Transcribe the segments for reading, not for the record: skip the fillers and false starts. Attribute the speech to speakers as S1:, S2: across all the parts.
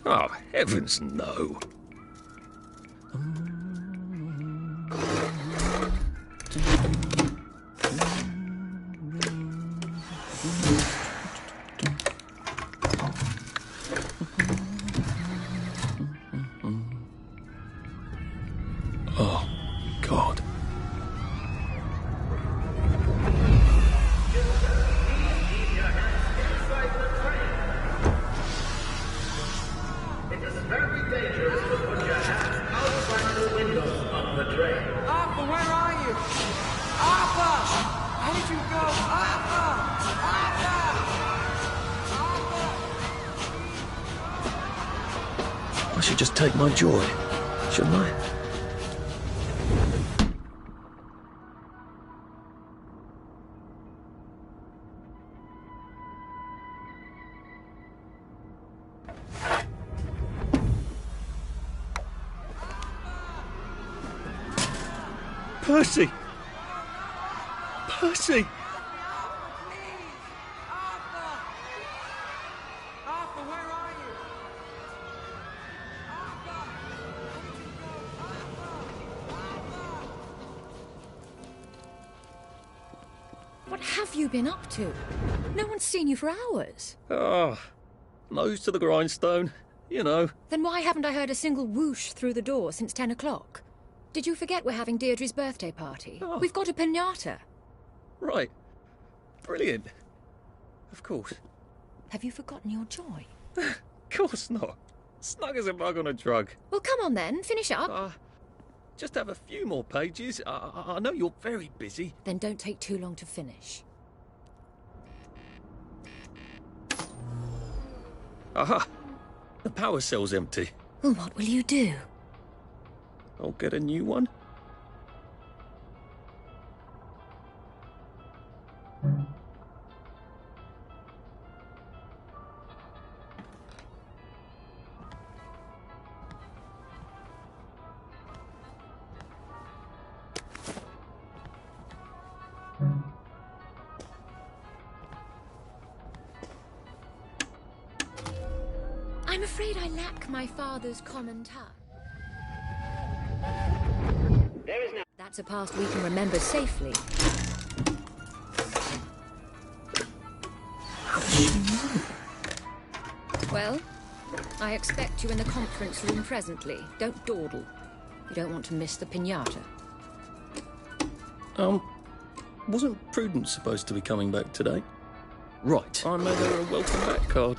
S1: Oh, heavens no. Oh, God.
S2: It is very dangerous to put your hands outside the windows of the train.
S3: Arthur, where are you? Arthur! Where did you go? Arthur! Arthur!
S1: I should just take my joy, shouldn't I? Percy! Percy!
S3: Arthur! Arthur, where are you? Arthur!
S4: What have you been up to? No one's seen you for hours.
S1: Ah, nose to the grindstone, you know.
S4: Then why haven't I heard a single whoosh through the door since 10 o'clock? Did you forget we're having Deirdre's birthday party?
S1: Oh.
S4: We've got a piñata.
S1: Right. Brilliant. Of course.
S4: Have you forgotten your joy?
S1: Of course not. Snug as a bug on a drug.
S4: Well, come on then, finish up.
S1: Just have a few more pages. I know you're very busy.
S4: Then don't take too long to finish.
S1: Aha! The power cell's empty.
S4: Well, what will you do?
S1: I'll get a new one.
S4: I'm afraid I lack my father's common tongue. That's a past we can remember safely. Well, I expect you in the conference room presently. Don't dawdle. You don't want to miss the piñata.
S1: Wasn't Prudence supposed to be coming back today? Right. I made her a welcome back card.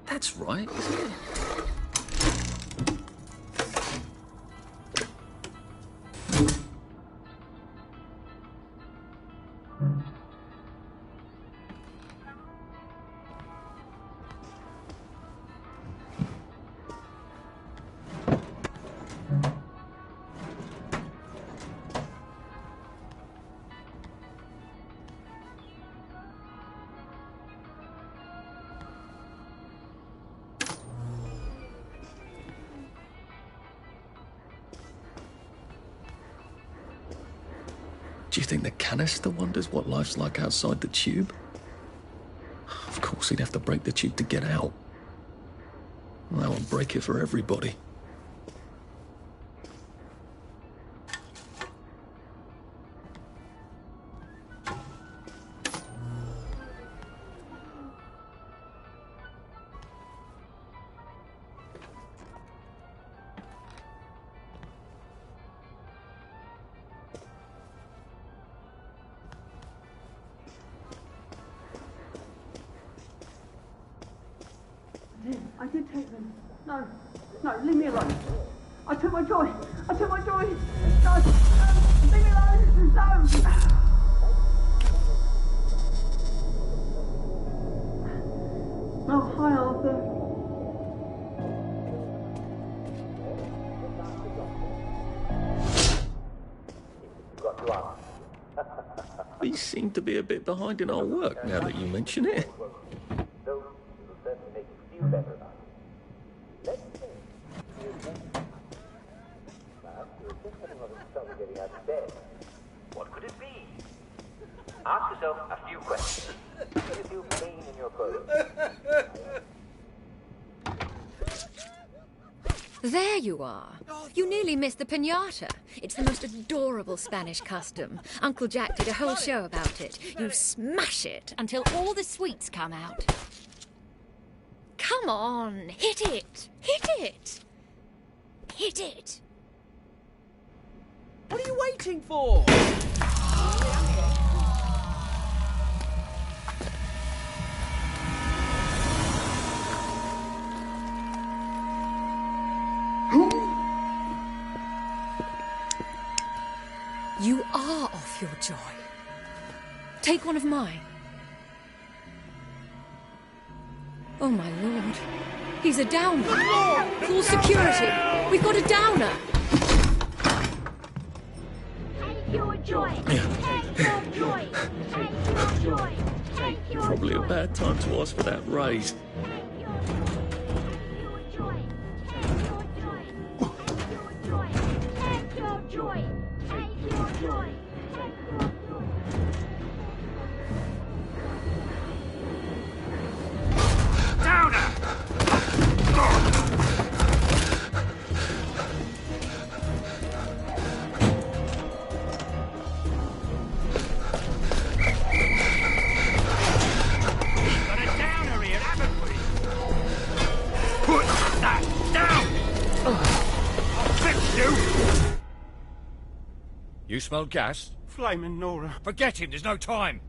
S1: That's right, isn't it? Do you think the canister wonders what life's like outside the tube? Of course, he'd have to break the tube to get out. Well, that would break it for everybody.
S5: I did take them. No, leave me alone. I took my joy. No, leave me alone. No. Oh, hi, Arthur.
S1: We seem to be a bit behind in our work now that you mention it.
S2: Those will certainly make you feel better.
S6: yourself a few questions. What do you feel pain in your body?
S4: There you are. You nearly missed the piñata. It's the most adorable Spanish custom. Uncle Jack did a whole show about it. You smash it until all the sweets come out. Come on, hit it! Hit it! Hit it!
S3: What are you waiting for?
S4: You are off your joy. Take one of mine. Oh, my lord. He's a downer. Call security. We've got a downer.
S7: Take your joy. Take your joy. Take your joy. Take your
S1: Probably a
S7: joy.
S1: bad time to ask for that raise.
S7: Take your joy. Take your joy. Take your joy. Take your joy. Take your joy. Take your joy.
S2: Got a downer here, haven't we? Put that down! I'll fix you!
S8: You smell gas?
S2: Flaming Nora.
S8: Forget him, there's no time.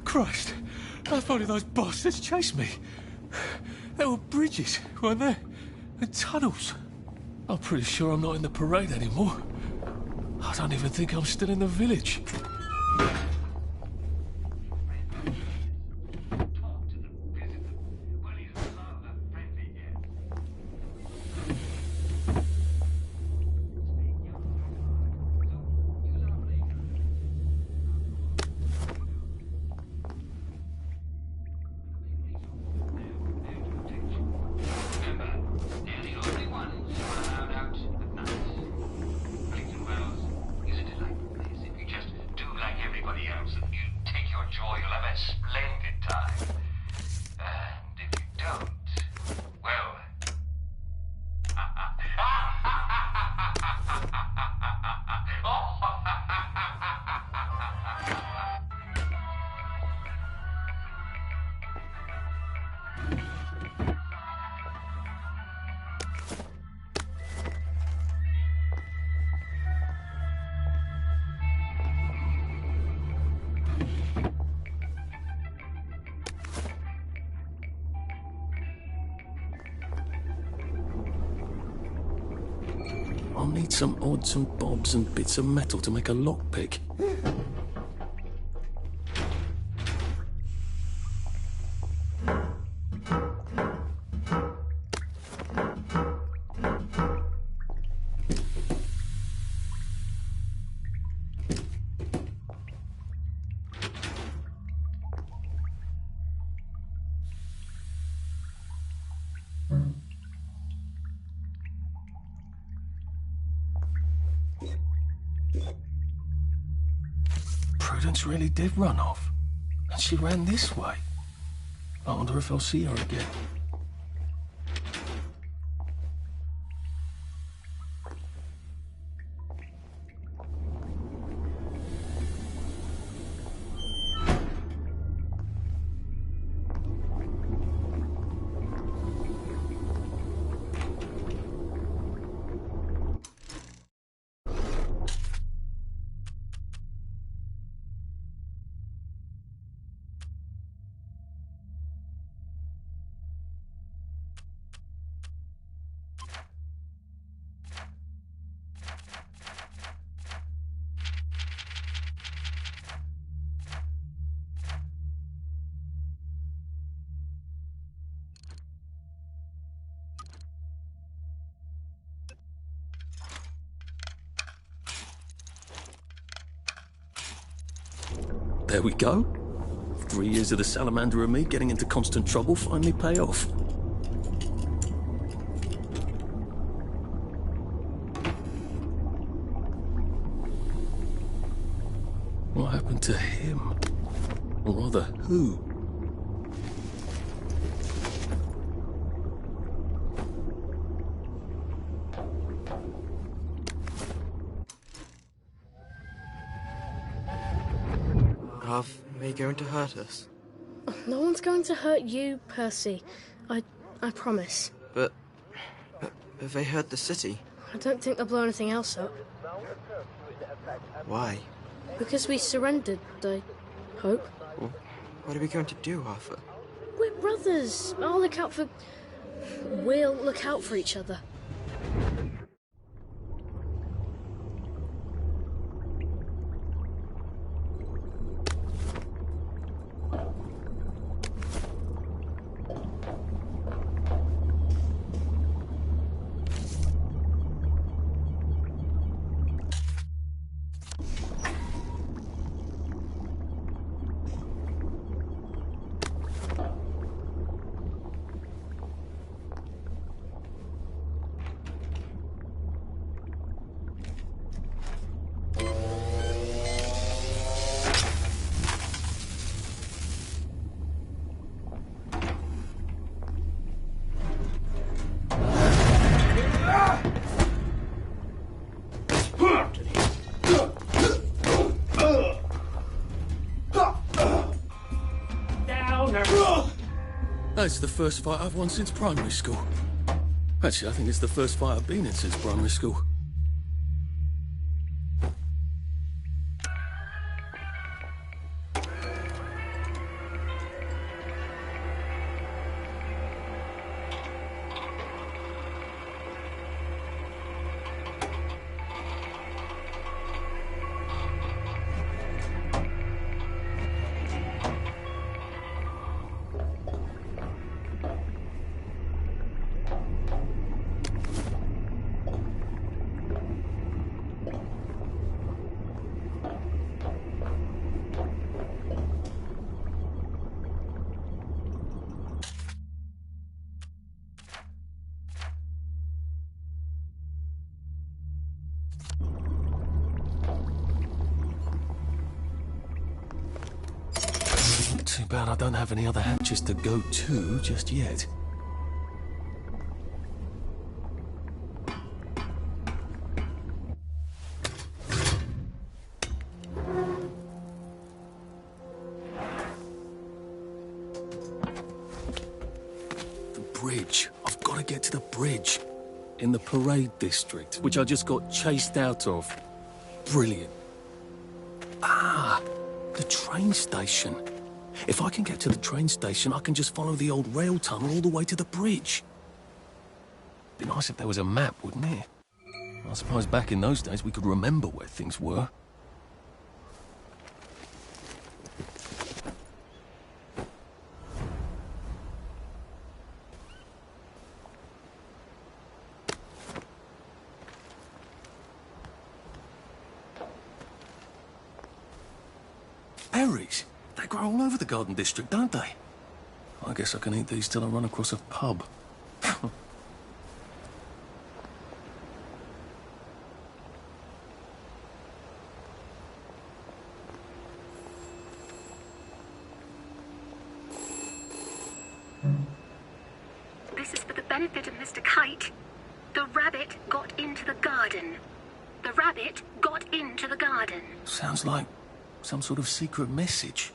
S9: Christ, I thought those bastards chased me. There were bridges, weren't there? And tunnels. I'm pretty sure I'm not in the parade anymore. I don't even think I'm still in the village.
S1: I'll need some odds and bobs and bits of metal to make a lockpick. Prudence really did run off. And she ran this way. I wonder if I'll see her again. There we go. 3 years of the salamander and me getting into constant trouble finally pay off. What happened to him? Or rather, who?
S3: Are they going to hurt us?
S10: No one's going to hurt you, Percy. I promise.
S3: But have they hurt the city?
S10: I don't think they'll blow anything else up.
S3: Why?
S10: Because we surrendered, I hope.
S3: Well, what are we going to do, Arthur?
S10: We're brothers. We'll look out for each other.
S1: That's the first fight I've won since primary school. Actually, I think it's the first fight I've been in since primary school. Too bad I don't have any other hatches to go to just yet. The bridge. I've got to get to the bridge. In the parade district, which I just got chased out of. Brilliant. Ah, the train station. If I can get to the train station, I can just follow the old rail tunnel all the way to the bridge. Be nice if there was a map, wouldn't it? I suppose back in those days we could remember where things were. Berries? They grow all over the Garden District, don't they? I guess I can eat these till I run across a pub.
S11: This is for the benefit of Mr. Kite. The rabbit got into the garden. The rabbit got into the garden.
S1: Sounds like some sort of secret message.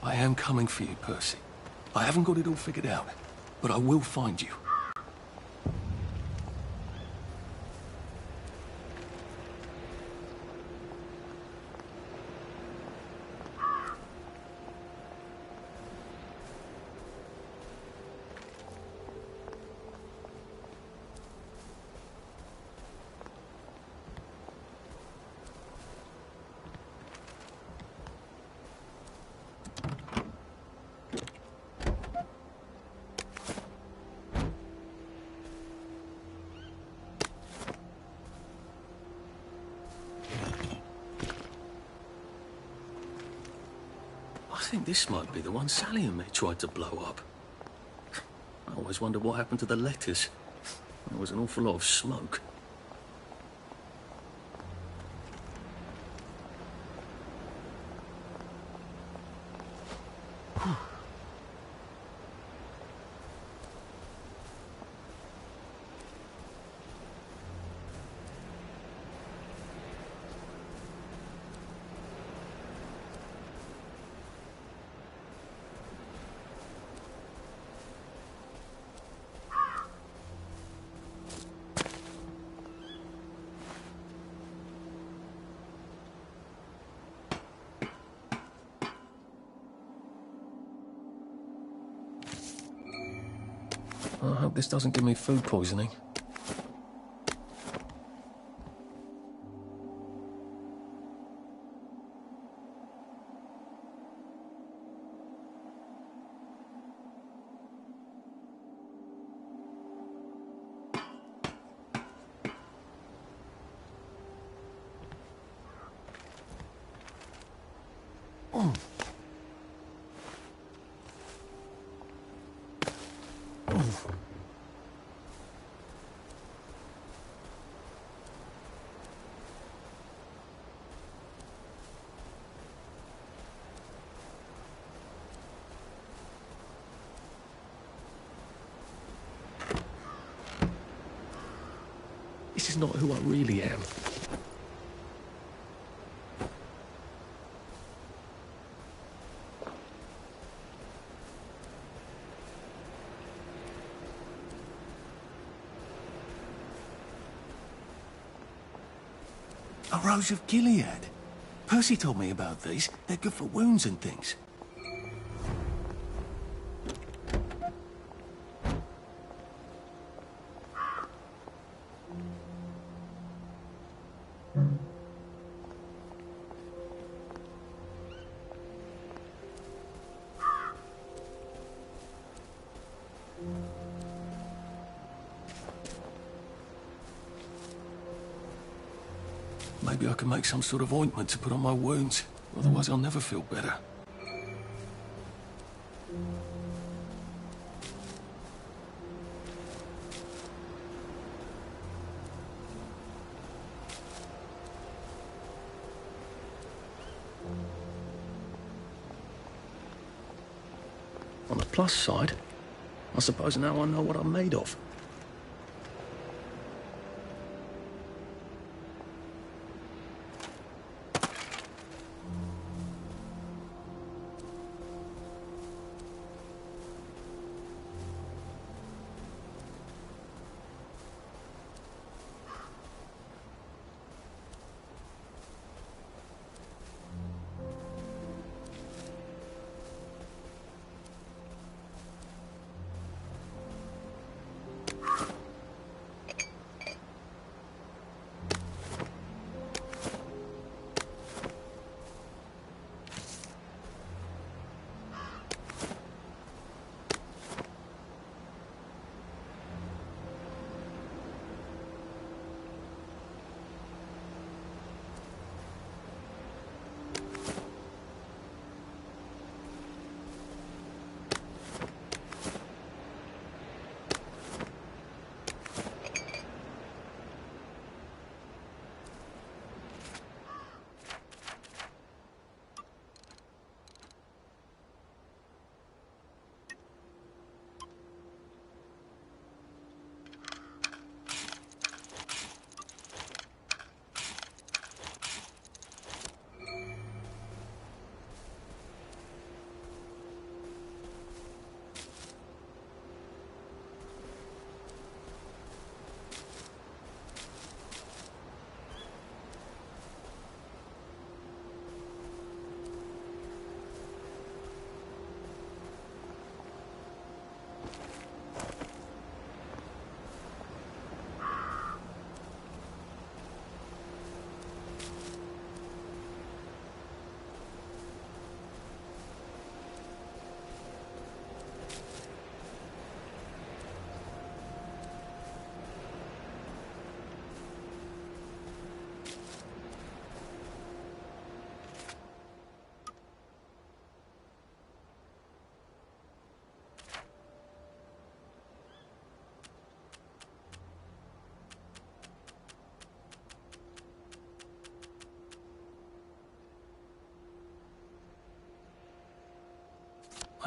S1: I am coming for you, Percy. I haven't got it all figured out, but I will find you. I think this might be the one Sally and me tried to blow up. I always wondered what happened to the letters. There was an awful lot of smoke. I hope this doesn't give me food poisoning. This is not who I really am. A Rose of Gilead. Percy told me about these. They're good for wounds and things. Maybe I can make some sort of ointment to put on my wounds. Otherwise I'll never feel better. On the plus side, I suppose now I know what I'm made of.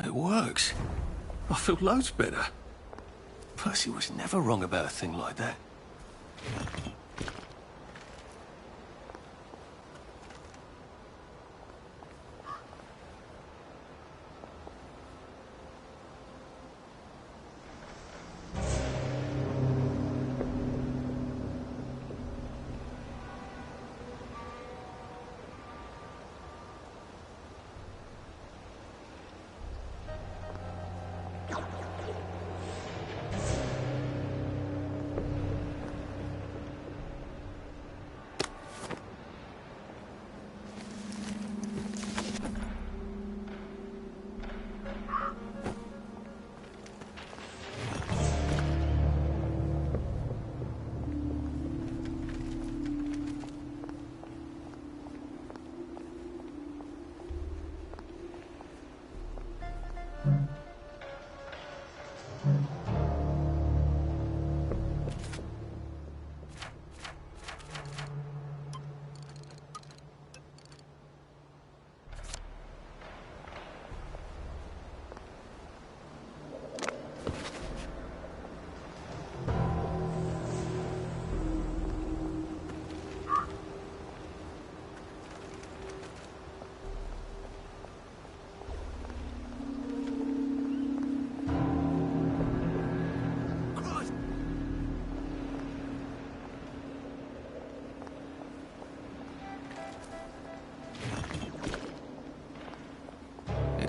S1: It works. I feel loads better. Percy was never wrong about a thing like that.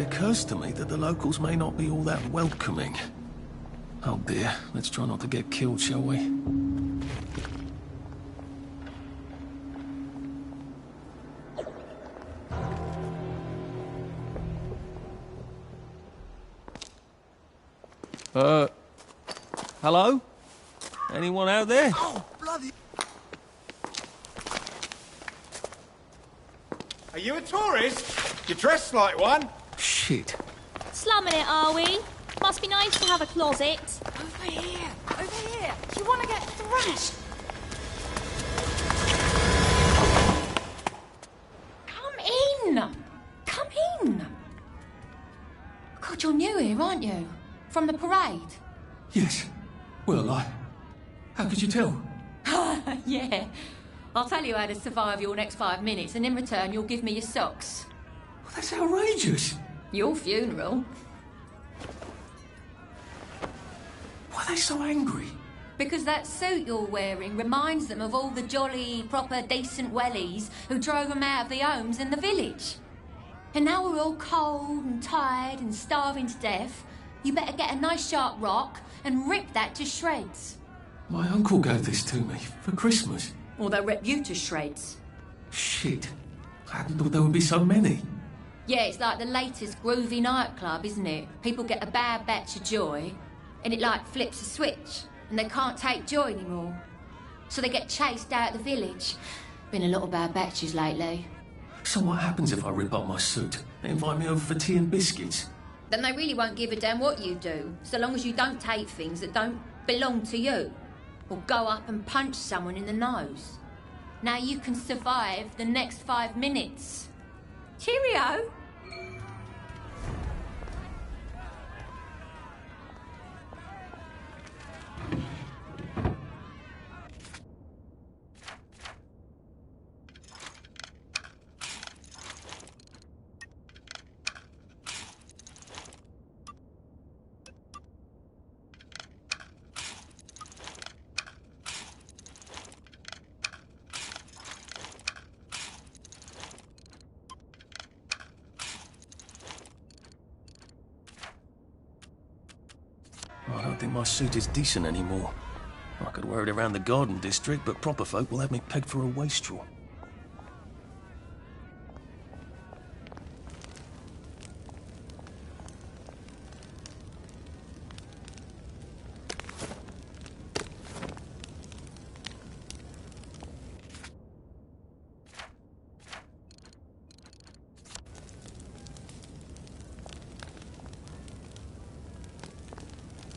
S1: it occurs to me that the locals may not be all that welcoming. Oh dear, let's try not to get killed, shall we? Hello? Anyone out there?
S3: Oh, bloody...
S12: Are you a tourist? You're dressed like one.
S1: Shit.
S7: Slumming it, are we? Must be nice to have a closet.
S3: Over here! Over here! Do you want to get thrashed?
S4: Come in! Come in! God, you're new here, aren't you? From the parade?
S9: Yes. Well, how could you tell?
S4: Yeah. I'll tell you how to survive your next 5 minutes, and in return, you'll give me your socks.
S9: Well, that's outrageous.
S4: Your funeral.
S9: Why are they so angry?
S4: Because that suit you're wearing reminds them of all the jolly, proper, decent wellies who drove them out of their homes in the village. And now we're all cold and tired and starving to death. You better get a nice sharp rock and rip that to shreds.
S9: My uncle gave this to me for Christmas.
S4: Or they'll rip you to shreds.
S9: Shit. I hadn't thought there would be so many.
S4: Yeah, it's like the latest groovy nightclub, isn't it? People get a bad batch of joy, and it like flips a switch, and they can't take joy anymore. So they get chased out of the village. Been a lot of bad batches lately.
S9: So what happens if I rip up my suit? They invite me over for tea and biscuits.
S4: Then they really won't give a damn what you do, so long as you don't take things that don't belong to you. Or go up and punch someone in the nose. Now you can survive the next 5 minutes. Cheerio!
S1: I don't think my suit is decent anymore. I could wear it around the garden district, but proper folk will have me pegged for a wastrel.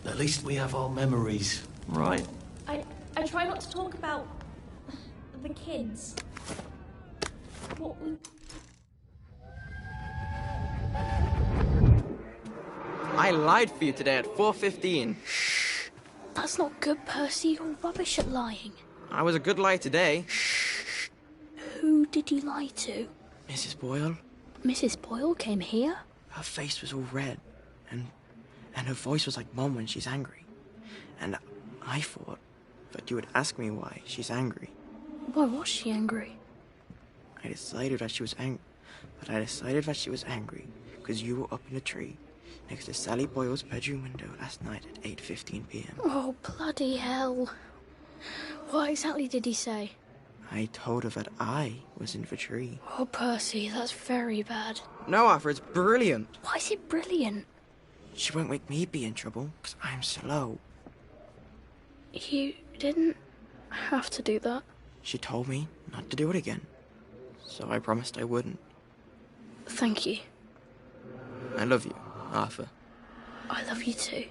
S1: At least we have our memories, right?
S7: I try not to talk about the kids. What we...
S3: I lied for you today at 4:15.
S10: That's not good, Percy. You're rubbish at lying.
S3: I was a good liar today.
S10: Who did you lie to?
S3: Mrs. Boyle,
S10: Mrs. Boyle came here?
S3: her face was all red, and her voice was like Mum when she's angry. And I thought that you would ask me why she's angry.
S10: Why was she angry?
S3: I decided that she was angry because you were up in a tree next to Sally Boyle's bedroom window last night at 8:15 p.m.
S10: Oh, bloody hell. What exactly did he say?
S3: I told her that I was in the tree.
S10: Oh, Percy, that's very bad.
S3: No, Arthur, it's brilliant.
S10: Why is it brilliant?
S3: She won't make me be in trouble because I'm slow.
S10: You didn't have to do that.
S3: She told me not to do it again, so I promised I wouldn't.
S10: Thank you.
S3: I love you, Arthur.
S10: I love you too.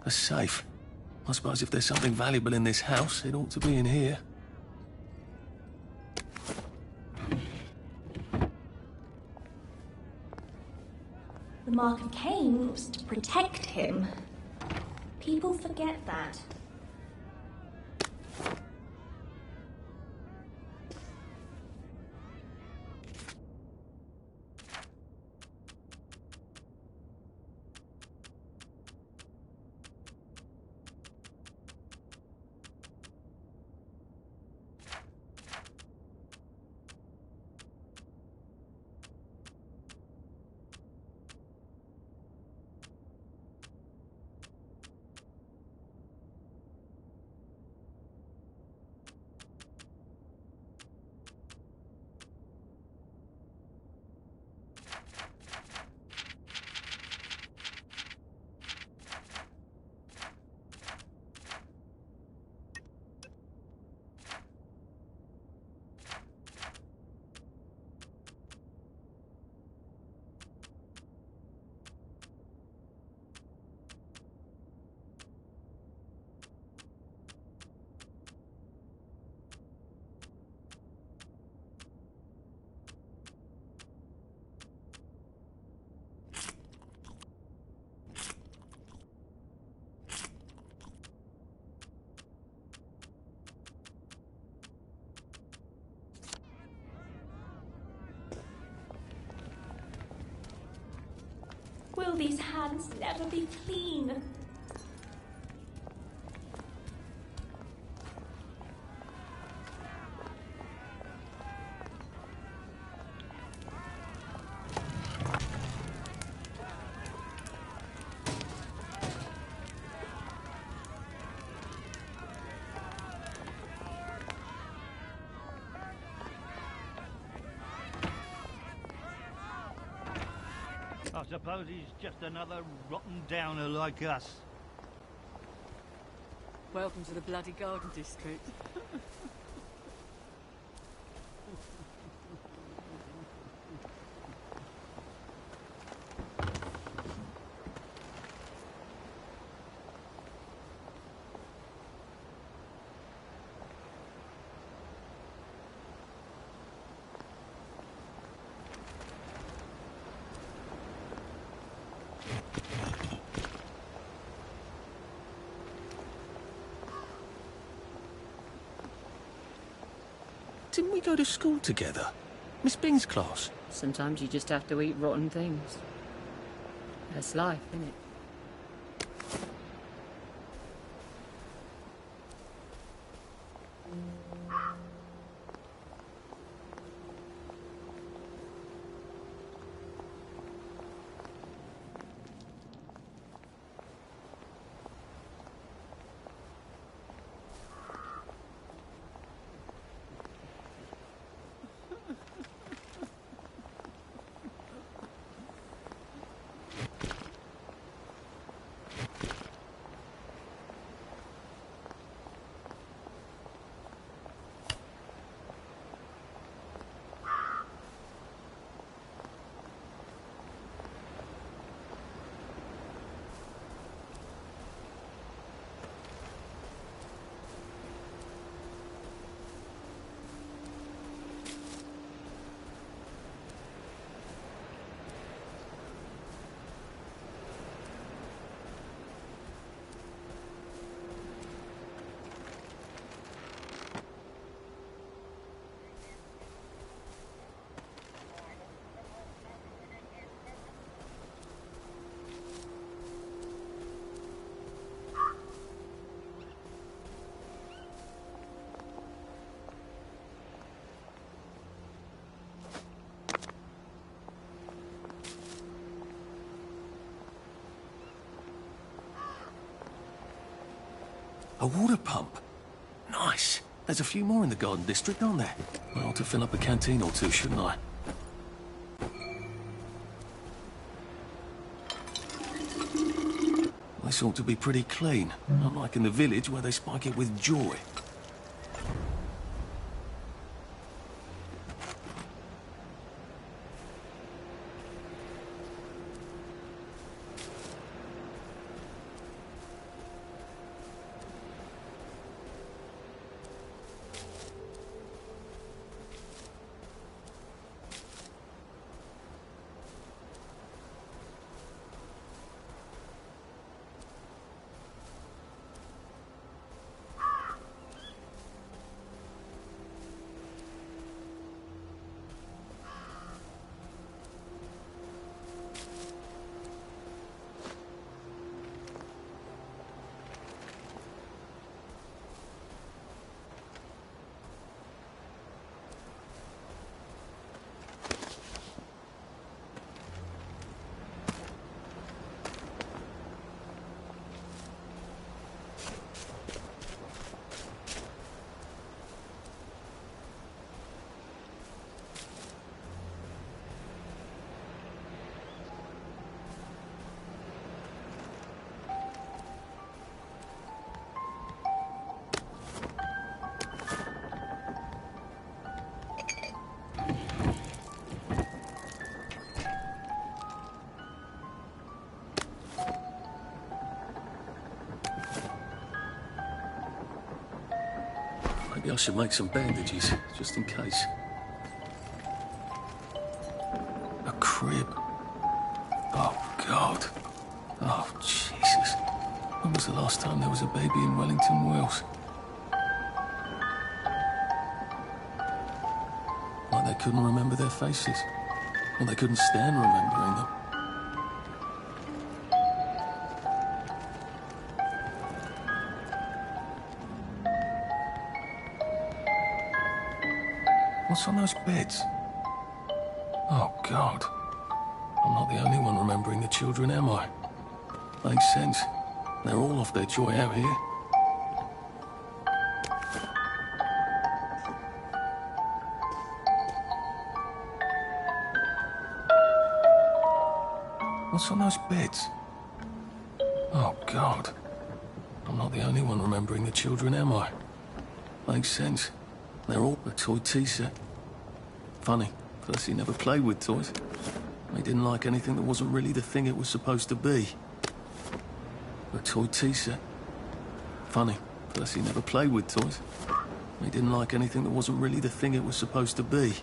S1: A safe. I suppose if there's something valuable in this house, it ought to be in here.
S13: The Mark of Cain was to protect him. People forget that. these hands never be clean?
S14: I suppose he's just another rotten downer like us.
S15: Welcome to the bloody Garden District.
S1: Didn't we go to school together? Miss Bing's class?
S15: Sometimes you just have to eat rotten things. That's life, isn't it?
S1: A water pump. Nice. There's a few more in the Garden District, aren't there? I ought to fill up a canteen or two, shouldn't I? This ought to be pretty clean, unlike in the village where they spike it with joy. Maybe I should make some bandages, just in case. A crib. Oh, God. Oh, Jesus. When was the last time there was a baby in Wellington, Wales? Like they couldn't remember their faces. Or they couldn't stand remembering them. What's on those beds? Oh, God. I'm not the only one remembering the children, am I? Makes sense. They're all off their joy out here. What's on those beds? Oh, God. I'm not the only one remembering the children, am I? Makes sense. They're all a toy tea set. Funny, Percy never played with toys. He didn't like anything that wasn't really the thing it was supposed to be. A toy tea set. Funny, Percy never played with toys. He didn't like anything that wasn't really the thing it was supposed to be.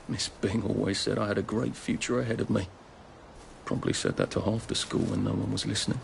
S1: Miss Bing always said I had a great future ahead of me. Probably said that to half the school when no one was listening.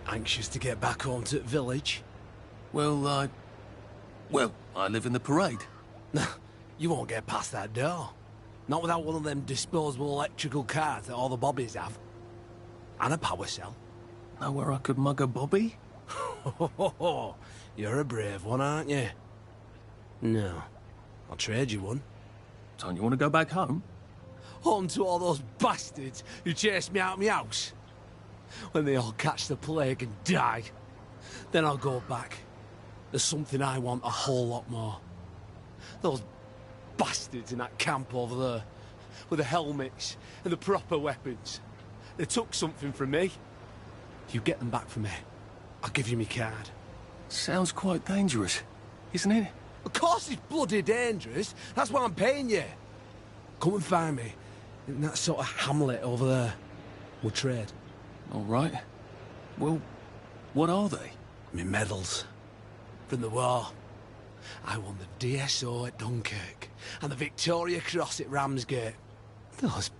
S16: Anxious to get back home to the village?
S1: Well, I live in the parade.
S16: You won't get past that door. Not without one of them disposable electrical cars that all the bobbies have. And a power cell.
S1: Know where I could mug a bobby?
S16: You're a brave one, aren't you? No. I'll trade you one.
S1: Don't you want to go back home?
S16: Home to all those bastards who chased me out of my house? When they all catch the plague and die, then I'll go back. There's something I want a whole lot more. Those bastards in that camp over there, with the helmets and the proper weapons. They took something from me. You get them back from me, I'll give you my card.
S1: Sounds quite dangerous, isn't it?
S16: Of course it's bloody dangerous. That's why I'm paying you. Come and find me in that sort of hamlet over there. We'll trade.
S1: All right. Well, what are they?
S16: Me medals. From the war. I won the DSO at Dunkirk and the Victoria Cross at Ramsgate. Those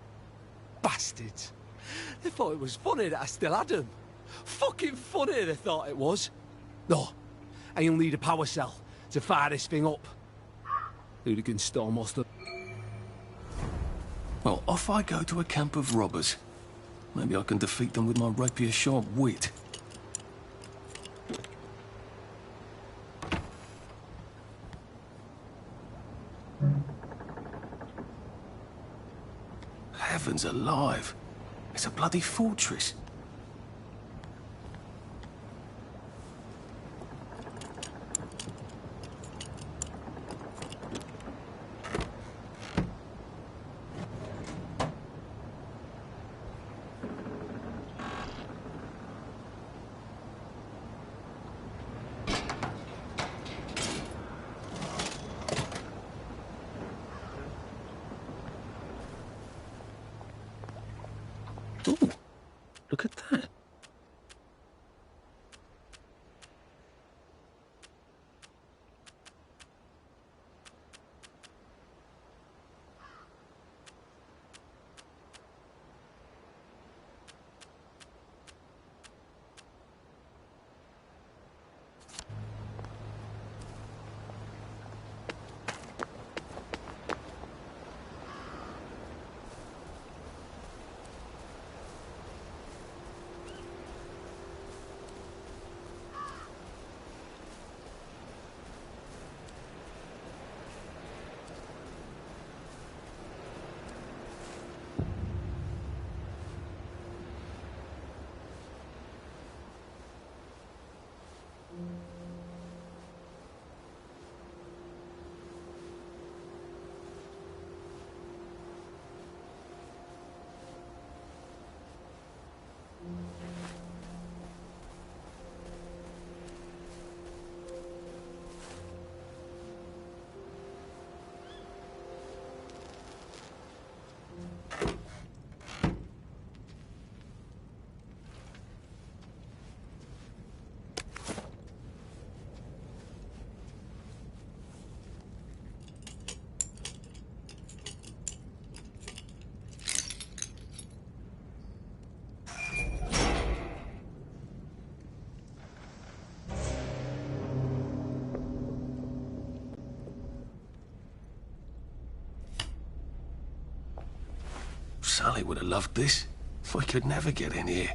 S16: bastards. They thought it was funny that I still had them. Fucking funny they thought it was. No, I'll need a power cell to fire this thing up. Hooligan storm must have...
S1: Well, off I go to a camp of robbers. Maybe I can defeat them with my rapier-sharp wit. Heavens alive! It's a bloody fortress. Ooh, look at that. Sally would have loved this. We could never get in here.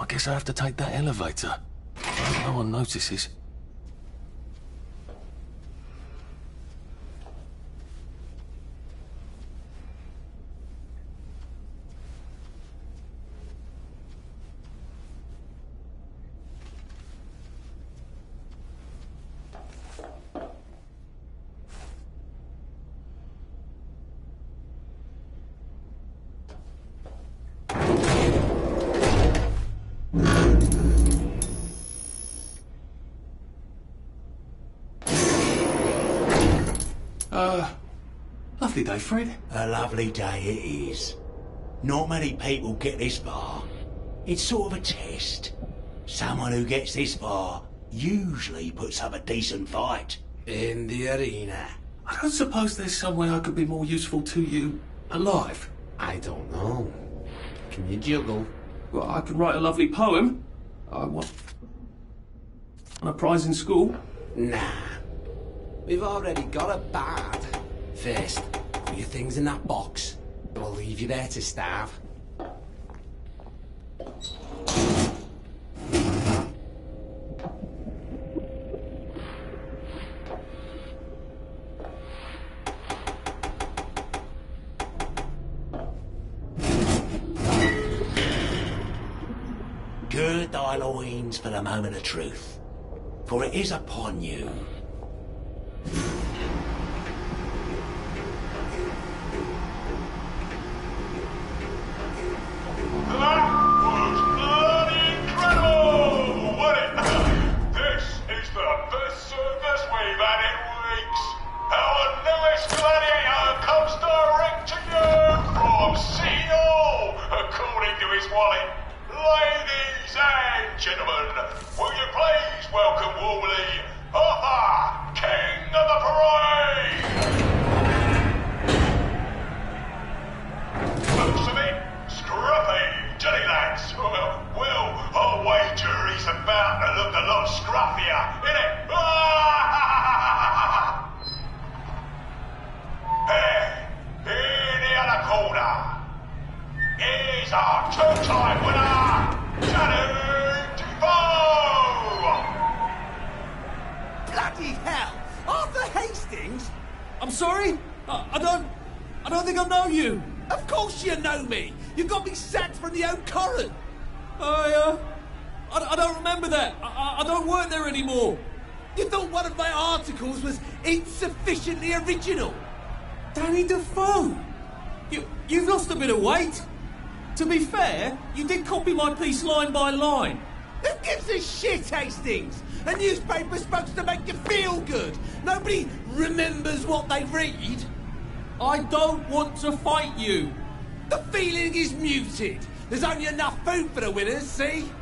S1: I guess I have to take that elevator. I hope no one notices. Lovely day, Fred.
S17: A lovely day it is. Not many people get this far. It's sort of a test. Someone who gets this far usually puts up a decent fight. In the arena.
S1: I don't suppose there's some way I could be more useful to you alive.
S17: I don't know. Can you juggle?
S1: Well, I could write a lovely poem. I want a prize in school.
S17: Nah. We've already got a bard. First, put your things in that box. We'll leave you there to starve. Gird thy loins for the moment of truth, for it is upon you.
S18: Dark Order. Here's our two-time winner, Danny Defoe!
S16: Bloody hell! Arthur Hastings?
S19: I'm sorry? I don't think I know you.
S16: Of course you know me! You got me sacked from the Oak Current!
S19: I don't remember that. I don't work there anymore.
S16: You thought one of my articles was insufficiently original?
S19: Danny Defoe! You've lost a bit of weight. To be fair, you did copy my piece line by line.
S16: Who gives a shit, Hastings? A newspaper's supposed to make you feel good. Nobody remembers what they read.
S19: I don't want to fight you.
S16: The feeling is muted. There's only enough food for the winners, see?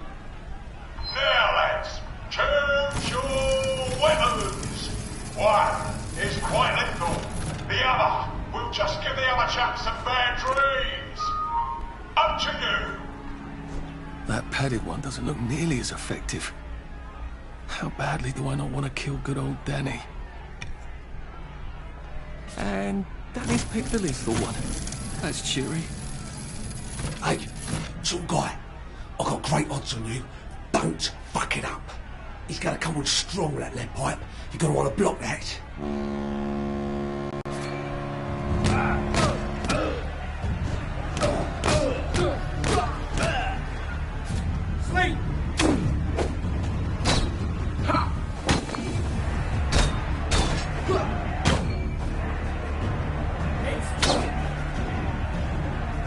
S18: Now, lads, choose your weapons. One is quite lethal. The other will just give the other chap some bad dreams. Up to you.
S1: That padded one doesn't look nearly as effective. How badly do I not want to kill good old Danny? And Danny's picked the lethal one. That's cheery.
S16: Hey, some guy, I've got great odds on you. Don't fuck it up. He's gonna come on strong with that lead pipe. You're gonna want to block that.
S19: Sleep!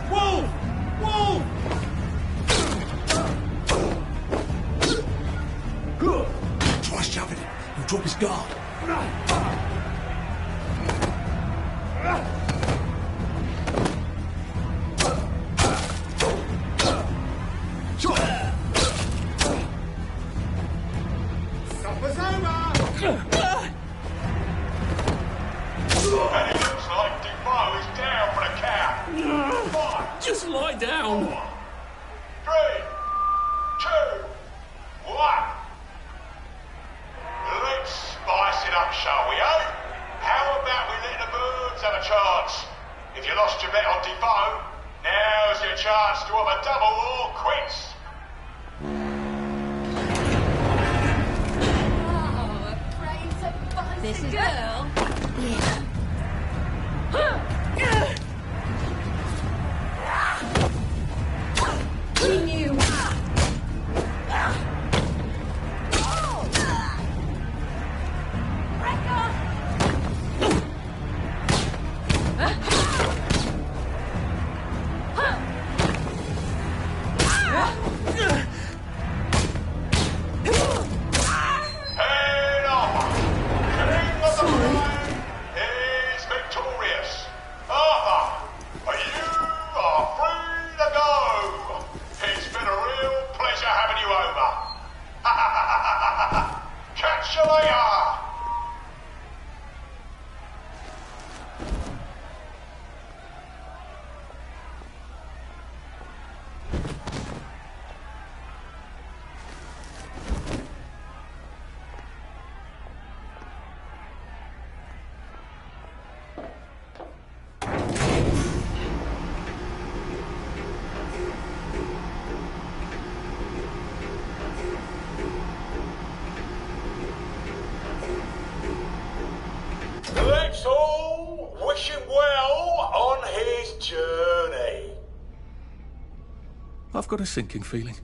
S19: Wolf! Wolf!
S16: Try shoving him. He'll drop his guard.
S18: Supper's over! And it looks like Defoe is down for the count. 5,
S19: Just lie down.
S18: 4, 3, 2, 1. Let's spice it up, shall we, eh? How about we let the birds have a chance? If you lost your bet on Defoe, now's your chance to have a double or quits.
S4: This is girl.
S7: Yeah.
S4: We knew.
S18: Head off! King of the Pride is victorious. Arthur, you are free to go. It's been a real pleasure having you over. Catch you later. Let's all wish him well on his journey.
S1: I've got a sinking feeling.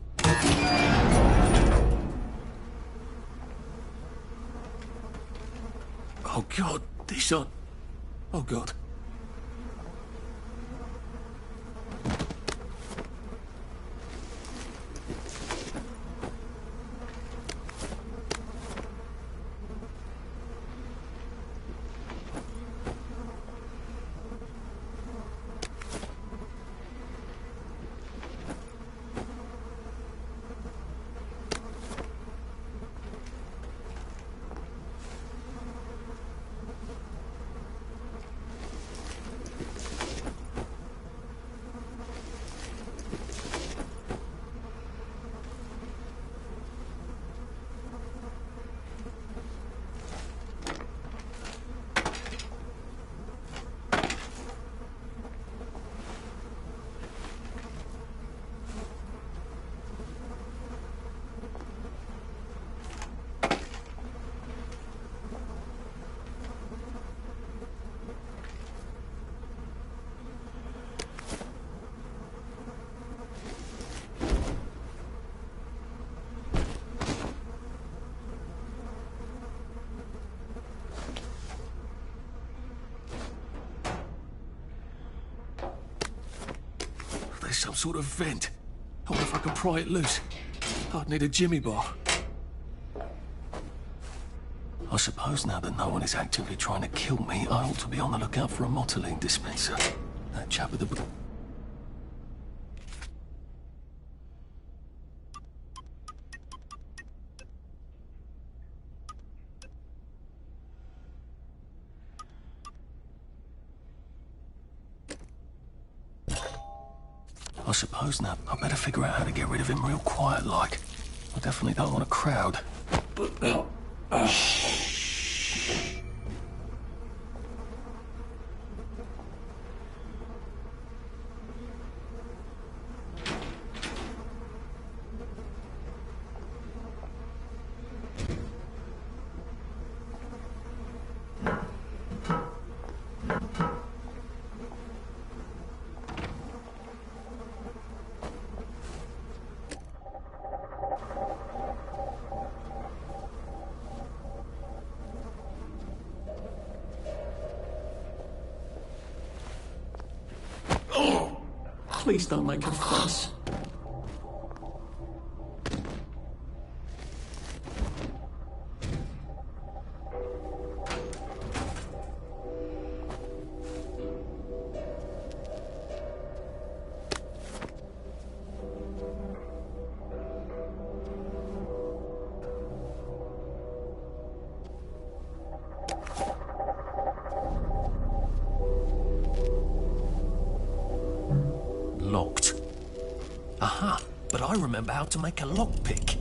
S1: Oh God, these are... Oh God.
S9: there's some sort of vent. I wonder if I can pry it loose. I'd need a jimmy bar.
S1: I suppose now that no one is actively trying to kill me, I ought to be on the lookout for a Motoline dispenser. That chap at the... I suppose now I better figure out how to get rid of him real quiet like. I definitely don't want a crowd. Please don't make a fuss. Locked. Aha, but I remember how to make a lockpick.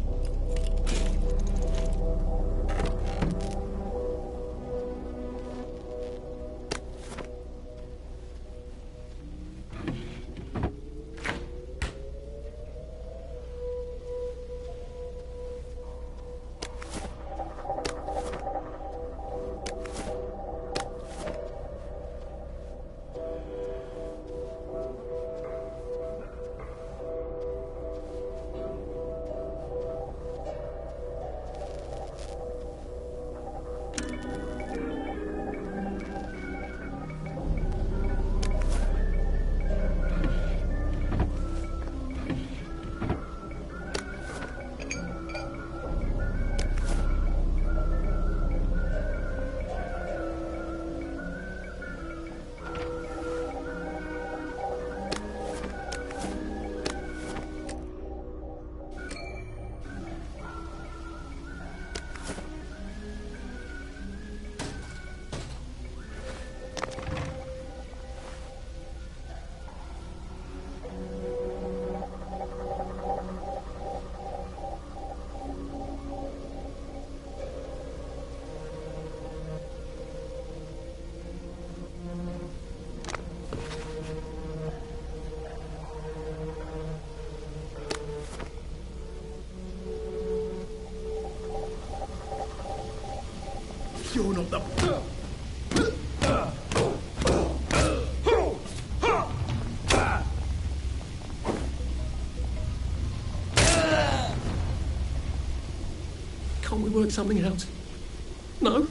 S1: You're not the... Can't we work something out? No?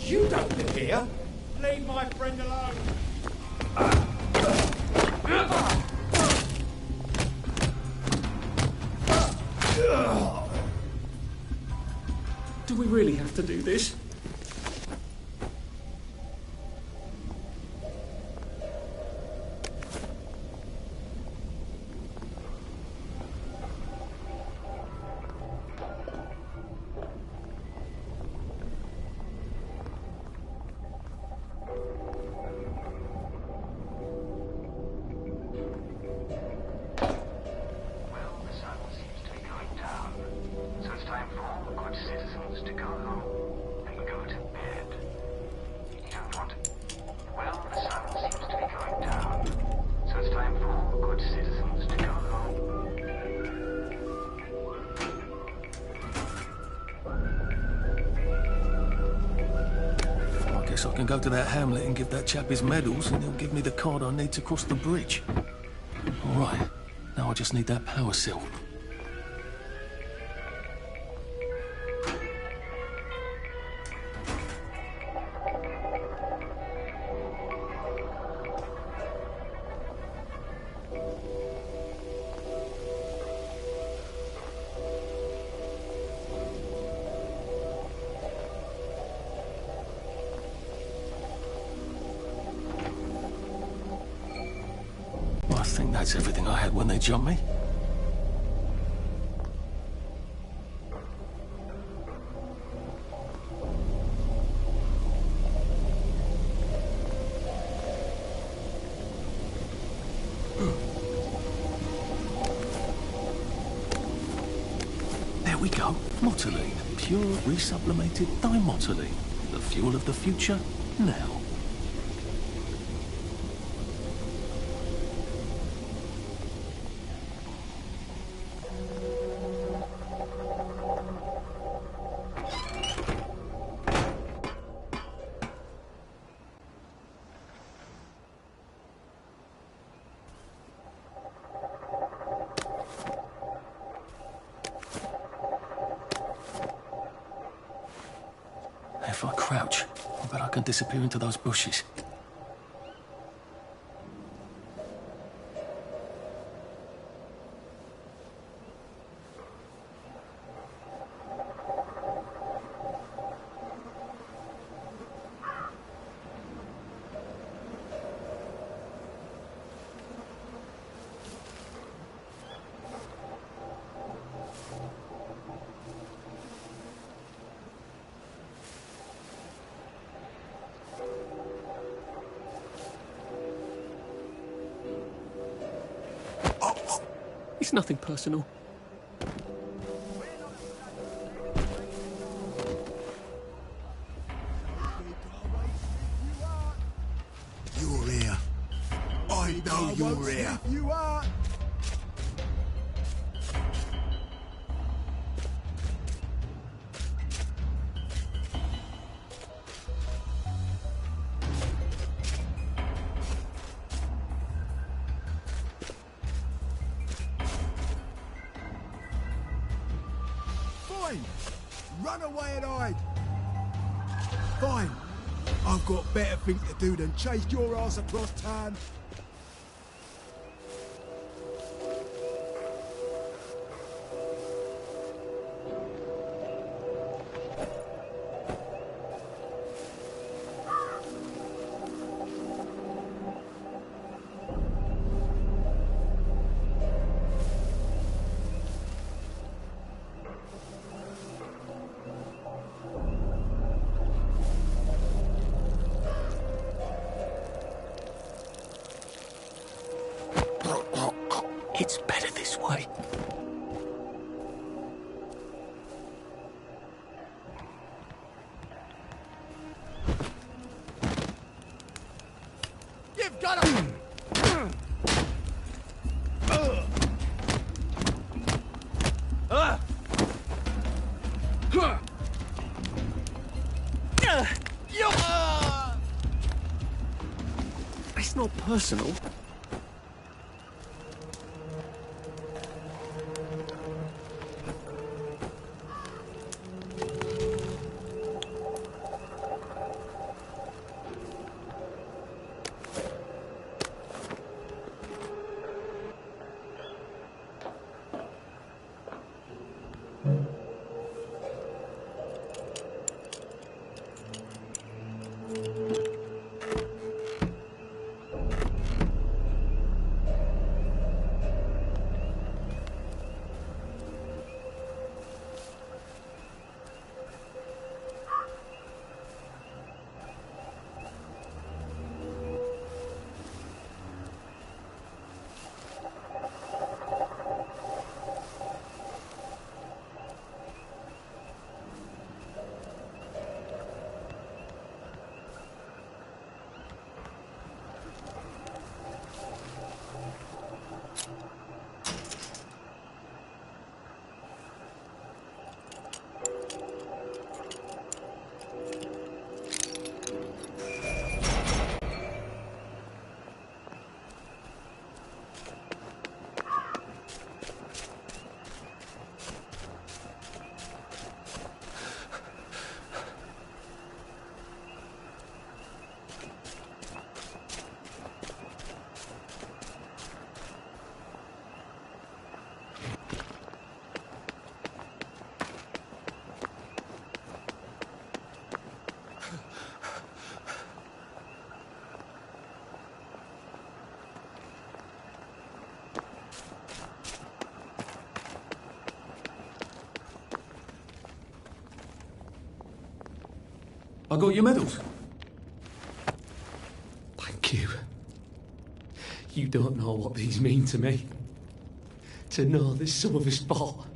S12: You don't live here. Leave my friend alone.
S1: Do we really have to do this? I can go to that hamlet and give that chap his medals, and he'll give me the card I need to cross the bridge. All right, now I just need that power cell. think that's everything I had when they jumped me? There we go. Motoline. Pure resublimated dimotoline. The fuel of the future, now. If I crouch, I bet I can disappear into those bushes. It's nothing personal.
S20: You're here. I know you're here. You are. Fine. Run away and hide. Fine. I've got better things to do than chase your ass across town.
S1: It's better this way.
S20: You've got him!
S1: It's not personal. I got your medals.
S16: Thank you. You don't know what these mean to me. To know that some of us fought.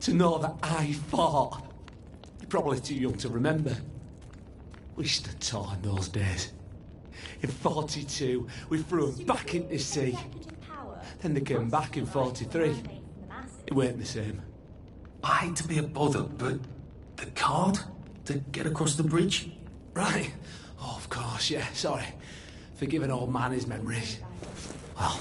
S16: To know that I fought. You're probably too young to remember. We stood tall in those days. In 42, we threw them back into sea. Then they came back in 43. It weren't the same.
S1: I hate to be a bother, but the card to get across the bridge?
S16: Right. Oh, of course, yeah, sorry. Forgive an old man his memories. Well...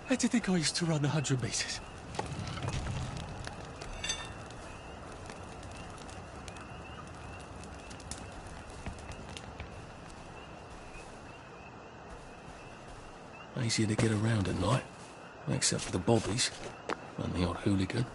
S9: How do you think I used to run the 100 metres?
S1: Easier to get around at night, except for the bobbies and the odd hooligan.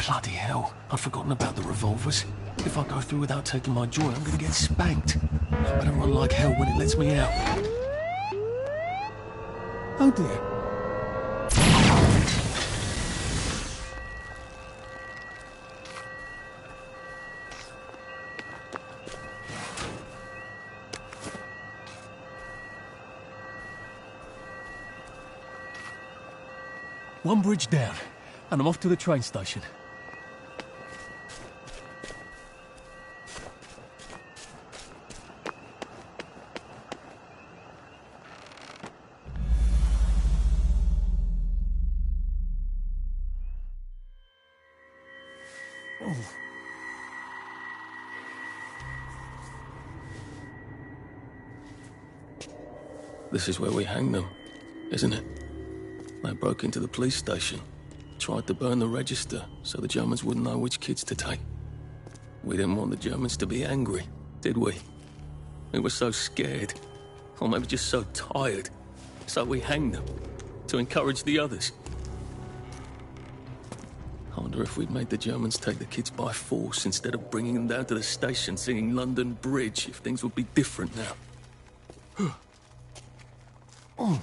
S1: Bloody hell, I'd forgotten about the revolvers. If I go through without taking my joy, I'm gonna get spanked. I better run like hell when it lets me out. Oh dear. One bridge down, and I'm off to the train station. This is where we hang them, isn't it? They broke into the police station, tried to burn the register so the Germans wouldn't know which kids to take. We didn't want the Germans to be angry, did we? We were so scared, or maybe just so tired, so we hanged them to encourage the others. I wonder if we'd made the Germans take the kids by force instead of bringing them down to the station singing London Bridge, if things would be different now. Oh.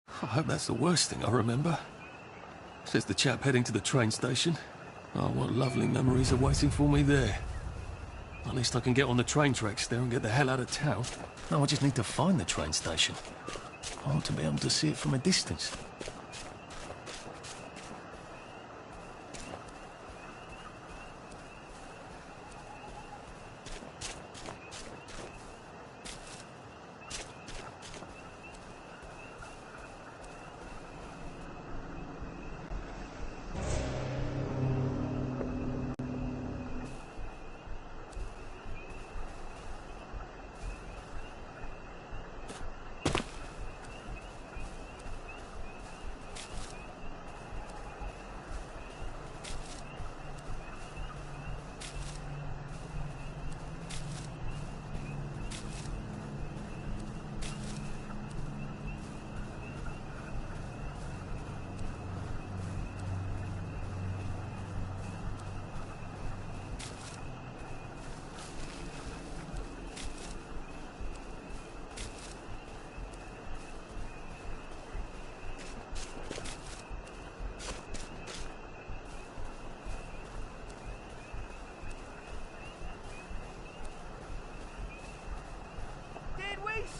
S1: I hope that's the worst thing I remember, says the chap heading to the train station. Oh, what lovely memories are waiting for me there. At least I can get on the train tracks there and get the hell out of town. No, I just need to find the train station. I want to be able to see it from a distance.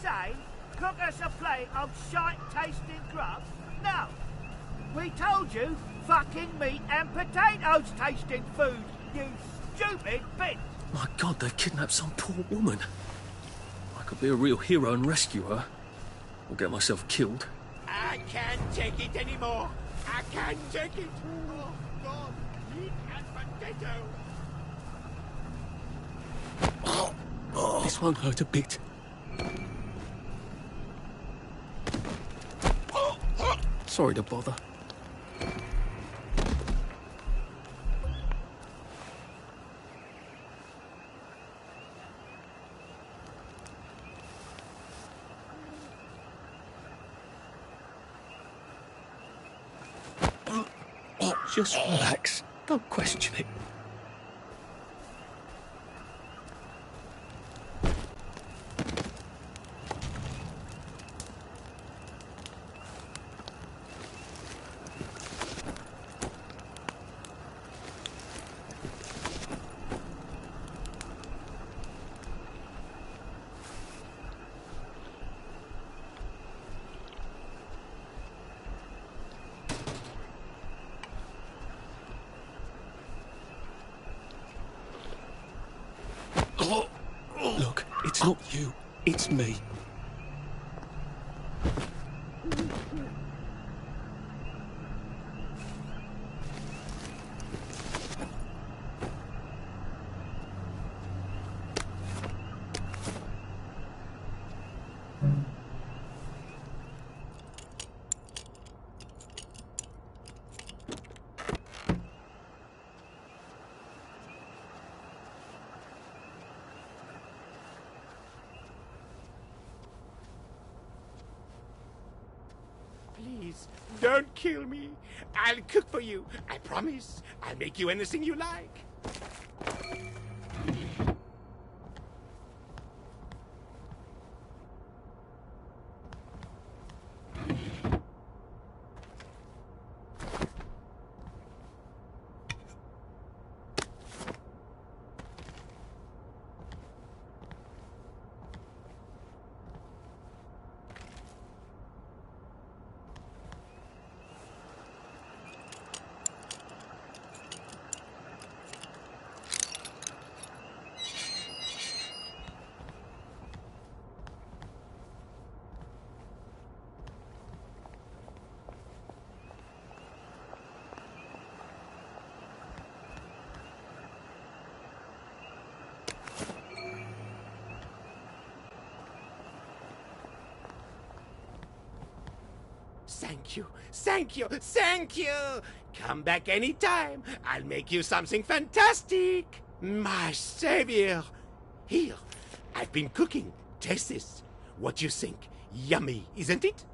S12: Say, cook us a plate of shite-tasting grub? No. We told you fucking meat and potatoes tasting food, you stupid bitch.
S1: My God, they've kidnapped some poor woman. I could be a real hero and rescue her. Or get myself killed.
S12: I can't take it anymore. I can't take it. Oh, God. Meat and potatoes.
S1: This won't hurt a bit. Sorry to bother. Just relax. Don't question it. Look, it's not you, it's me.
S12: Please, don't kill me. I'll cook for you. I promise. I'll make you anything you like. Thank you, thank you, thank you! Come back anytime. I'll make you something fantastic. My savior. Here, I've been cooking. Taste this. What do you think? Yummy, isn't it?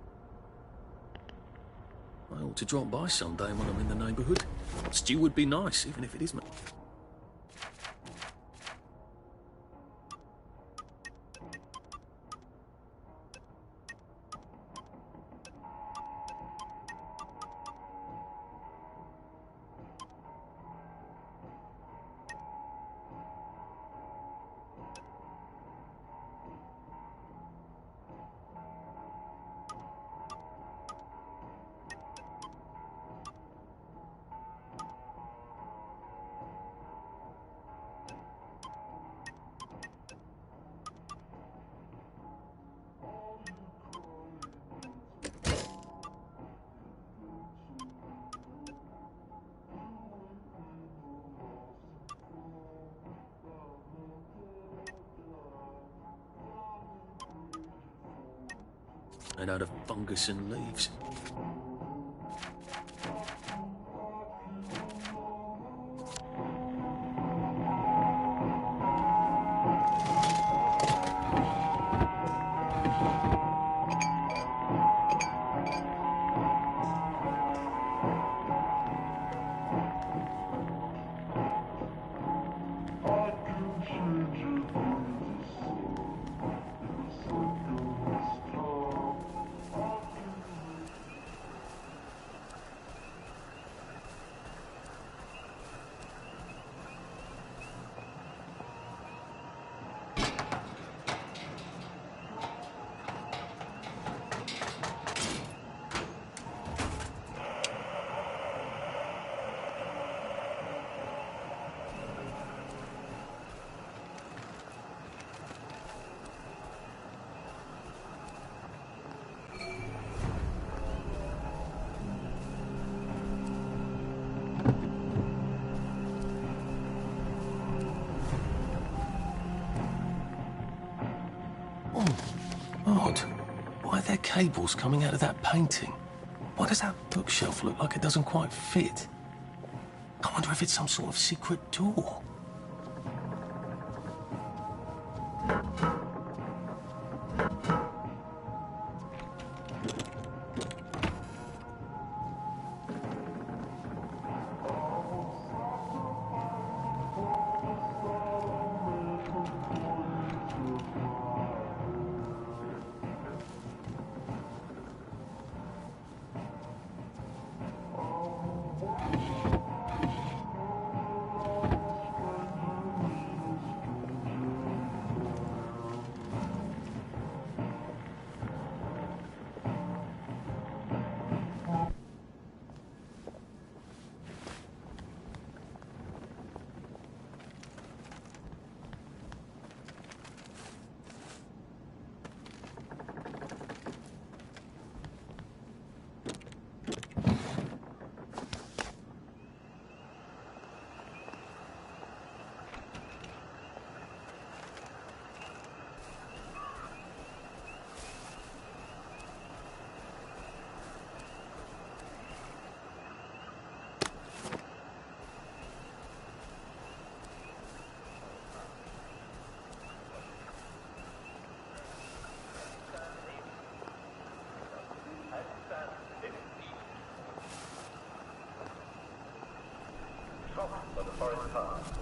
S1: I ought to drop by someday when I'm in the neighbourhood. Stew would be nice, even if it isn't. made out of fungus and leaves. Odd. Why are there cables coming out of that painting? Why does that bookshelf look like it doesn't quite fit? I wonder if it's some sort of secret door.
S6: Of the forest path.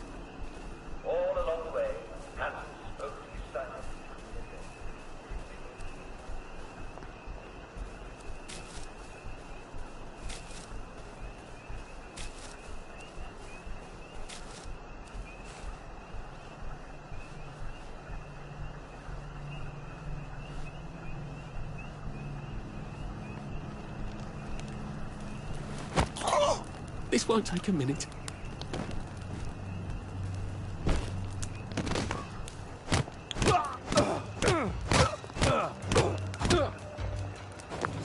S6: All along the way, Hannah spoke to his son.
S1: This won't take a minute.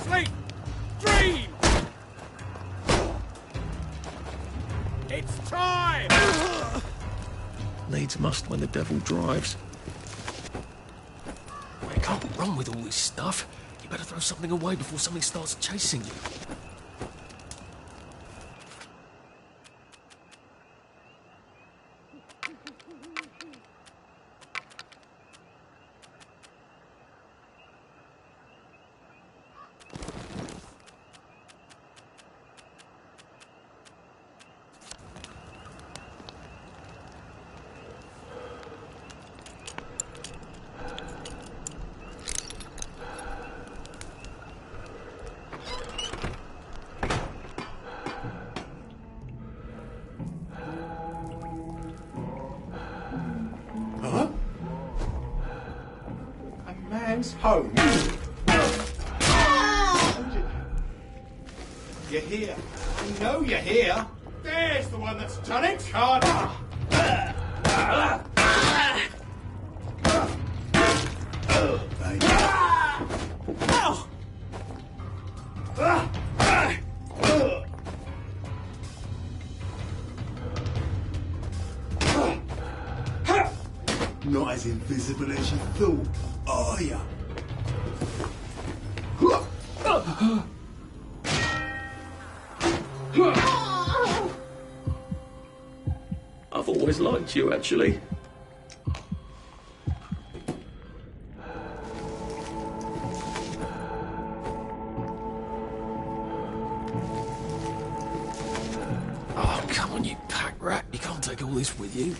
S12: Sleep! Dream! It's time!
S1: Needs must when the devil drives. You can't run with all this stuff. You better throw something away before something starts chasing you.
S20: Man's home. You're here. I know you're here. There's the one that's done it, Carter. Not as invisible as you thought, are ya?
S1: I've always liked you, actually. Oh, come on, you pack rat. You can't take all this with you.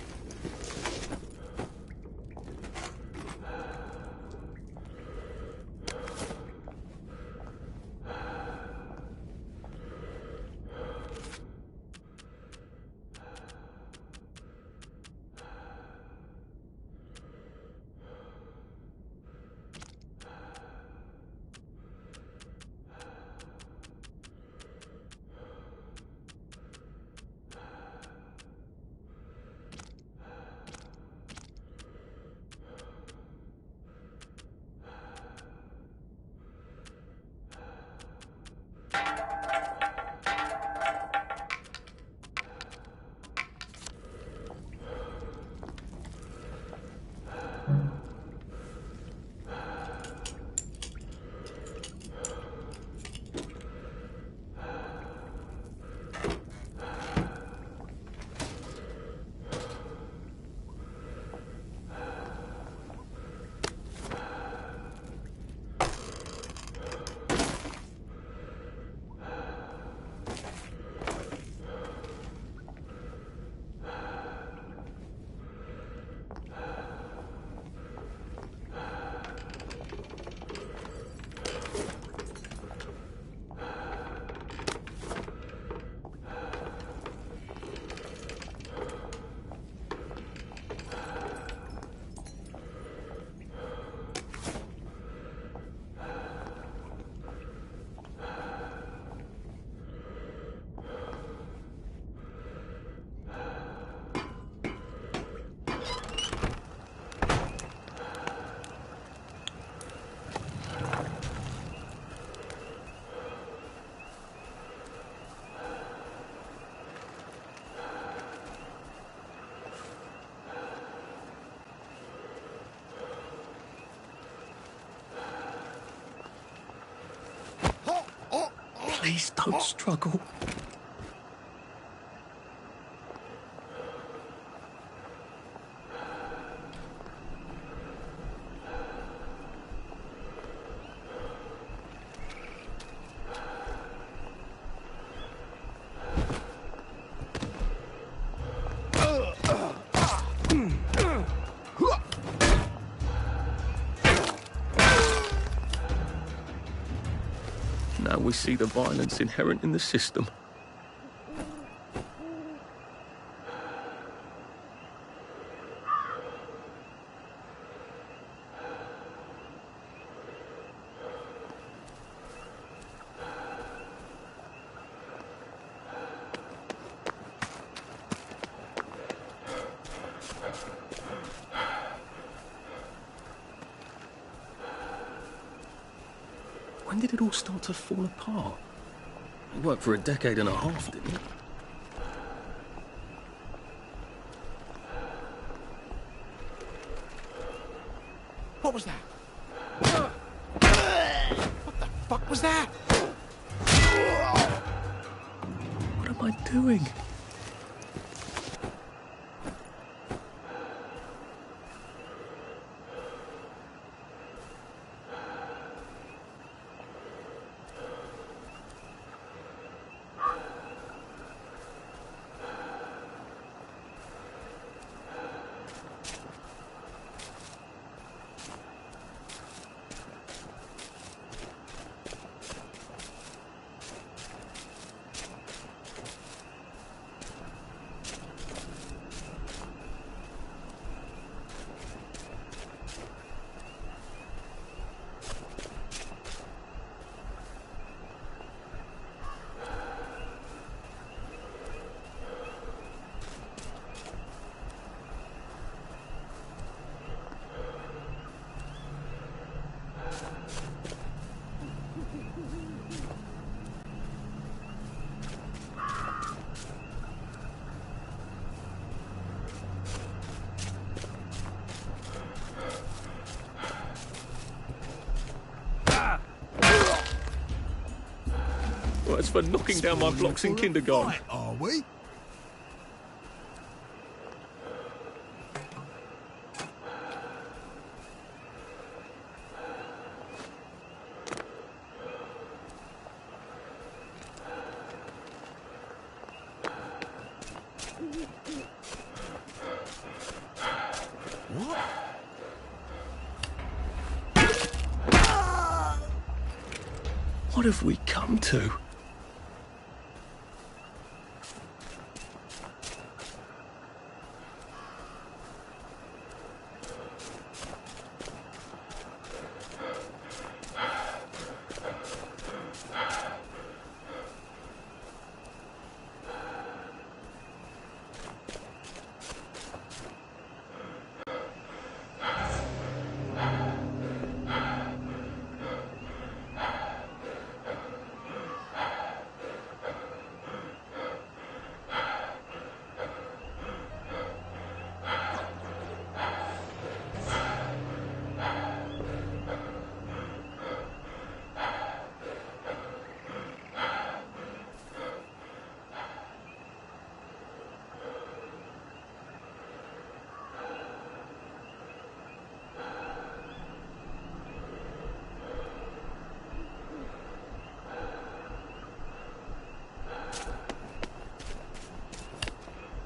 S1: Please don't struggle. Now we see the violence inherent in the system. When did it all start to fall apart? It worked for a decade and a half, didn't it?
S12: What was that? What the fuck was that?
S1: What am I doing? for knocking down my blocks in kindergarten.
S20: Right, are we?
S1: What have we come to?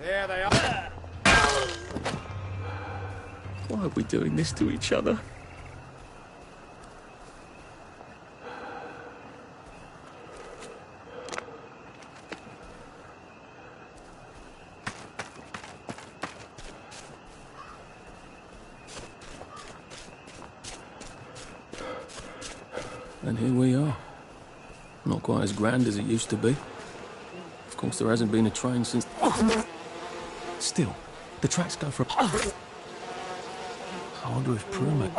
S12: There they are.
S1: Why are we doing this to each other? And here we are. Not quite as grand as it used to be. Of course, there hasn't been a train since... Still, the tracks go for... I wonder if Pruma...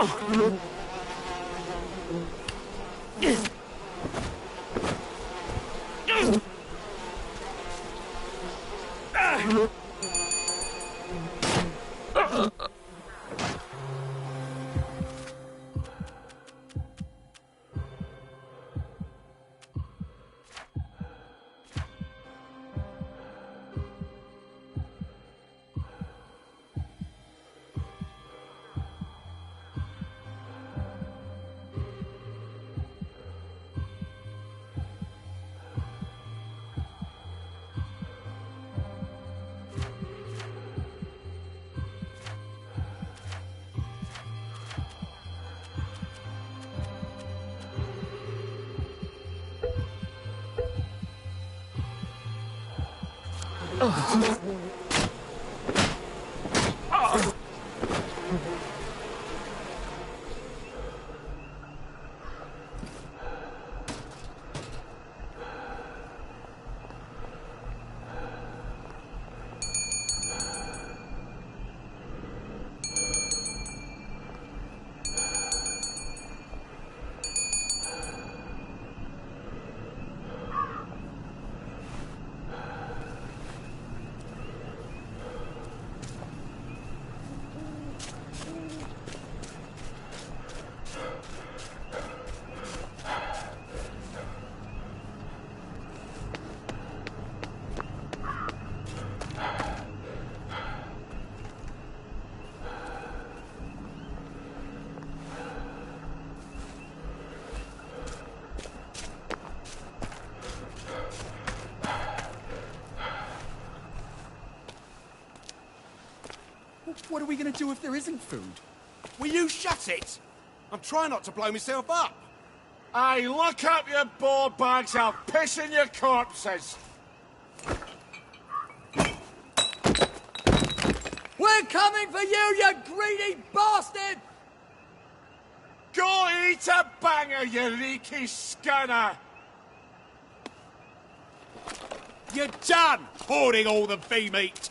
S12: What are we going to do if there isn't food? Will you shut it? I'm trying not to blow myself up.
S18: Hey, look up your board bags, I'll piss in your corpses.
S12: We're coming for you greedy bastard!
S18: Go eat a banger, you leaky scunner!
S12: You're done hoarding all the bee meat!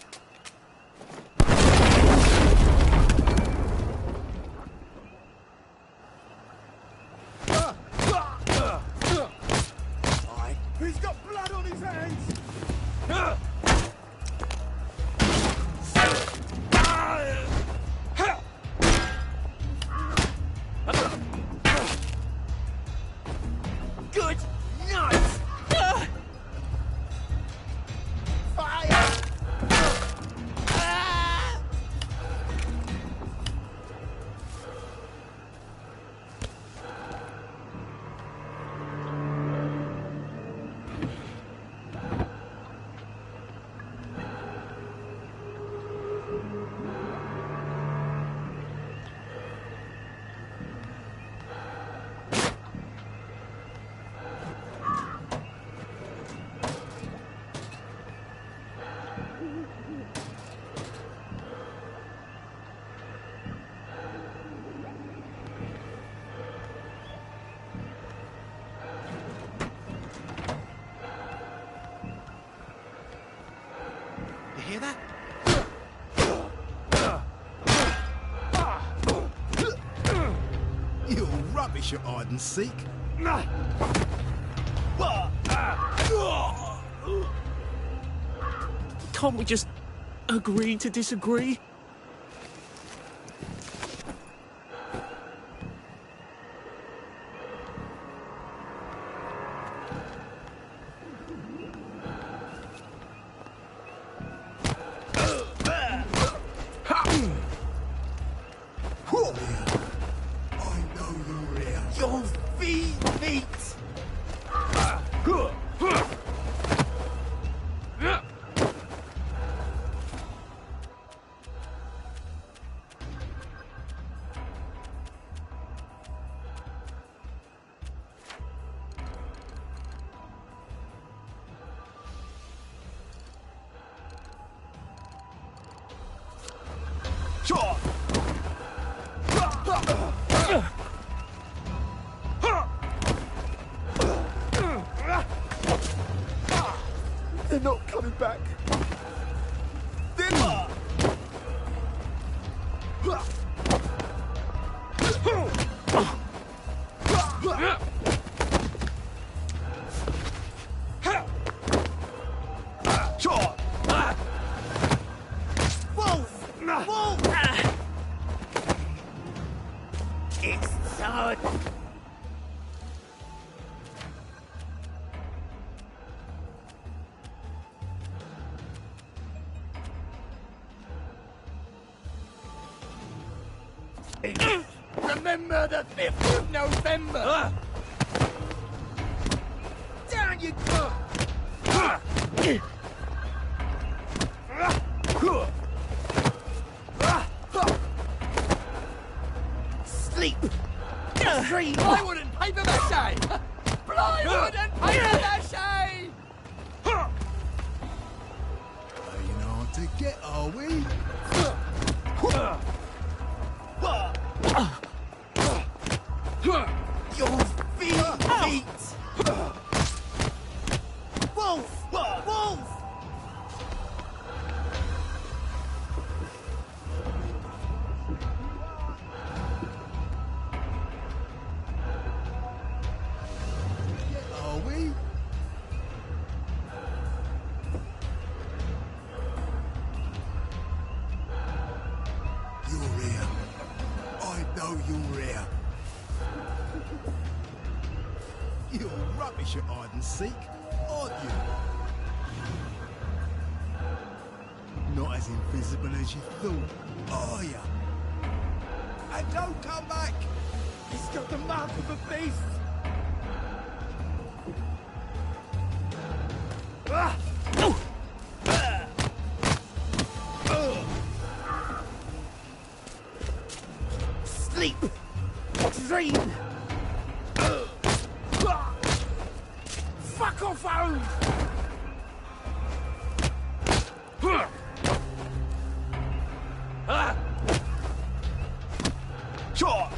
S20: He's got blood on his hands!
S12: Good night! hear that?
S20: You're rubbish at hide and seek.
S1: Can't we just agree to disagree?
S20: Your feet! Sure! They're not coming back. They're not. Sure. Wolf! Wolf! It's so... Remember the 5th of November! Down you go! Sleep! Dream! Plywood and paper mache! Plywood and paper mache! Playing hard to get, are we?
S12: Your feet! Wolf! Wolf!
S20: Are we? You're here. I know you're here. You're rubbish at hide and seek, aren't you? Not as invisible as you thought, are you? And don't come back! He's got the mark of a beast!
S12: Sleep! Dream! Fuck off home!
S20: Sure!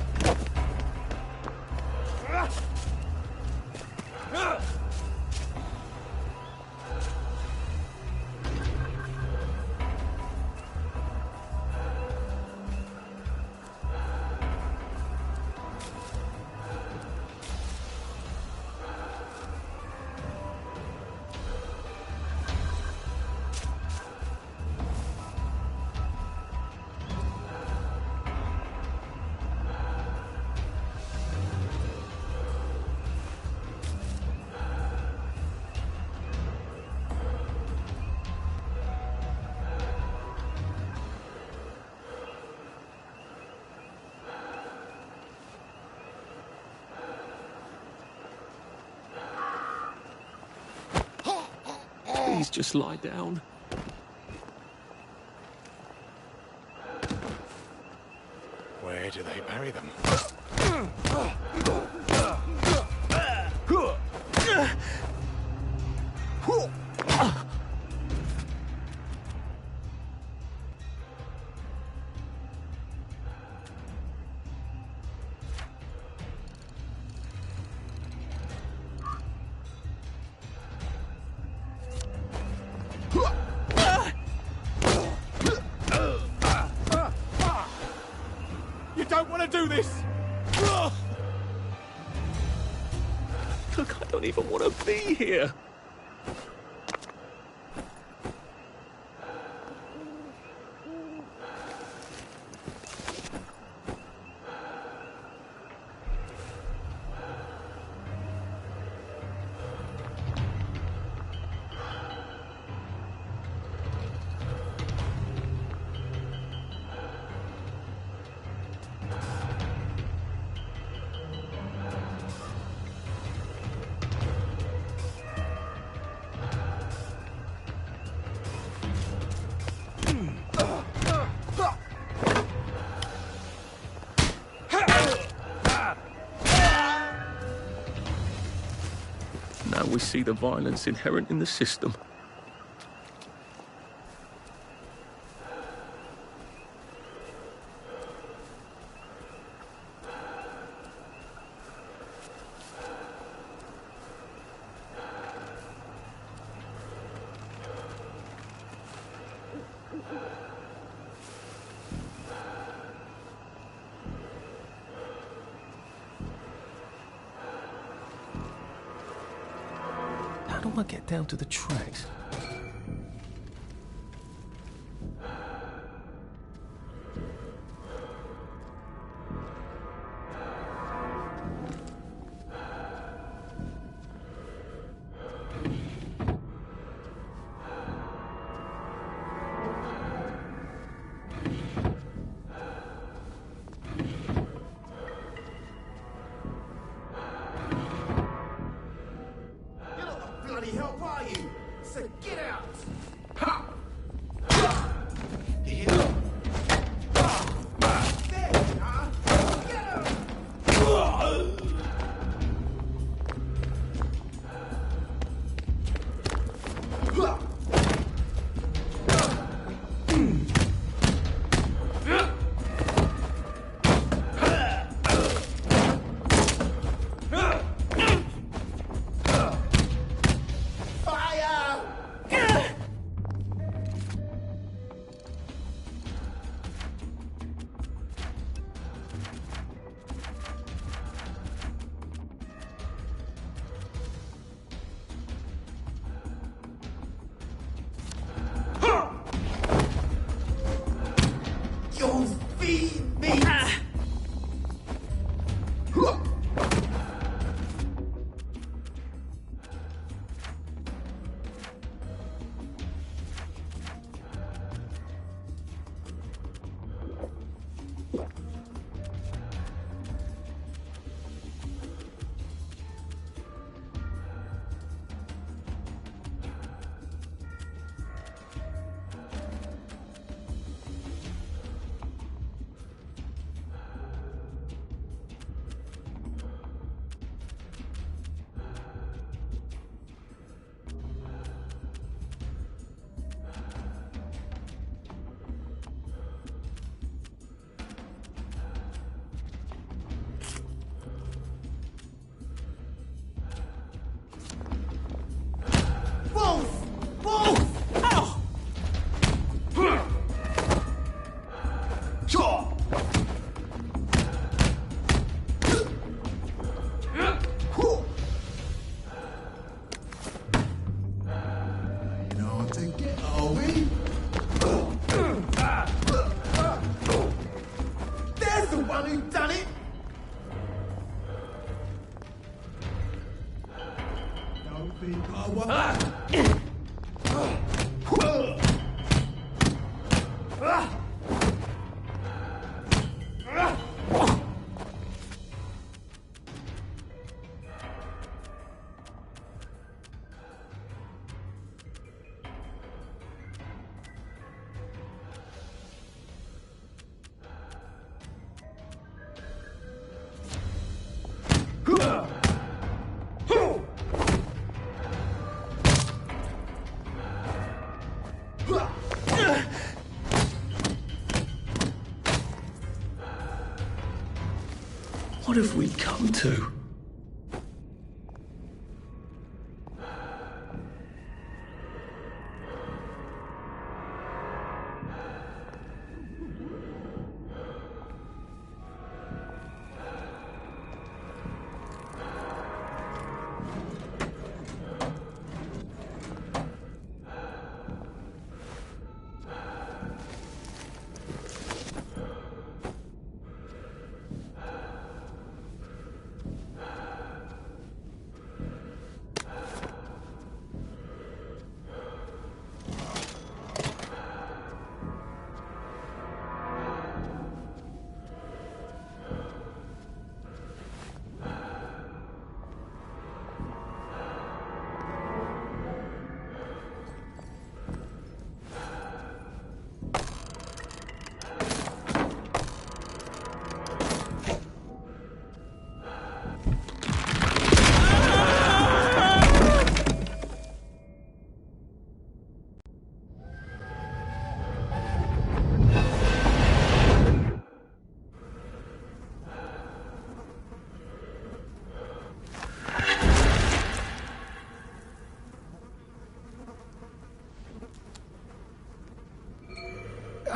S1: Please just lie down.
S18: Where do they bury them?
S9: want to do this!
S1: Look, I don't even want to be here. Now we see the violence inherent in the system. How do I get down to the tracks?
S2: Bloody help are you? So get out! You'll feed me! There's the one who done it! Don't think I want
S1: What have we come to?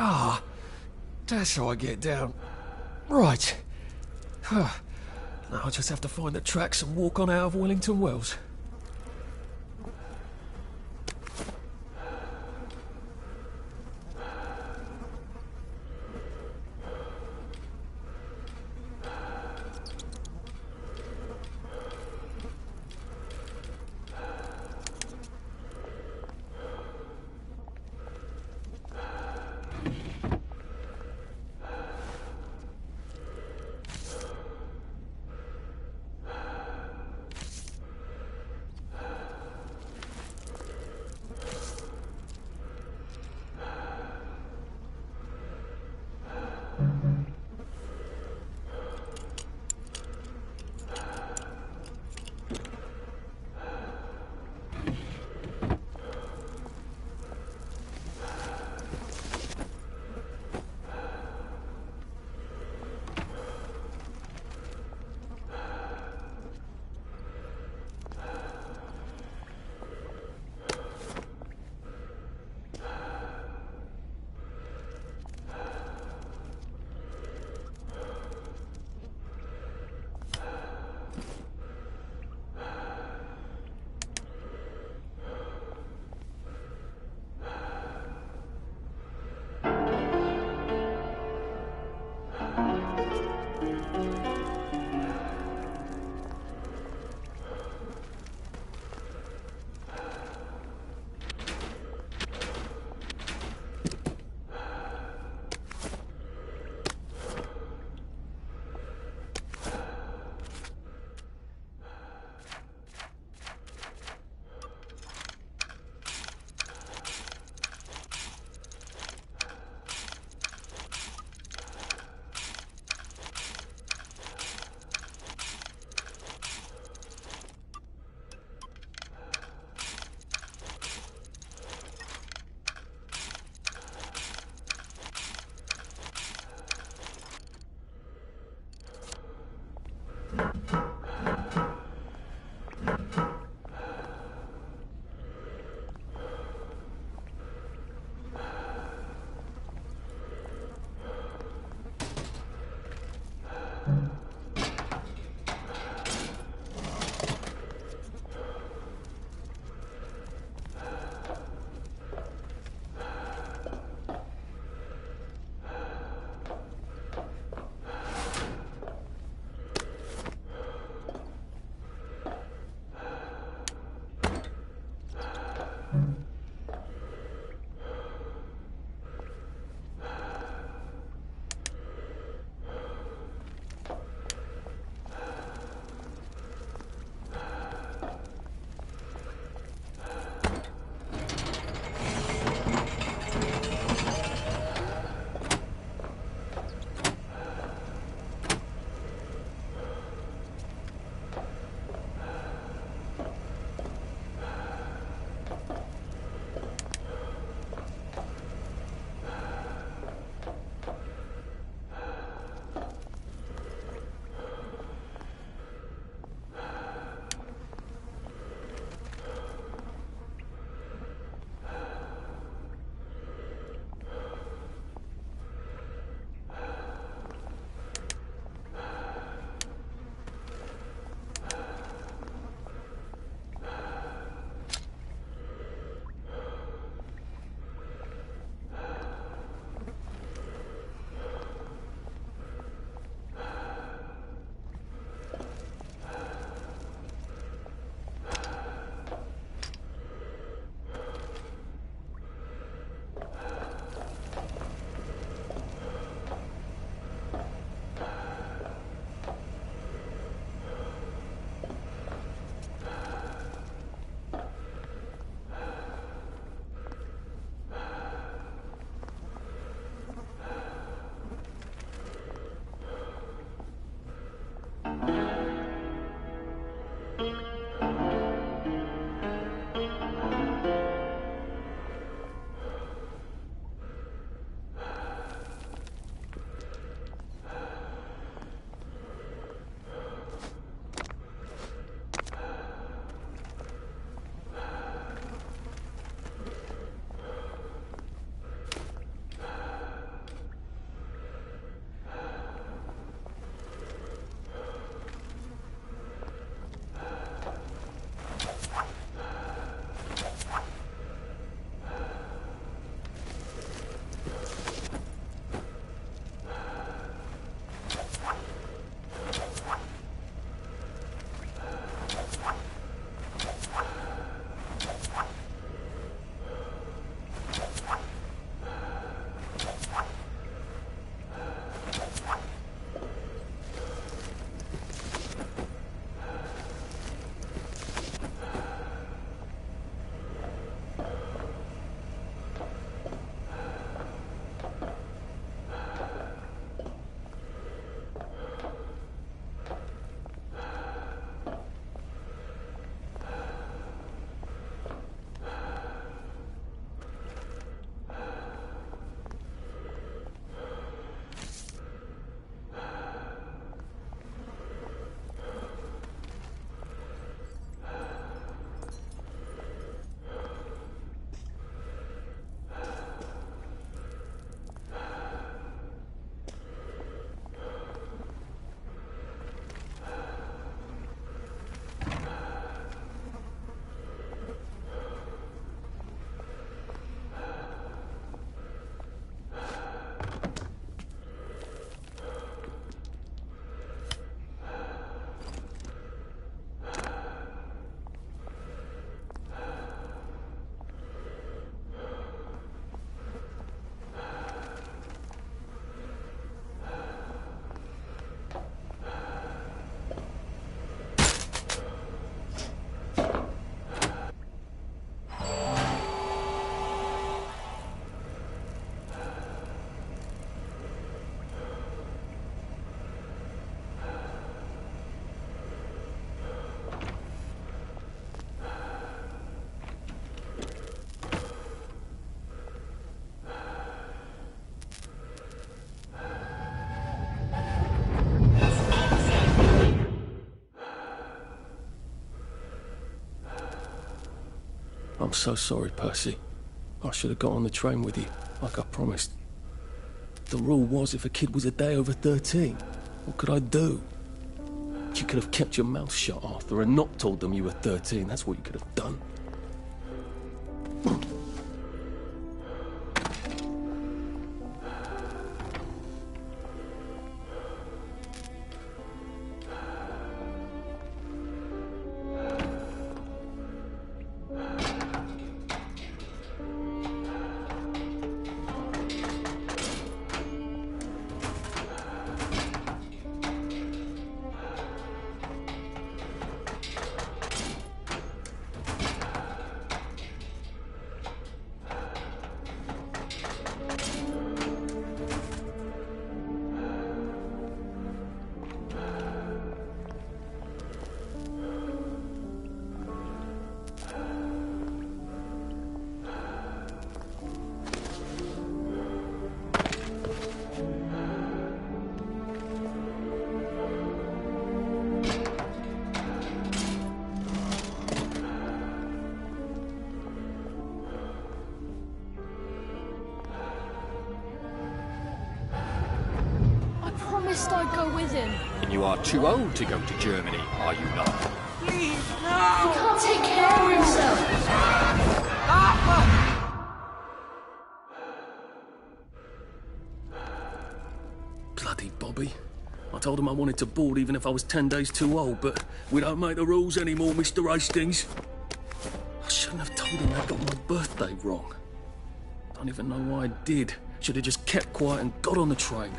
S1: Ah, that's how I get down. Right. Now I just have to find the tracks and walk on out of Wellington Wells. so sorry, Percy. I should have got on the train with you, like I promised. The rule was if a kid was a day over 13, what could I do? You could have kept your mouth shut, Arthur, and not told them you were 13. That's what you could have done.
S10: I'd go with him.
S8: And you are too old to go to Germany, are you not?
S10: Please, no! He can't take care of himself.
S1: Bloody Bobby. I told him I wanted to board even if I was 10 days too old, but we don't make the rules anymore, Mr. Hastings. I shouldn't have told him I got my birthday wrong. Don't even know why I did. Should have just kept quiet and got on the train.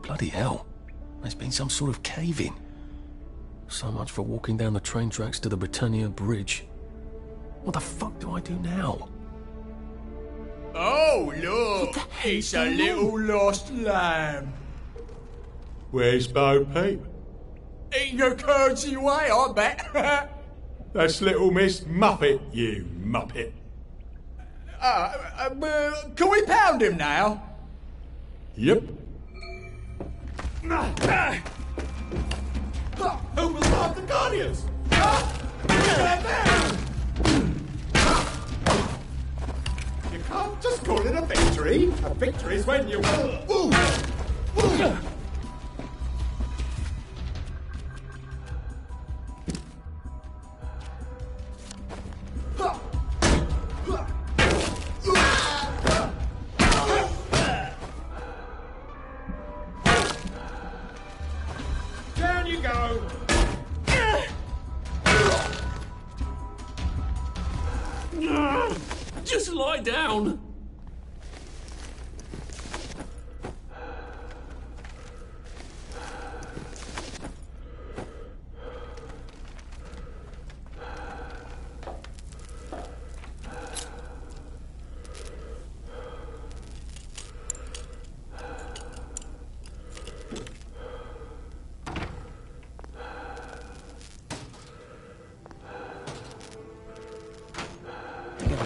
S1: Bloody hell. There's been some sort of cave-in. So much for walking down the train tracks to the Britannia Bridge. What the fuck do I do now?
S21: Oh, look! It's a little lost lamb.
S18: Where's Bo Peep?
S21: In a curtsy way, I bet.
S18: That's little Miss Muppet, you muppet.
S21: Can we pound him now?
S18: Yep.
S21: Who will stop the Guardians?
S18: You can't just call it a victory. A victory is when you... Ooh. Ooh.
S21: Down you go.
S1: Just lie down.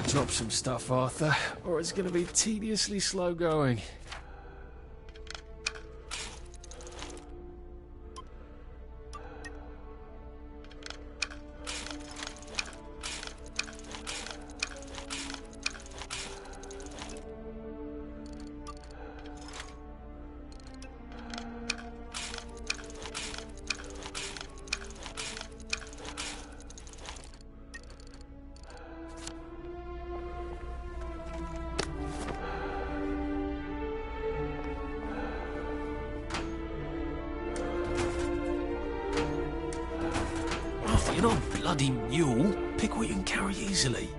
S1: Drop some stuff, Arthur, or it's going to be tediously slow going. bloody mule. Pick what you can carry easily.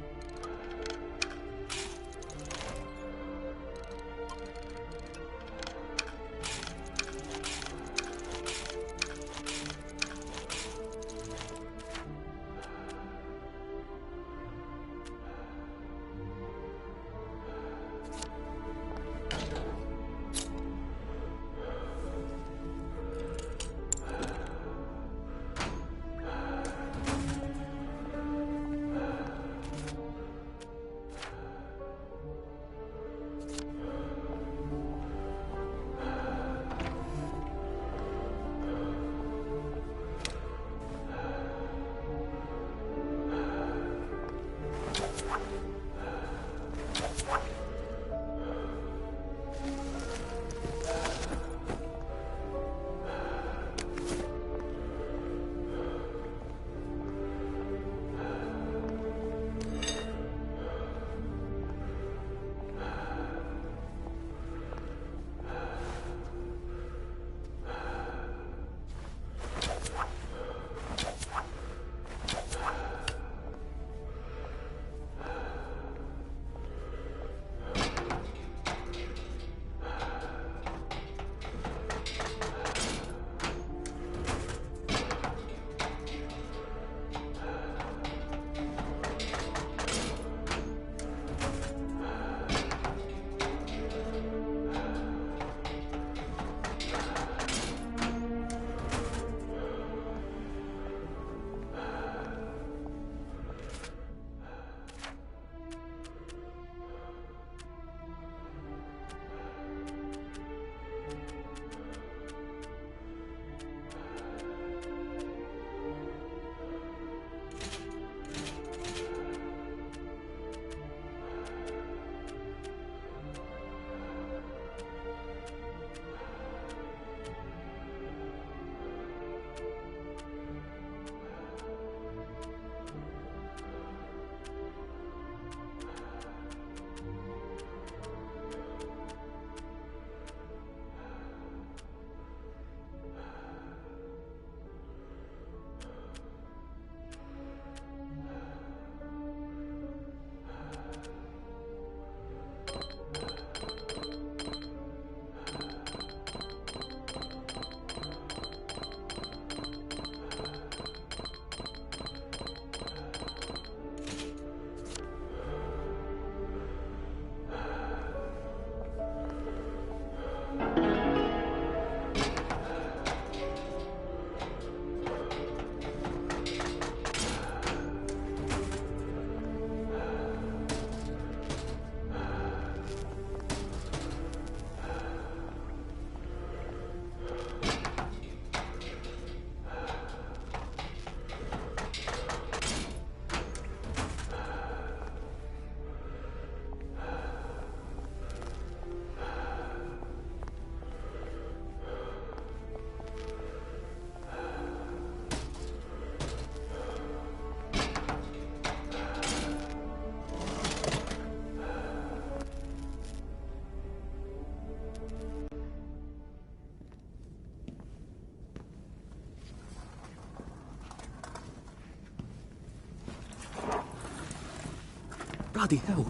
S1: Bloody hell.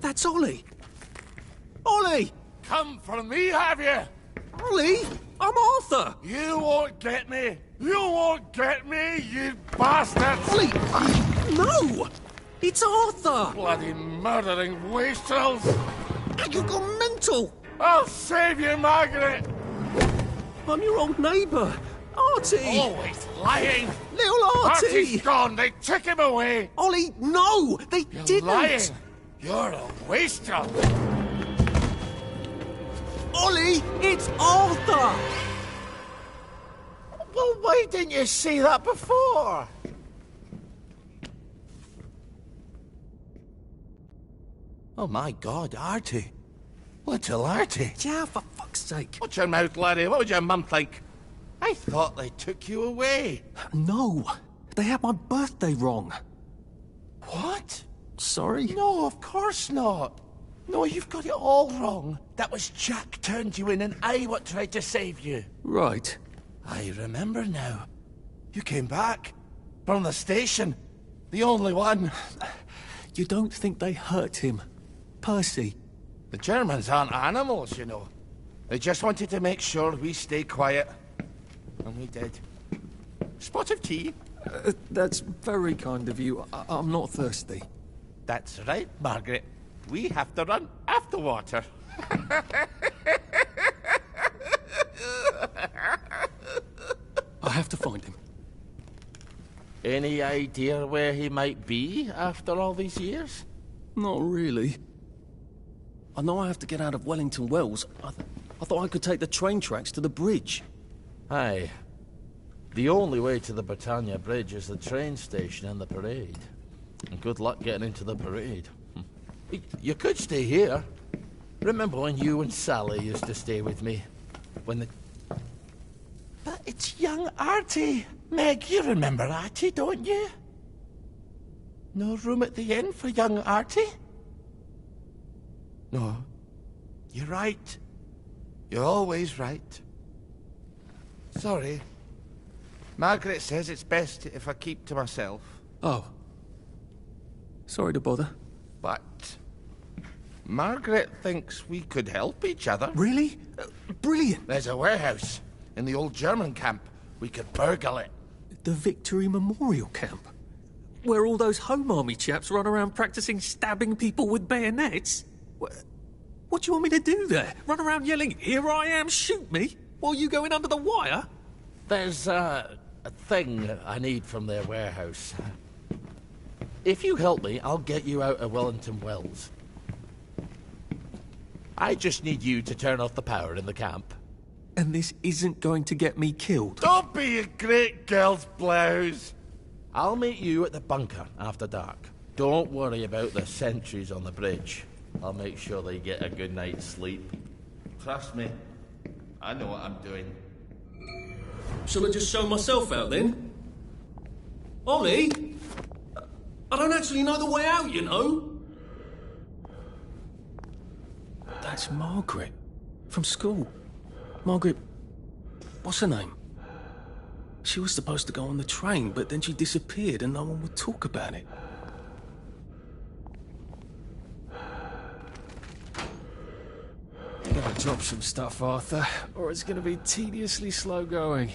S1: That's Ollie! Ollie!
S18: Come for me, have you?
S1: Ollie! I'm Arthur!
S18: You won't get me! You won't get me, you bastards!
S1: Ollie! No! It's Arthur!
S18: Bloody murdering wastrels!
S1: You've gone mental!
S18: I'll save you, Margaret!
S1: I'm your old neighbour, Artie!
S18: Always lying!
S1: Little Artie!
S18: Artie's gone, they took him away!
S1: Ollie, no! They
S18: You're
S1: didn't!
S18: lying! You're a wastrel!
S1: Ollie, it's Arthur!
S12: Well, why didn't you say that before? Oh my God, Artie. Little Artie.
S1: Yeah, for fuck's sake.
S12: Watch your mouth, laddie. What would your mum think? I thought they took you away.
S1: No, they had my birthday wrong.
S12: What?
S1: Sorry?
S12: No, of course not. No, you've got it all wrong. That was Jack turned you in and I what tried to save you.
S1: Right.
S12: I remember now. You came back from the station. The only one.
S1: You don't think they hurt him, Percy?
S12: The Germans aren't animals, you know. They just wanted to make sure we stay quiet. And we did. Spot of tea?
S1: That's very kind of you. I'm not thirsty.
S12: That's right, Margaret. We have to run after water.
S1: I have to find him.
S12: Any idea where he might be after all these years?
S1: Not really. I know I have to get out of Wellington Wells. I thought I could take the train tracks to the bridge.
S12: Aye. The only way to the Britannia Bridge is the train station and the parade. And good luck getting into the parade. You could stay here. Remember when you and Sally used to stay with me? When the... But it's young Artie. Meg, you remember Artie, don't you? No room at the inn for young Artie? No. You're right. You're always right. Sorry. Margaret says it's best if I keep to myself.
S1: Oh. Sorry to bother.
S12: But... Margaret thinks we could help each other.
S1: Really? Brilliant.
S12: There's a warehouse in the old German camp. We could burgle it.
S1: The Victory Memorial Camp? Where all those Home Army chaps run around practicing stabbing people with bayonets? What do you want me to do there? Run around yelling, "Here I am, shoot me," while you go in under the wire?
S12: There's a thing I need from their warehouse. If you help me, I'll get you out of Wellington Wells. I just need you to turn off the power in the camp.
S1: And this isn't going to get me killed?
S12: Don't be a great girl's blouse. I'll meet you at the bunker after dark. Don't worry about the sentries on the bridge. I'll make sure they get a good night's sleep. Trust me, I know what I'm doing.
S1: Shall I just show myself out then? Ollie? I don't actually know the way out, you know. That's Margaret. From school. Margaret... what's her name? She was supposed to go on the train, but then she disappeared and no one would talk about it. Gotta drop some stuff, Arthur, or it's gonna be tediously slow going.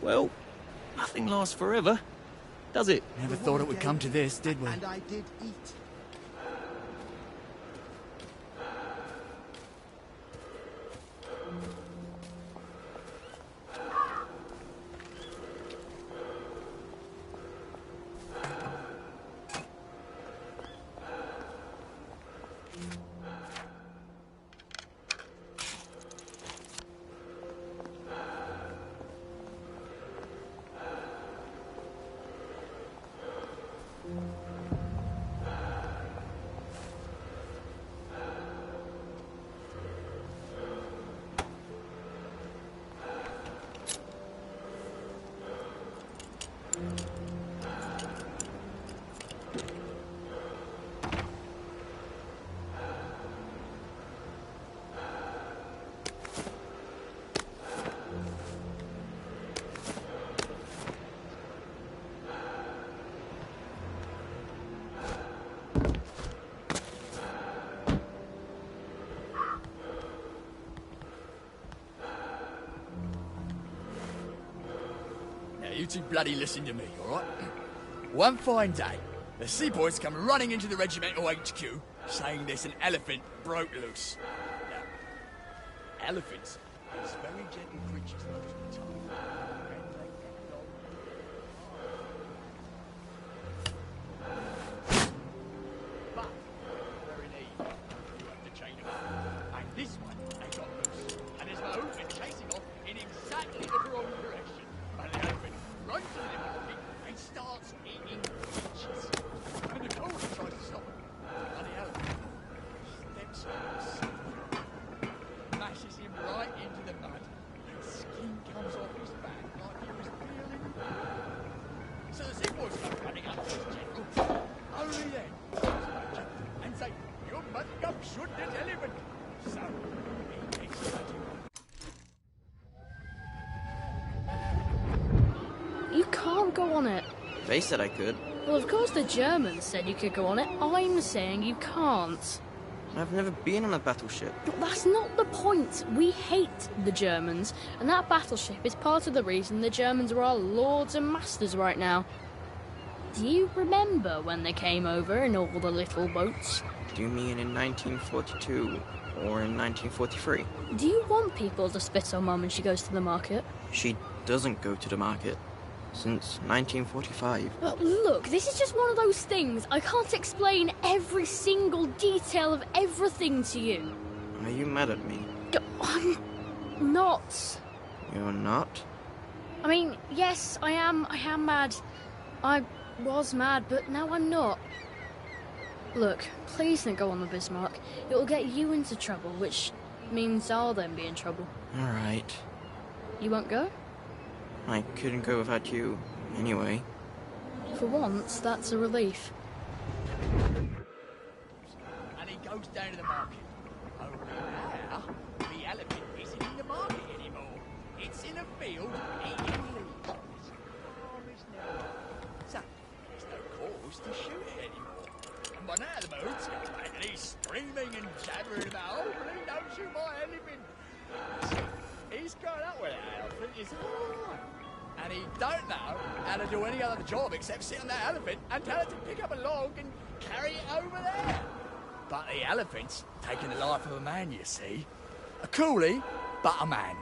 S5: Well, nothing lasts forever, does it?
S21: Never thought it would come to this, did we?
S20: And I did eat.
S22: You two bloody listen to me, alright? One fine day, the seaboys come running into the regimental HQ, saying there's an elephant broke loose. Now, elephants is very gentle creatures most of the time. But, very neat. You have to chain them up. And this one, they got loose. And there's no movement chasing off in exactly the wrong direction. And the elephant runs to the market and starts eating peaches. And the caller tries to stop him. And the elephant steps on him, mashes him right into the mud, and skin comes off his back like he was peeling. So the seaboys come running up to his general. Only then, and say, "You must come shoot that elephant." So he takes him to
S10: You can't go on it.
S3: They said I could.
S10: Well, of course the Germans said you could go on it. I'm saying you can't.
S3: I've never been on a battleship.
S10: But that's not the point. We hate the Germans, and that battleship is part of the reason the Germans are our lords and masters right now. Do you remember when they came over in all the little boats?
S3: Do you mean in 1942 or in 1943?
S10: Do you want people to spit on Mum when she goes to the market?
S3: She doesn't go to the market since 1945.
S10: But look, this is just one of those things. I can't explain every single detail of everything to you.
S3: Are you mad at me?
S10: I'm not.
S3: You're not?
S10: I mean, yes, I am mad. I was mad, but now I'm not. Look, please don't go on the Bismarck. It'll get you into trouble, which means I'll then be in trouble.
S3: Alright.
S10: You won't go?
S3: I couldn't go without you, anyway.
S10: For once, that's a relief.
S22: and he goes down to the market. Only now, the elephant isn't in the market anymore. It's in a field eating leaves. So, there's no cause to shoot it anymore. And by now the mood's gone back and he's screaming and jabbering about, "Oh, please don't shoot my elephant." He's grown up with that elephant his whole life. And he don't know how to do any other job except sit on that elephant and tell it to pick up a log and carry it over there. But the elephant's taken the life of a man, you see. A coolie, but a man.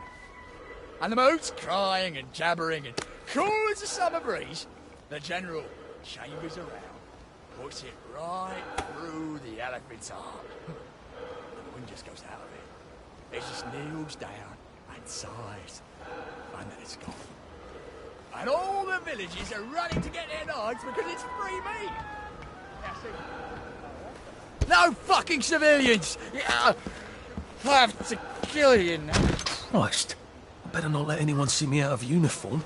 S22: And the mood's crying and jabbering and cool as a summer breeze. The general chambers around, puts it right through the elephant's heart. The wind just goes out of it. It just kneels down and sighs, and then it's gone. And all the villages are running to get their knives because it's free meat. Now, see, no fucking civilians! I have to kill you now.
S1: Christ, I better not let anyone see me out of uniform.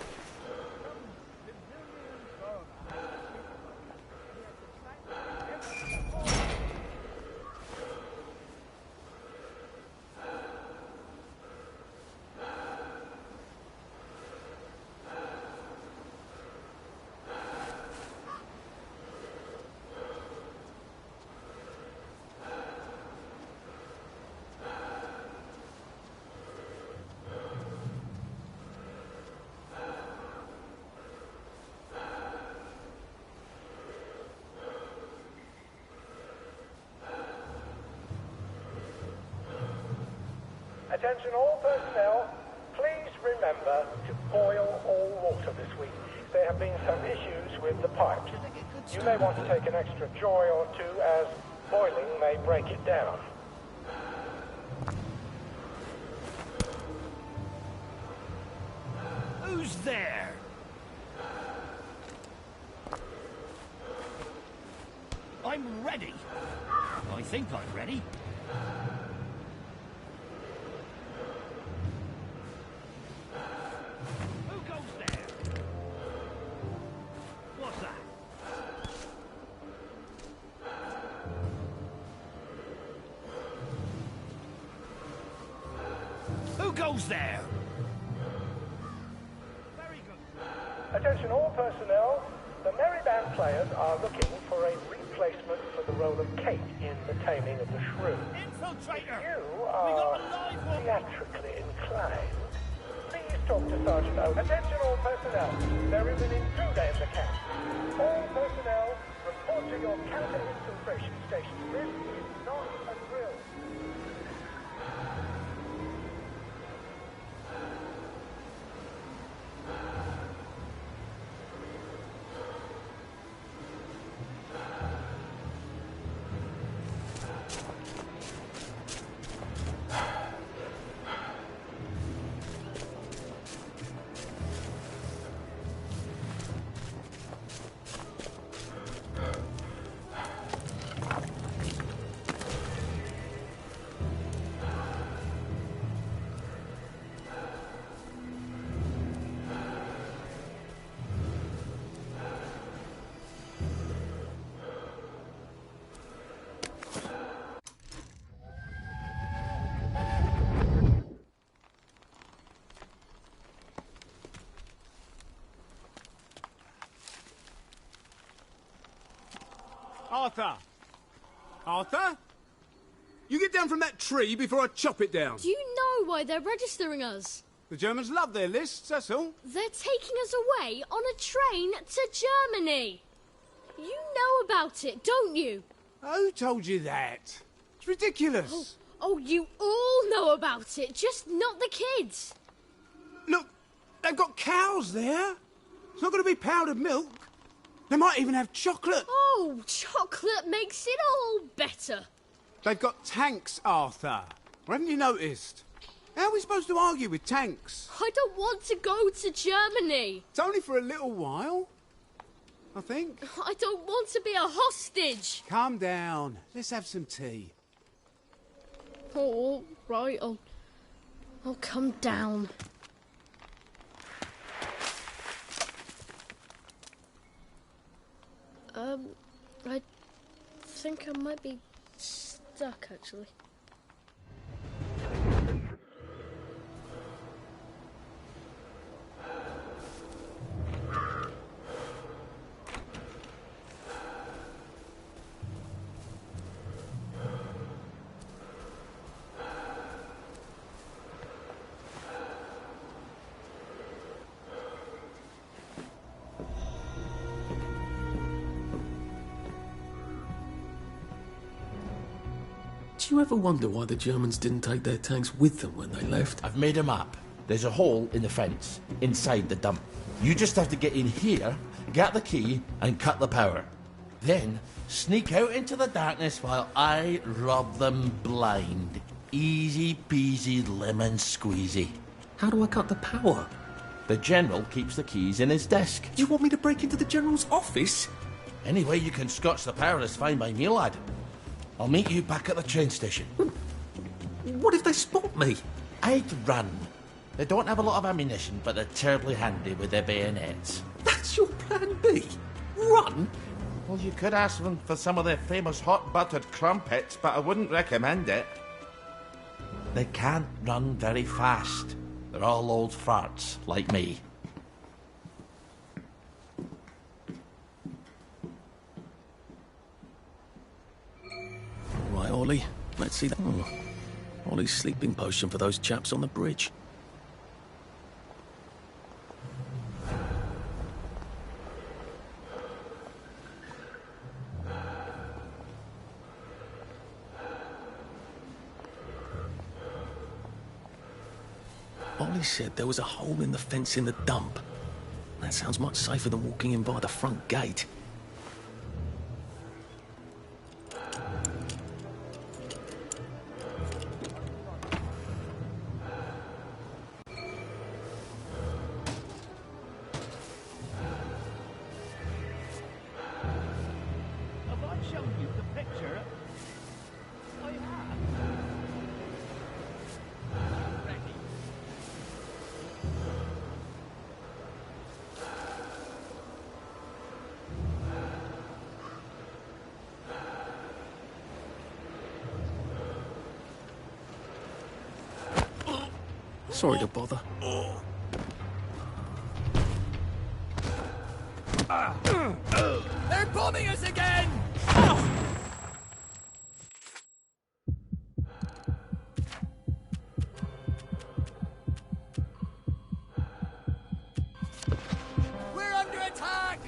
S2: Attention all personnel, please remember to boil all water this week. There have been some issues with the pipes. You may want to take an extra joy or two, as boiling may break it down.
S14: Who's there? I'm ready. I think I'm ready. Who goes there? What's that? Who goes there?
S2: Attention all personnel, the Merry Band players are looking for a replacement for the role of Kate in The Taming of the Shrew.
S14: Infiltrator!
S2: You are theatrically inclined. Please talk to Sergeant Oak. Attention all personnel, there is an intruder in the camp. All personnel, report to your counter-infiltration station. This is not a drill.
S16: Arthur! Arthur? You get down from that tree before I chop it down.
S10: Do you know why they're registering us?
S16: The Germans love their lists, that's all.
S10: They're taking us away on a train to Germany. You know about it, don't you?
S16: Who told you that? It's ridiculous.
S10: Oh, you all know about it, just not the kids.
S16: Look, they've got cows there. It's not going to be powdered milk. They might even have chocolate.
S10: Oh, chocolate makes it all better.
S16: They've got tanks, Arthur. Or haven't you noticed? How are we supposed to argue with tanks?
S10: I don't want to go to Germany.
S16: It's only for a little while, I think.
S10: I don't want to be a hostage.
S16: Calm down. Let's have some tea.
S10: Oh, all right, I'll come down. I think I might be stuck, actually.
S1: Do you ever wonder why the Germans didn't take their tanks with them when they left?
S11: I've made a map. There's a hole in the fence, inside the dump. You just have to get in here, get the key, and cut the power. Then, sneak out into the darkness while I rob them blind. Easy peasy lemon squeezy.
S1: How do I cut the power?
S11: The General keeps the keys in his desk.
S1: You want me to break into the General's office?
S11: Any way you can scotch the power is fine by me, lad. I'll meet you back at the train station.
S1: What if they spot me?
S11: I'd run. They don't have a lot of ammunition, but they're terribly handy with their bayonets.
S1: That's your plan B? Run?
S11: Well, you could ask them for some of their famous hot buttered crumpets, but I wouldn't recommend it. They can't run very fast. They're all old farts, like me.
S1: Right, Ollie, let's see that. Oh, Ollie's sleeping potion for those chaps on the bridge. Ollie said there was a hole in the fence in the dump. That sounds much safer than walking in by the front gate.
S14: Have I shown you the picture? I have. Ready?
S1: Sorry to bother.
S21: They're bombing us again! We're under attack!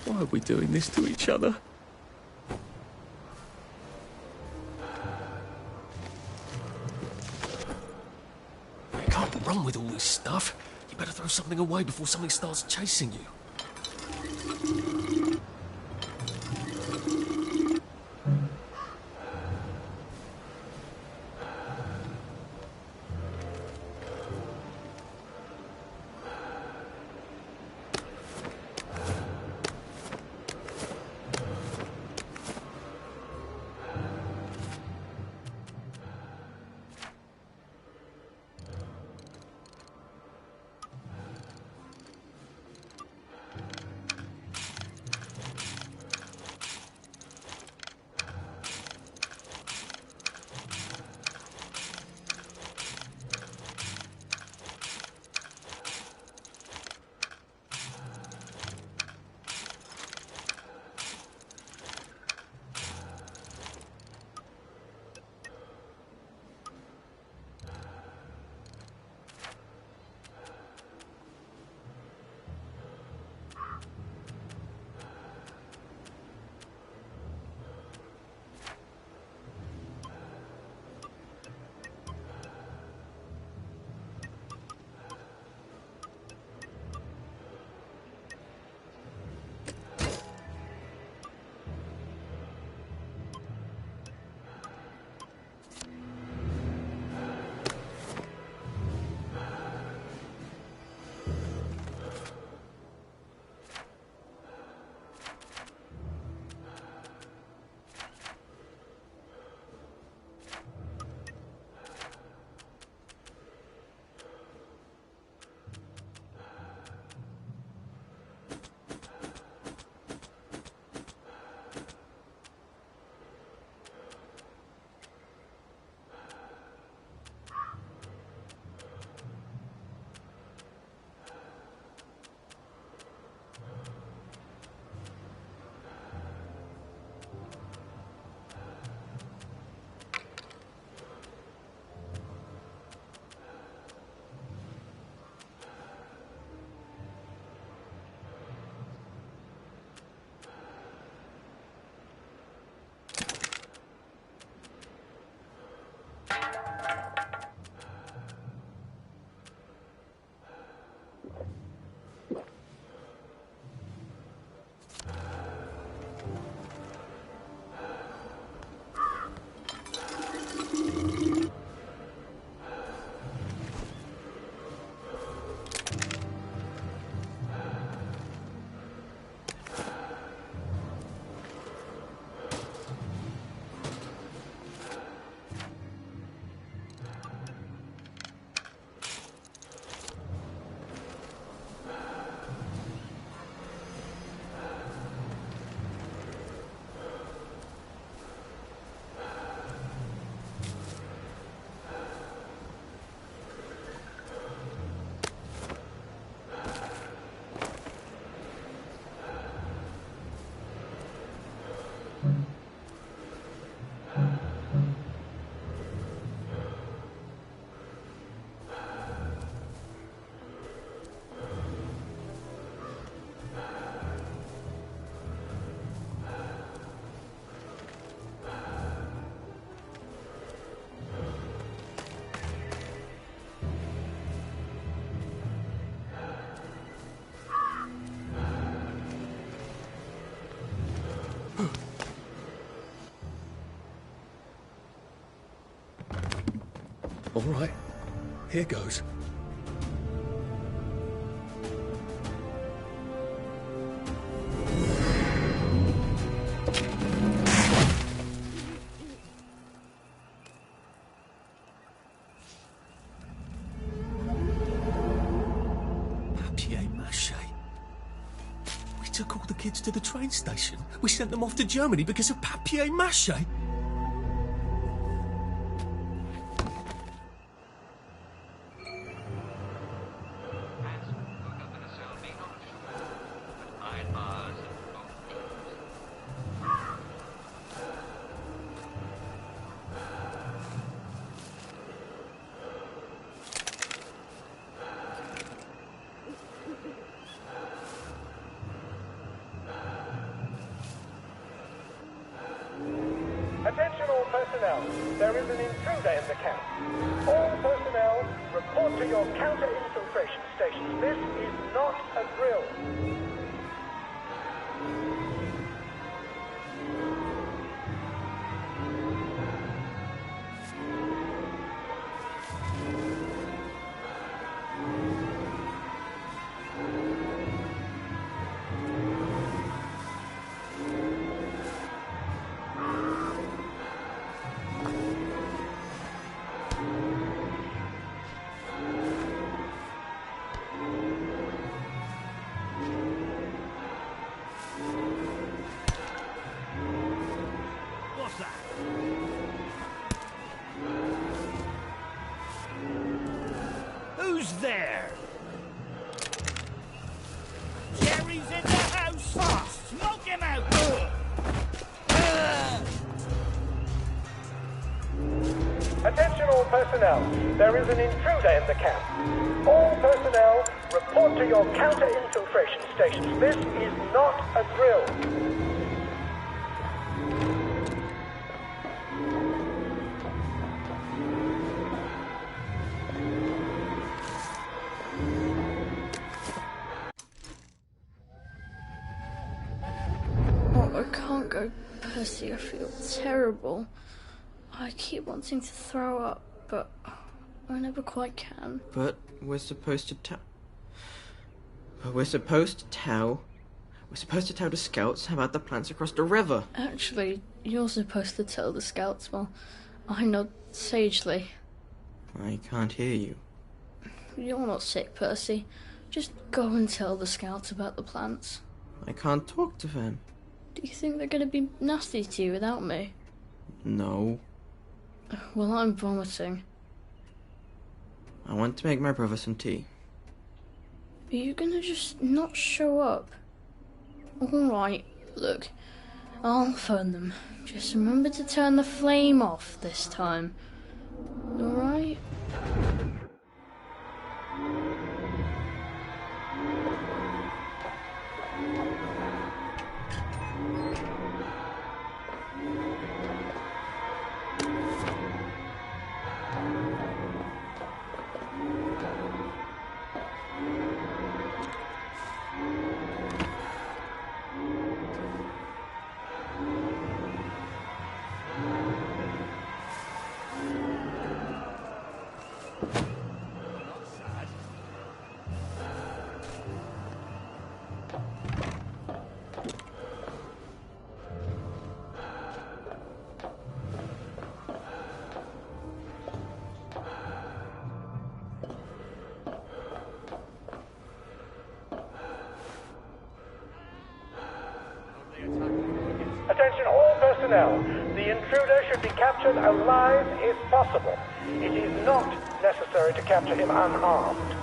S1: Why are we doing this to each other? You can't run with all this stuff. You better throw something away before something starts chasing you. All right, here goes. Papier-mâché. We took all the kids to the train station. We sent them off to Germany because of papier-mâché.
S2: Attention all personnel. There is an intruder in the camp. All personnel, report to your counter-infiltration stations. This is not a drill.
S14: What's that? Who's there? Jerry's in the house! Smoke him out!
S2: Attention all personnel. There is an intruder in the camp. All personnel, report to your counter-infiltration stations. This is not a drill.
S10: Oh, I can't go, Percy. I feel terrible. I keep wanting to throw up, but I never quite can.
S3: But we're supposed to tell the scouts about the plants across the river.
S10: Actually, you're supposed to tell the scouts while I nod sagely.
S3: I can't hear you.
S10: You're not sick, Percy. Just go and tell the scouts about the plants.
S3: I can't talk to them.
S10: Do you think they're going to be nasty to you without me?
S3: No.
S10: Well, I'm vomiting.
S3: I want to make my brother some tea.
S10: Are you going to just not show up? Alright, look. I'll phone them. Just remember to turn the flame off this time. Alright?
S2: Attention all personnel. The intruder should be captured alive if possible. It is not necessary to capture him unharmed.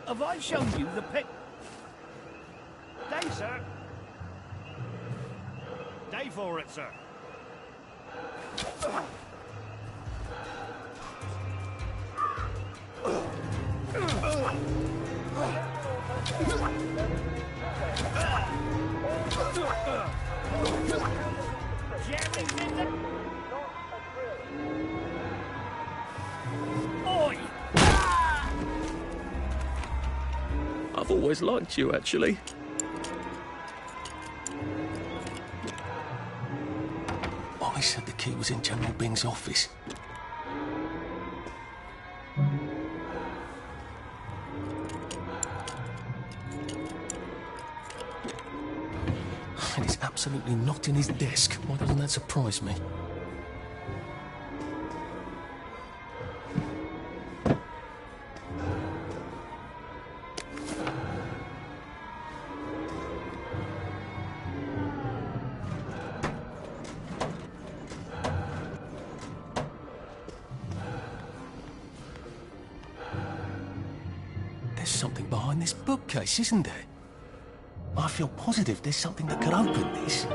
S14: Have I shown you the pic? Day, sir. Day for it, sir. Jerry's in the... Oi!
S1: I've always liked you, actually. I said the key was in General Bing's office. And it's absolutely not in his desk. Why doesn't that surprise me? There's something behind this bookcase, isn't there? I feel positive there's something that could open this.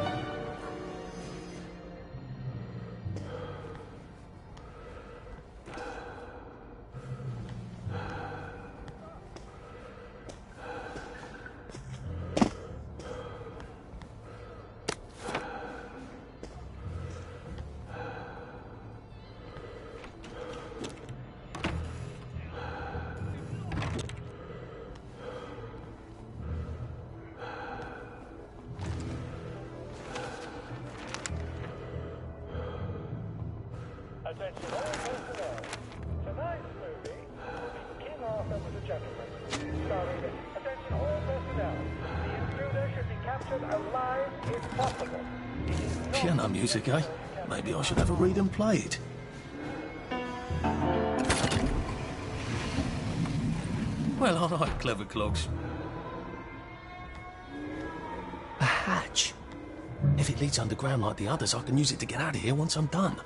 S2: Attention all personnel. Tonight's movie will be King Arthur was a Gentleman. Starring, attention all personnel. The intruder should be captured alive if possible.
S1: Piano music, eh? Maybe I should have a read and play it. Well, all right, clever clogs. A hatch. If it leads underground like the others, I can use it to get out of here once I'm done.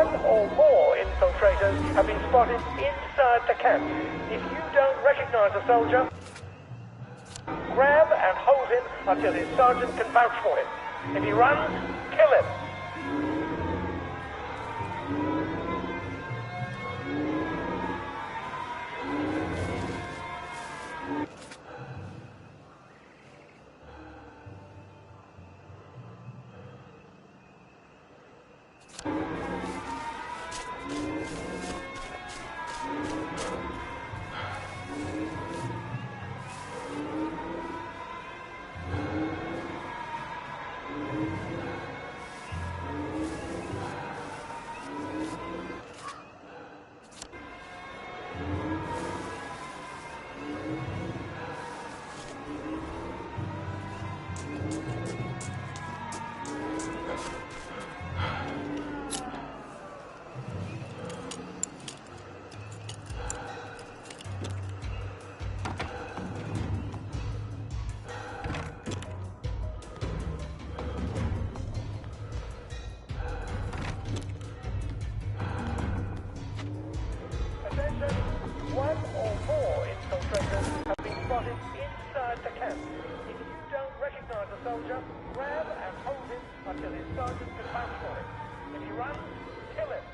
S2: one or more infiltrators have been spotted inside the camp. If you don't recognize a soldier, grab and hold him until his sergeant can vouch for him. If he runs, kill him. One or more infiltrators have been spotted inside the camp. If you don't recognize a soldier, grab and hold him until his sergeant can vouch for him. If he runs, kill him.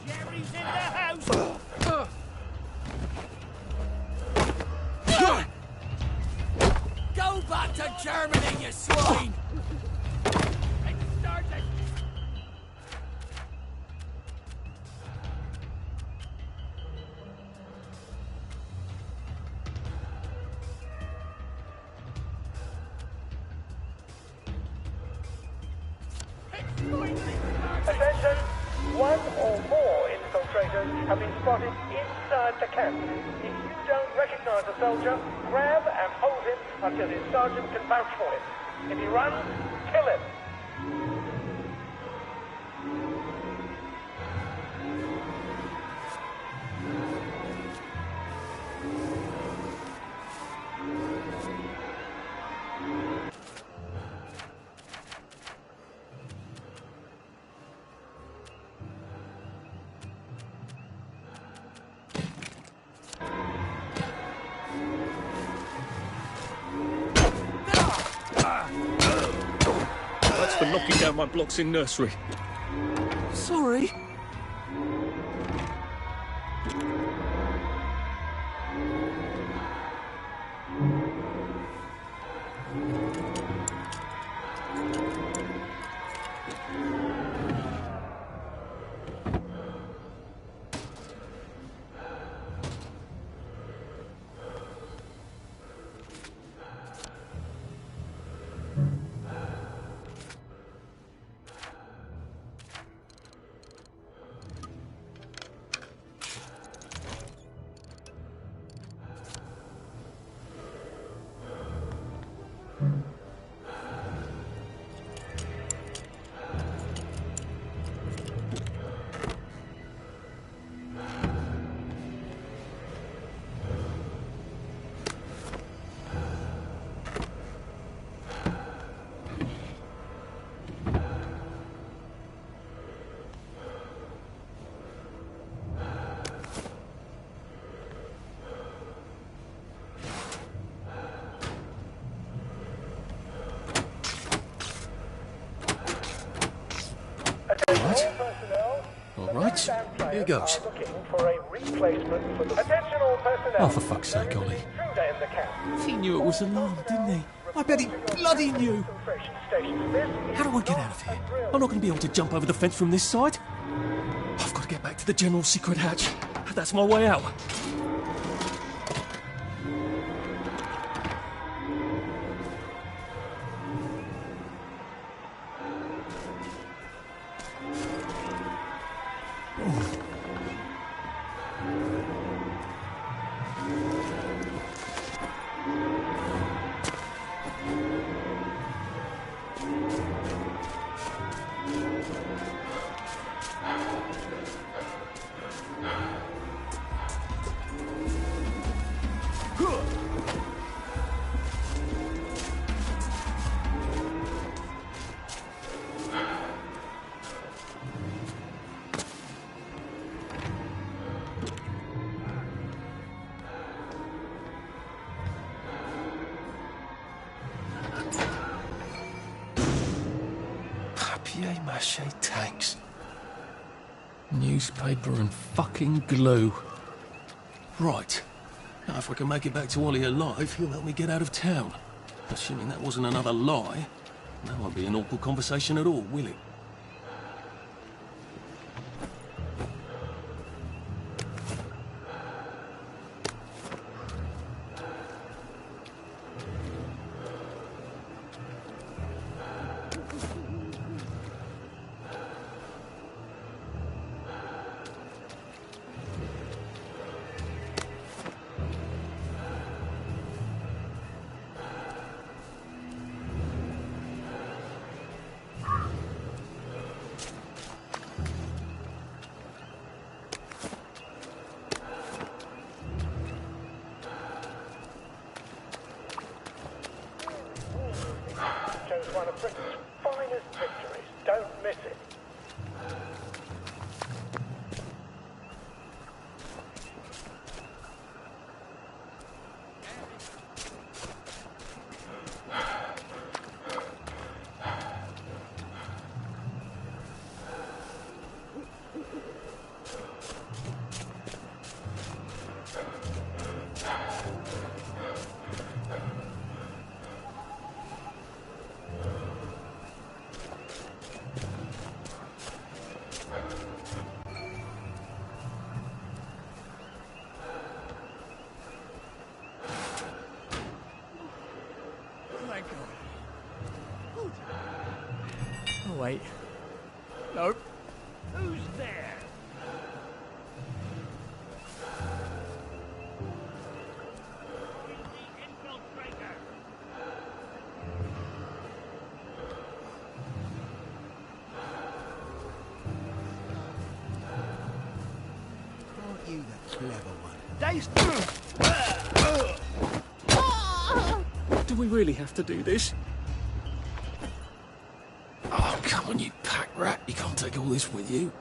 S14: Jerry's in the house!
S21: Go back to Germany, you swine!
S2: Attention! One or more infiltrators have been spotted inside the camp. If you don't recognize a soldier, grab and hold him until his sergeant can vouch for him. If he runs, kill him.
S1: That's for knocking down my blocks in nursery.
S9: Sorry. All right, here goes.
S2: Attention all personnel.
S9: Oh, for fuck's sake, Ollie.
S2: Intruder in the camp.
S9: He knew it was alarmed, didn't he? I bet he bloody knew. How do I get out of here? I'm not going to be able to jump over the fence from this side. I've got to get back to the general secret hatch. That's my way out. Papier-mâché tanks. Newspaper and fucking glue. Right. Now, if I can make it back to Ollie alive, he'll help me get out of town. Assuming that wasn't another lie, that won't be an awkward conversation at all, will it?
S2: Chose one of Britain's finest victories. Don't miss it.
S22: Oh, wait. Nope.
S14: Who's there?
S20: Aren't you the clever one?
S9: Do we really have to do this? Oh, come on, you pack rat. You can't take all this with you.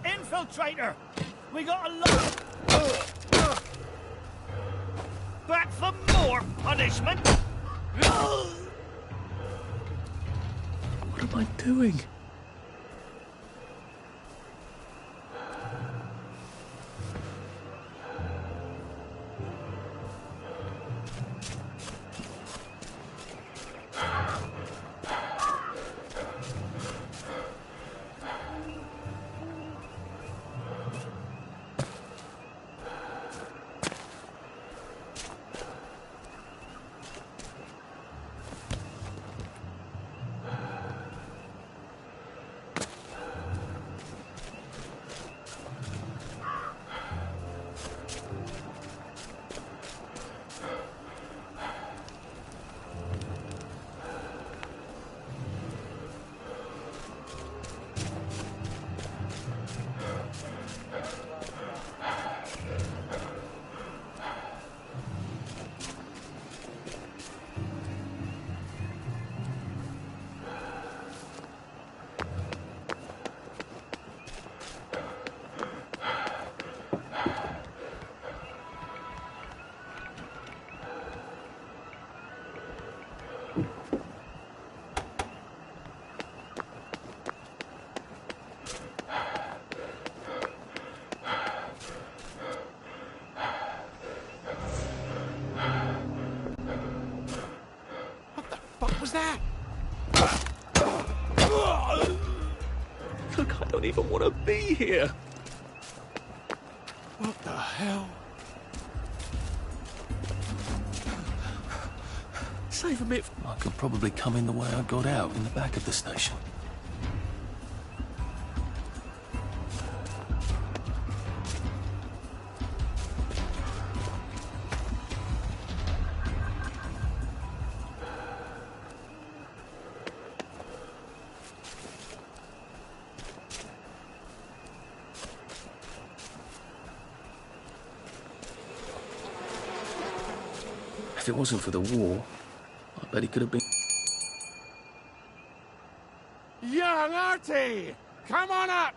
S14: Infiltrator! We got a lot. Back for more punishment.
S9: What am I doing?
S12: that?
S1: Look, I don't even want to be here.
S12: What the hell?
S1: Save a bit. I could probably come in the way I got out, in the back of the station. If it wasn't for the war, I bet he could have been...
S12: Young Artie! Come on up!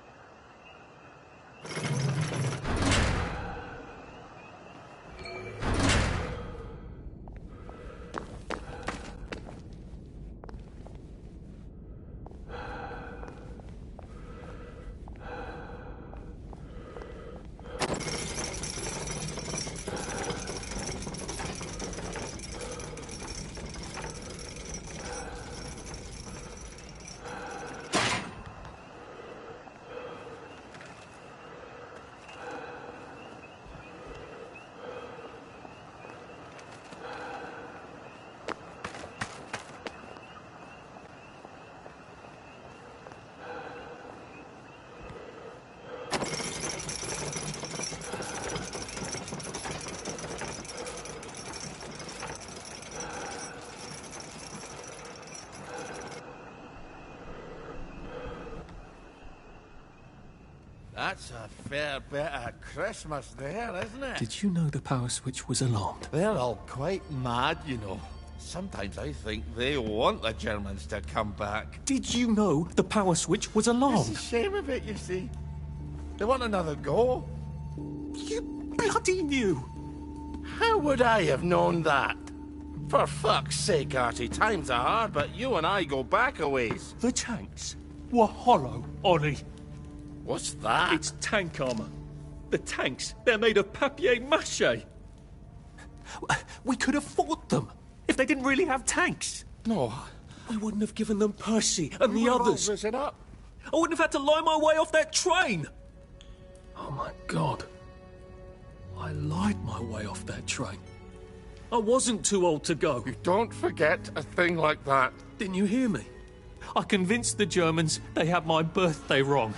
S11: That's a fair bit of Christmas there, isn't it?
S1: Did you know the power switch was alarmed?
S11: They're all quite mad, you know. Sometimes I think they want the Germans to come back.
S1: Did you know the power switch was alarmed?
S11: It's a shame of it, you see. They want another go.
S1: You bloody knew!
S11: How would I have known that? For fuck's sake, Artie, times are hard, but you and I go back a ways.
S1: The tanks were hollow, Ollie.
S11: What's that?
S1: It's tank armor. The tanks, they're made of papier-mâché. We could have fought them if they didn't really have tanks.
S11: No.
S1: We wouldn't have given them Percy and the others.
S11: It up.
S1: I wouldn't have had to lie my way off that train. Oh my God. I lied my way off that train. I wasn't too old to go.
S11: You don't forget a thing like that.
S1: Didn't you hear me? I convinced the Germans they had my birthday wrong.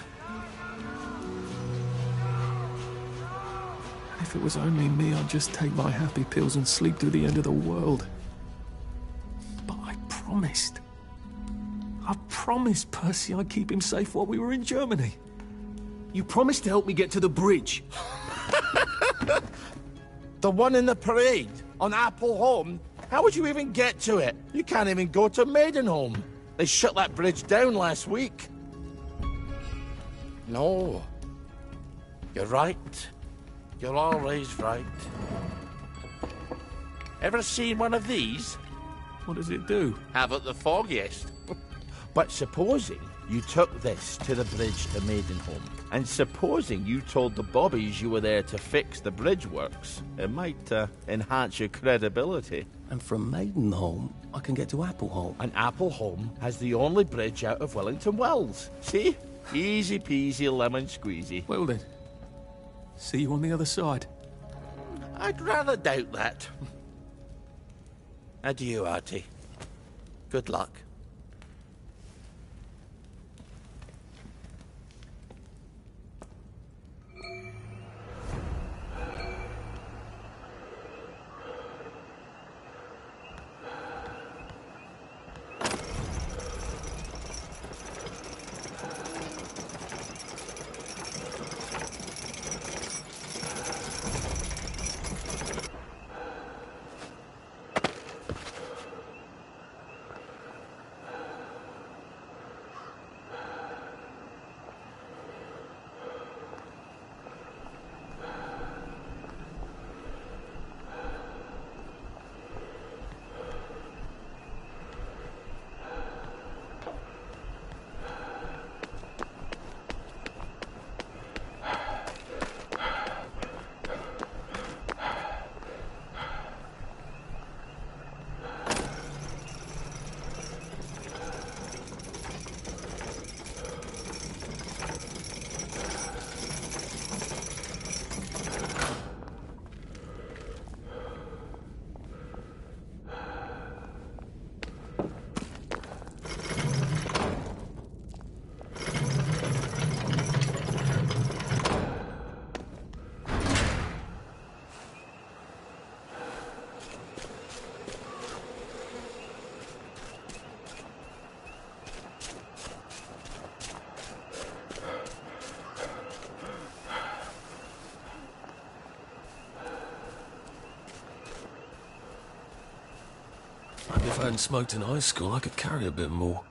S1: If it was only me, I'd just take my happy pills and sleep through the end of the world. But I promised. I promised Percy I'd keep him safe while we were in Germany. You promised to help me get to the bridge.
S11: The one in the parade on Appleholme? How would you even get to it? You can't even go to Maidenholm. They shut that bridge down last week. No. You're right. You're always right. Ever seen one of these?
S1: What does it do?
S11: Haven't the foggiest. But supposing you took this to the bridge to Maidenholm, and supposing you told the bobbies you were there to fix the bridge works, it might enhance your credibility.
S1: And from Maidenholm, I can get to Appleholme.
S11: And Appleholme has the only bridge out of Wellington Wells. See? Easy peasy lemon squeezy.
S1: Well then, see you on the other side.
S11: I'd rather doubt that. Adieu, Artie. Good luck.
S1: if I hadn't smoked in high school, I could carry a bit more.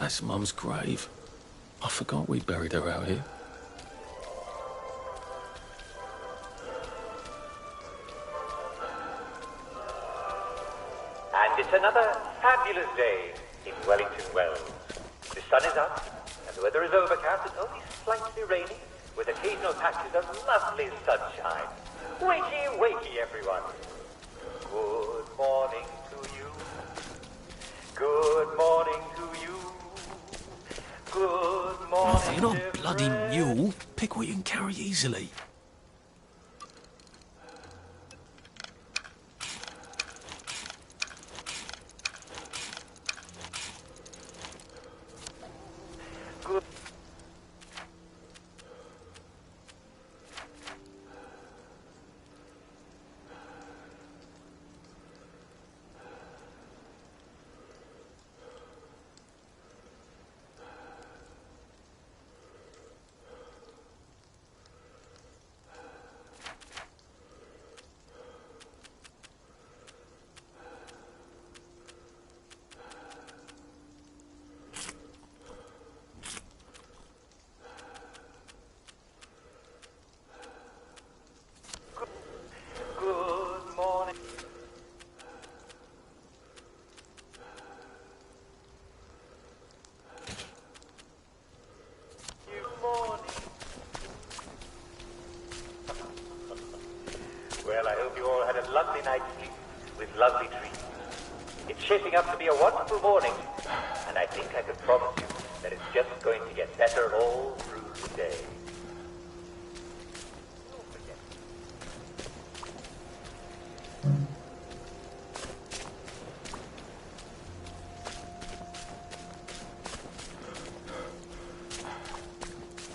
S1: That's Mum's grave. I forgot we buried her out here.
S6: And it's another fabulous day in Wellington Wells. The sun is up, and the weather is overcast and only slightly rainy, with occasional patches of lovely sunshine. Wakey, wakey, everyone. Good morning to you. Good morning to you. Good morning.
S1: Oh, you're not a bloody mule. Pick what you can carry easily.
S6: Good morning. Good morning. Well, I hope you all had a lovely night's sleep with lovely dreams. It's shaping up to be a wonderful morning, and I think I can promise you that it's just going to get better all through the day.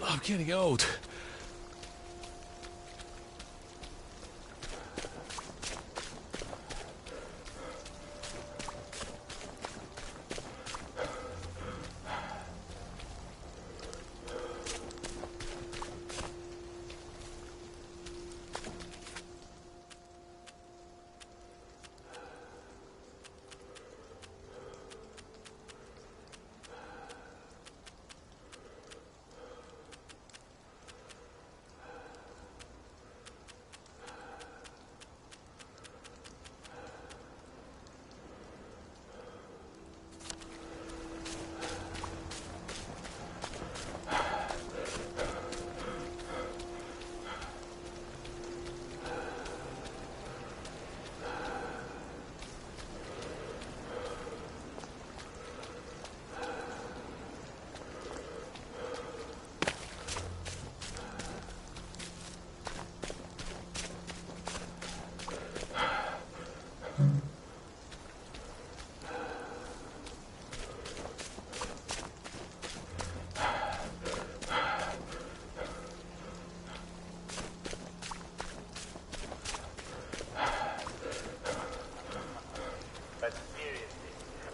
S1: I'm getting old.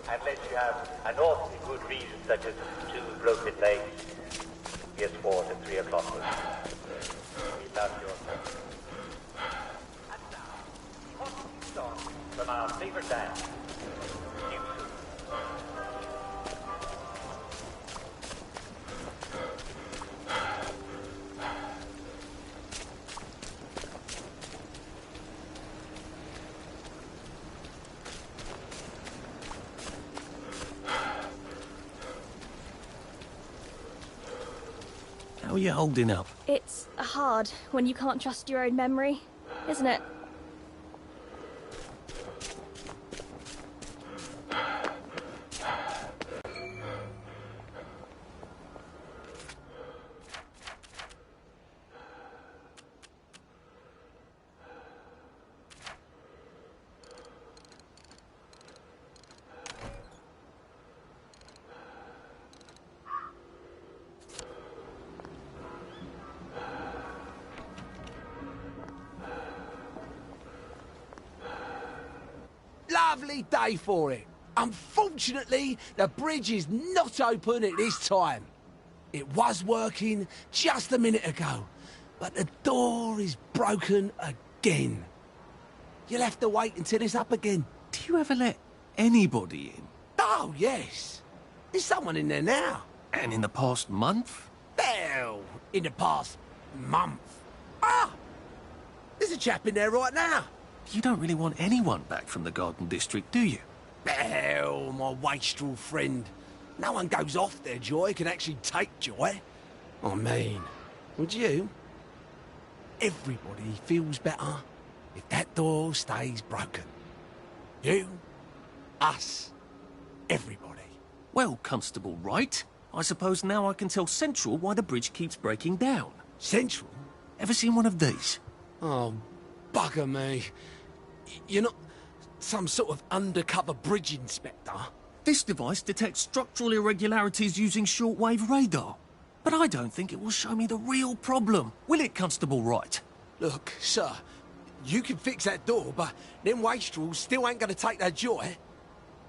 S6: Unless you have an awfully good reason, such as 2 broken legs. Here's 4 to 3 o'clock. We love your And now, hot song from our favorite band, New Soup.
S1: How are you holding up?
S13: It's hard when you can't trust your own memory, isn't it?
S16: Lovely day for it. Unfortunately, the bridge is not open at this time. It was working just a minute ago, but the door is broken again. You'll have to wait until it's up again.
S1: Do you ever let anybody in?
S16: Oh, yes. There's someone in there now.
S1: And in the past month?
S16: Well, in the past month. Ah! There's a chap in there right now.
S1: You don't really want anyone back from the Garden District, do you?
S16: Well, my wastrel friend. No one goes off their joy can actually take joy. I mean, would you? Everybody feels better if that door stays broken. You, us, everybody.
S1: Well, Constable Wright, I suppose now I can tell Central why the bridge keeps breaking down.
S16: Central?
S1: Ever seen one of these?
S16: Oh, bugger me. You're not some sort of undercover bridge inspector?
S1: This device detects structural irregularities using shortwave radar. But I don't think it will show me the real problem. Will it, Constable Wright?
S16: Look, sir, you can fix that door, but them wastrels still ain't gonna take their joy.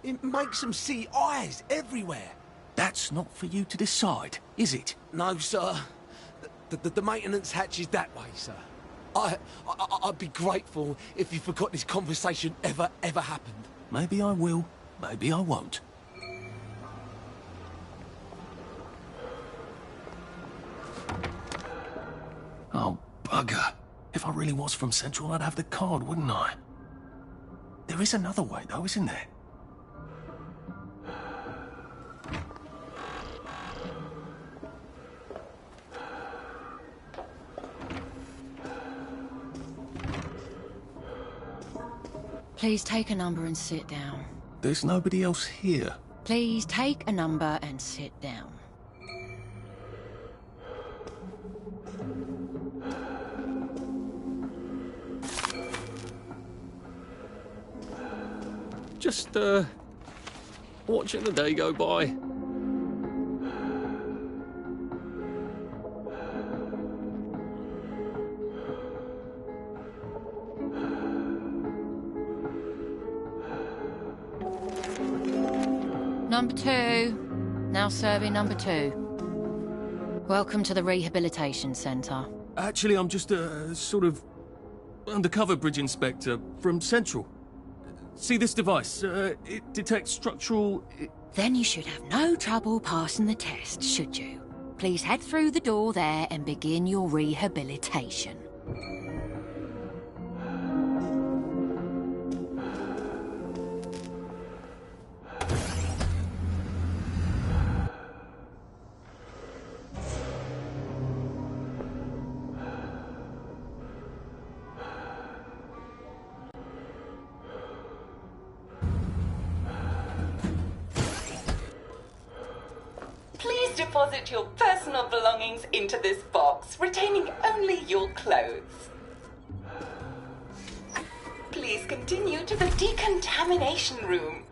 S16: It makes them see eyes everywhere.
S1: That's not for you to decide, is it?
S16: No, sir. The maintenance hatch is that way, sir. I'd be grateful if you forgot this conversation ever happened.
S1: Maybe I will, maybe I won't. Oh, bugger. If I really was from Central, I'd have the card, wouldn't I? There is another way, though, isn't there?
S15: Please take a number and sit down.
S1: There's nobody else here.
S15: Please take a number and sit down.
S5: Just, watching the day go by.
S15: Number 2. Now serving number 2. Welcome to the Rehabilitation Centre.
S1: Actually, I'm just a sort of undercover bridge inspector from Central. See this device? It detects structural...
S15: Then you should have no trouble passing the test, should you? Please head through the door there and begin your rehabilitation.
S17: Please deposit your personal belongings into this box, retaining only your clothes. Please continue to the decontamination room.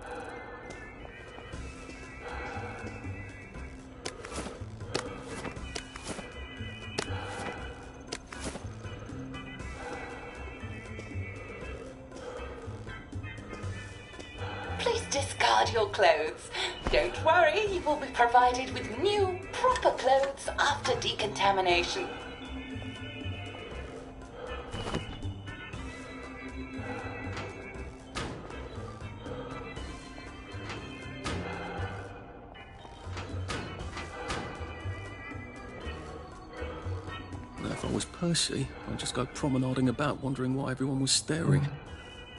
S17: Please discard your clothes. Don't worry, you will be provided with new, proper clothes after decontamination.
S1: Now, if I was Percy, I'd just go promenading about, wondering why everyone was staring.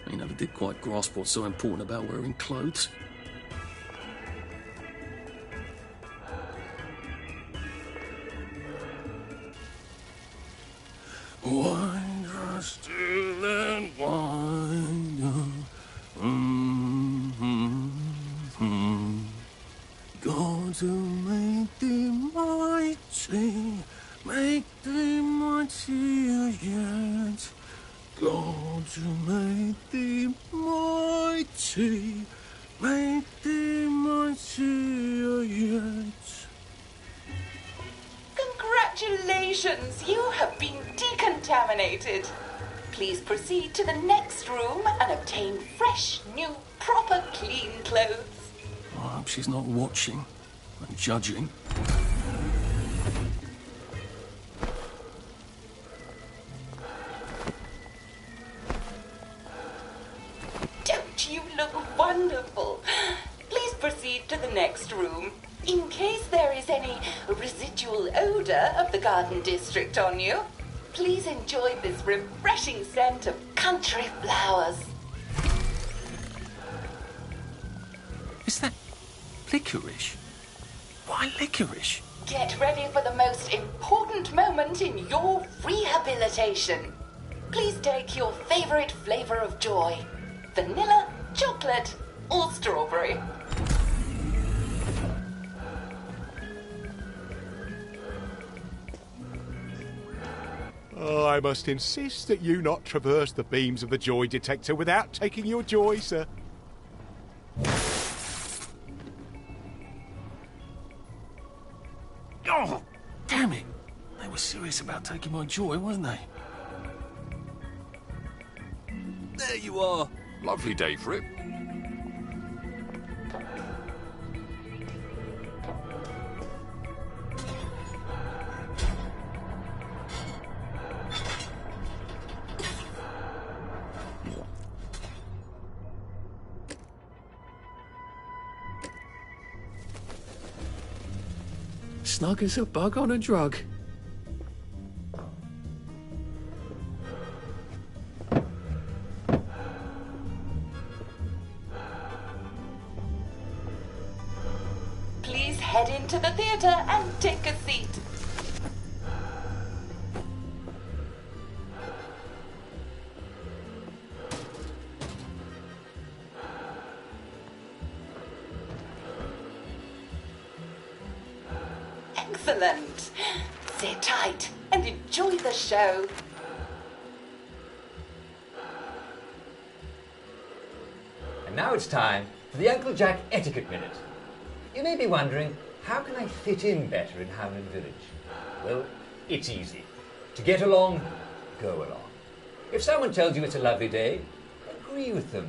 S1: I never did quite grasp what's so important about wearing clothes. Wind still and wind. God to make thee mighty, make thee mightier yet. God to make thee mighty, make thee mightier yet.
S17: Congratulations, you have been decontaminated. Please proceed to the next room and obtain fresh, new, proper, clean clothes.
S1: I hope she's not watching and judging.
S17: Don't you look wonderful? Please proceed to the next room. In case there is any residual odor of the Garden District on you, please enjoy this refreshing scent of country flowers.
S1: Is that licorice? Why licorice?
S17: Get ready for the most important moment in your rehabilitation. Please take your favorite flavor of joy, vanilla chocolate or strawberry?
S12: I must insist that you not traverse the beams of the joy detector without taking your joy, sir.
S1: Oh, damn it! They were serious about taking my joy, weren't they?
S8: There you are. Lovely day for it.
S1: Snug as a bug on a drug.
S17: Please head into the theatre and take a seat. Excellent. Sit tight and enjoy the show.
S7: And now it's time for the Uncle Jack Etiquette Minute. You may be wondering, how can I fit in better in Hamlin Village? Well, it's easy. To get along, go along. If someone tells you it's a lovely day, agree with them.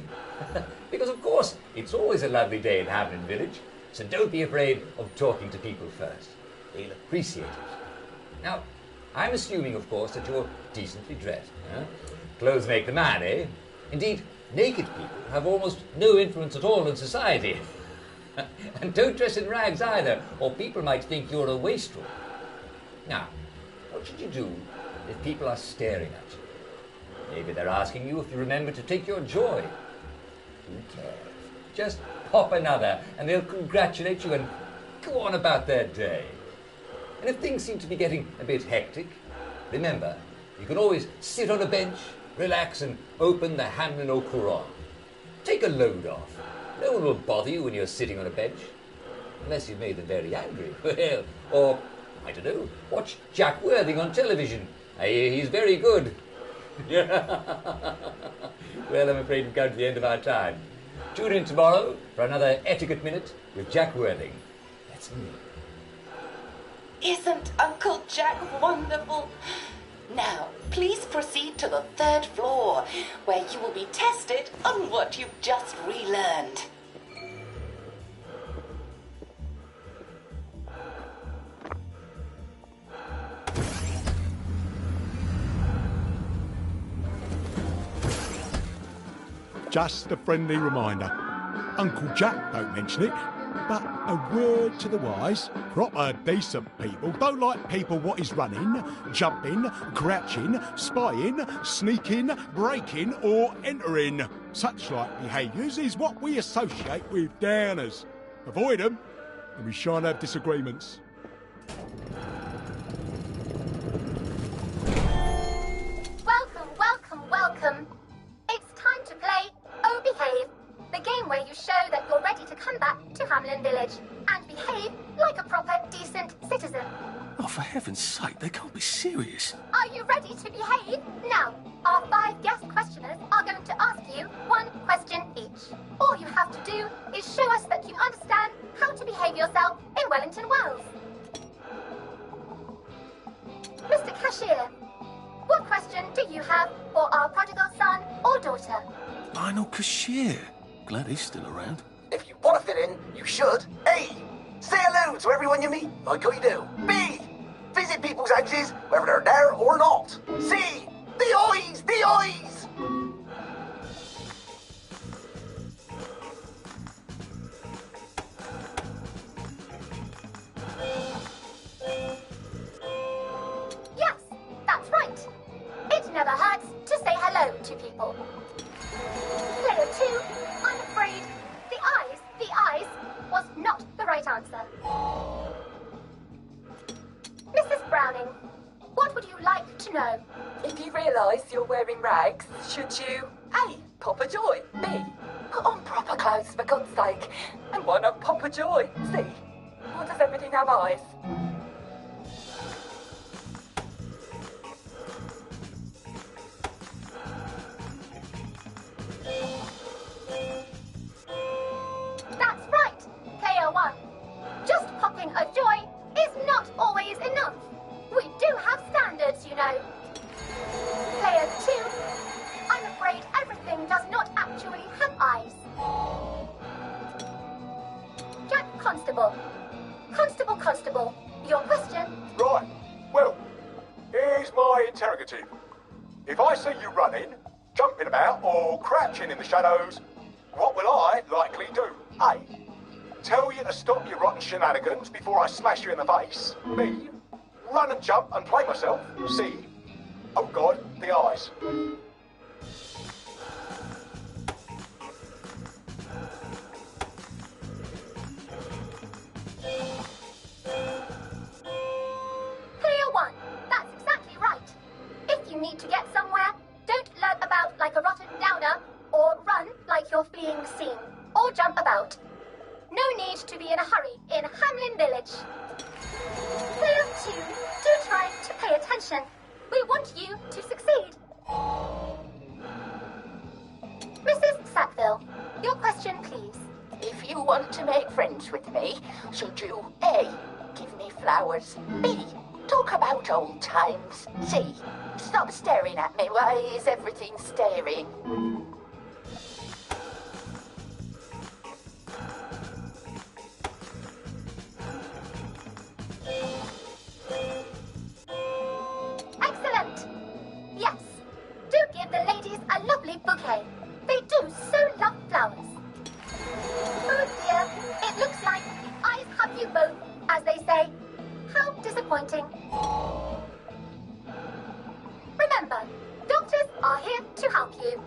S7: Because of course, it's always a lovely day in Hamlin Village, so don't be afraid of talking to people first. They'll appreciate it. Now, I'm assuming, of course, that you're decently dressed. Huh? Clothes make the man, eh? Indeed, naked people have almost no influence at all in society. And don't dress in rags either, or people might think you're a wastrel. Now, what should you do if people are staring at you? Maybe they're asking you if you remember to take your joy. Who cares? Just pop another, and they'll congratulate you and go on about their day. And if things seem to be getting a bit hectic, remember, you can always sit on a bench, relax, and open the Hamlin au Courant. Take a load off. No one will bother you when you're sitting on a bench. Unless you've made them very angry. Well, or, I don't know, watch Jack Worthing on television. I hear he's very good. Well, I'm afraid we've come to the end of our time. Tune in tomorrow for another Etiquette Minute with Jack Worthing. That's me.
S17: Isn't Uncle Jack wonderful? Now, please proceed to the 3rd floor, where you will be tested on what you've just relearned.
S12: Just a friendly reminder. Uncle Jack don't mention it, but a word to the wise. Proper decent people don't like people what is running, jumping, crouching, spying, sneaking, breaking or entering. Such like behaviours is what we associate with downers. Avoid them and we shan't have disagreements.
S19: Welcome, welcome, welcome. It's time to play Oh Behave, the game where you show that you're ready to come back to Hamlin Village and behave like a proper, decent citizen.
S1: Oh, for heaven's sake, they can't be serious.
S19: Are you ready to behave? Now, our 5 guest questioners are going to ask you 1 question each. All you have to do is show us that you understand how to behave yourself in Wellington Wells. Mr. Cashier, what question do you have for our prodigal son or daughter?
S1: Lionel Cashier. Glad he's still around.
S23: If you want to fit in, you should. A. Say hello to everyone you meet, like how you do. B. Visit people's houses, whether they're there or not. C. The eyes! The eyes!
S19: Yes, that's right. It never hurts to say hello to people. Player 2, I'm afraid the eyes was not the right answer. Mrs. Browning, what would you like to know?
S17: If you realise you're wearing rags, should you A. Pop a joy, B. Put on proper clothes, for God's sake. And why not Papa Joy? See? Why does everything have eyes?
S19: That's right, Player 1. Just popping a joy is not always enough. We do have standards, you know. Player 2, I'm afraid everything does not actually have eyes. Jack Constable. Constable, your question?
S3: Right. Well, here's my interrogative. If I see you running, jumping about, or crouching in the shadows, what will I likely do? A. Tell you to stop your rotten shenanigans before I smash you in the face. B. Run and jump and play myself. C. Oh God, the eyes.
S19: Player 1, that's exactly right. If you need to get somewhere, don't lurk about like a rotten downer, or run like you're fleeing the scene, or jump about. No need to be in a hurry in Hamlin Village. Player 2, do try to pay attention. We want you to succeed. Mrs. Sackville, your question, please.
S4: If you want to make friends with me, should you A. give me flowers, B. talk about old times, C. stop staring at me, why is everything staring?
S19: Excellent! Yes, do give the ladies a lovely bouquet. They do so love flowers. Oh dear, it looks like the eyes have you both, as they say. How disappointing. Remember, doctors are here to help you.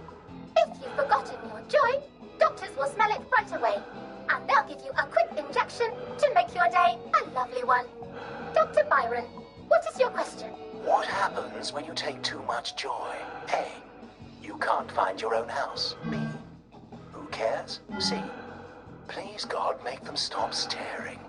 S19: If you've forgotten your joy, doctors will smell it right away, and they'll give you a quick injection to make your day a lovely one. Dr. Byron, what is your question?
S23: What happens when you take too much joy? A. You can't find your own house. B. Who cares? C. Please, God, make them stop staring.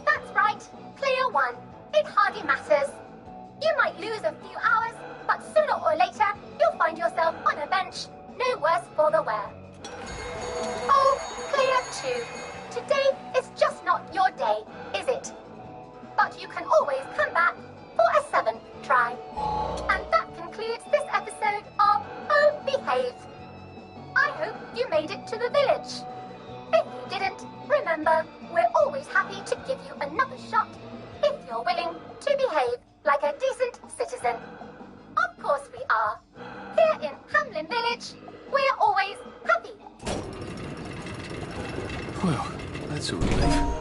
S19: That's right, Player 1. It hardly matters. You might lose a few hours, but sooner or later, you'll find yourself on a bench, no worse for the wear. Oh, Player 2, today is just not your day, is it? But you can always come back for a 7th try. And that concludes this episode of Oh Behave. I hope you made it to the village. If you didn't, remember, we're always happy to give you another shot if you're willing to behave like a decent citizen. Of course we are. Here in Hamlin Village, we're always happy.
S1: Well, that's a relief.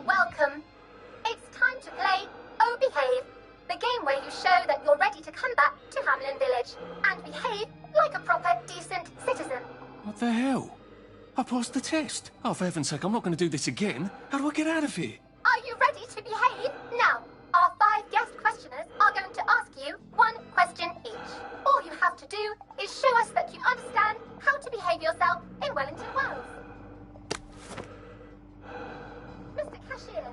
S19: Welcome. It's time to play Oh Behave, the game where you show that you're ready to come back to Hamlin Village and behave like a proper, decent citizen.
S1: What the hell? I passed the test. Oh, for heaven's sake, I'm not going to do this again. How do I get out of here?
S19: Are you ready to behave? Now, our 5 guest questioners are going to ask you 1 question each. All you have to do is show us that you understand how to behave yourself in Wellington, Wales. Mr. Cashier,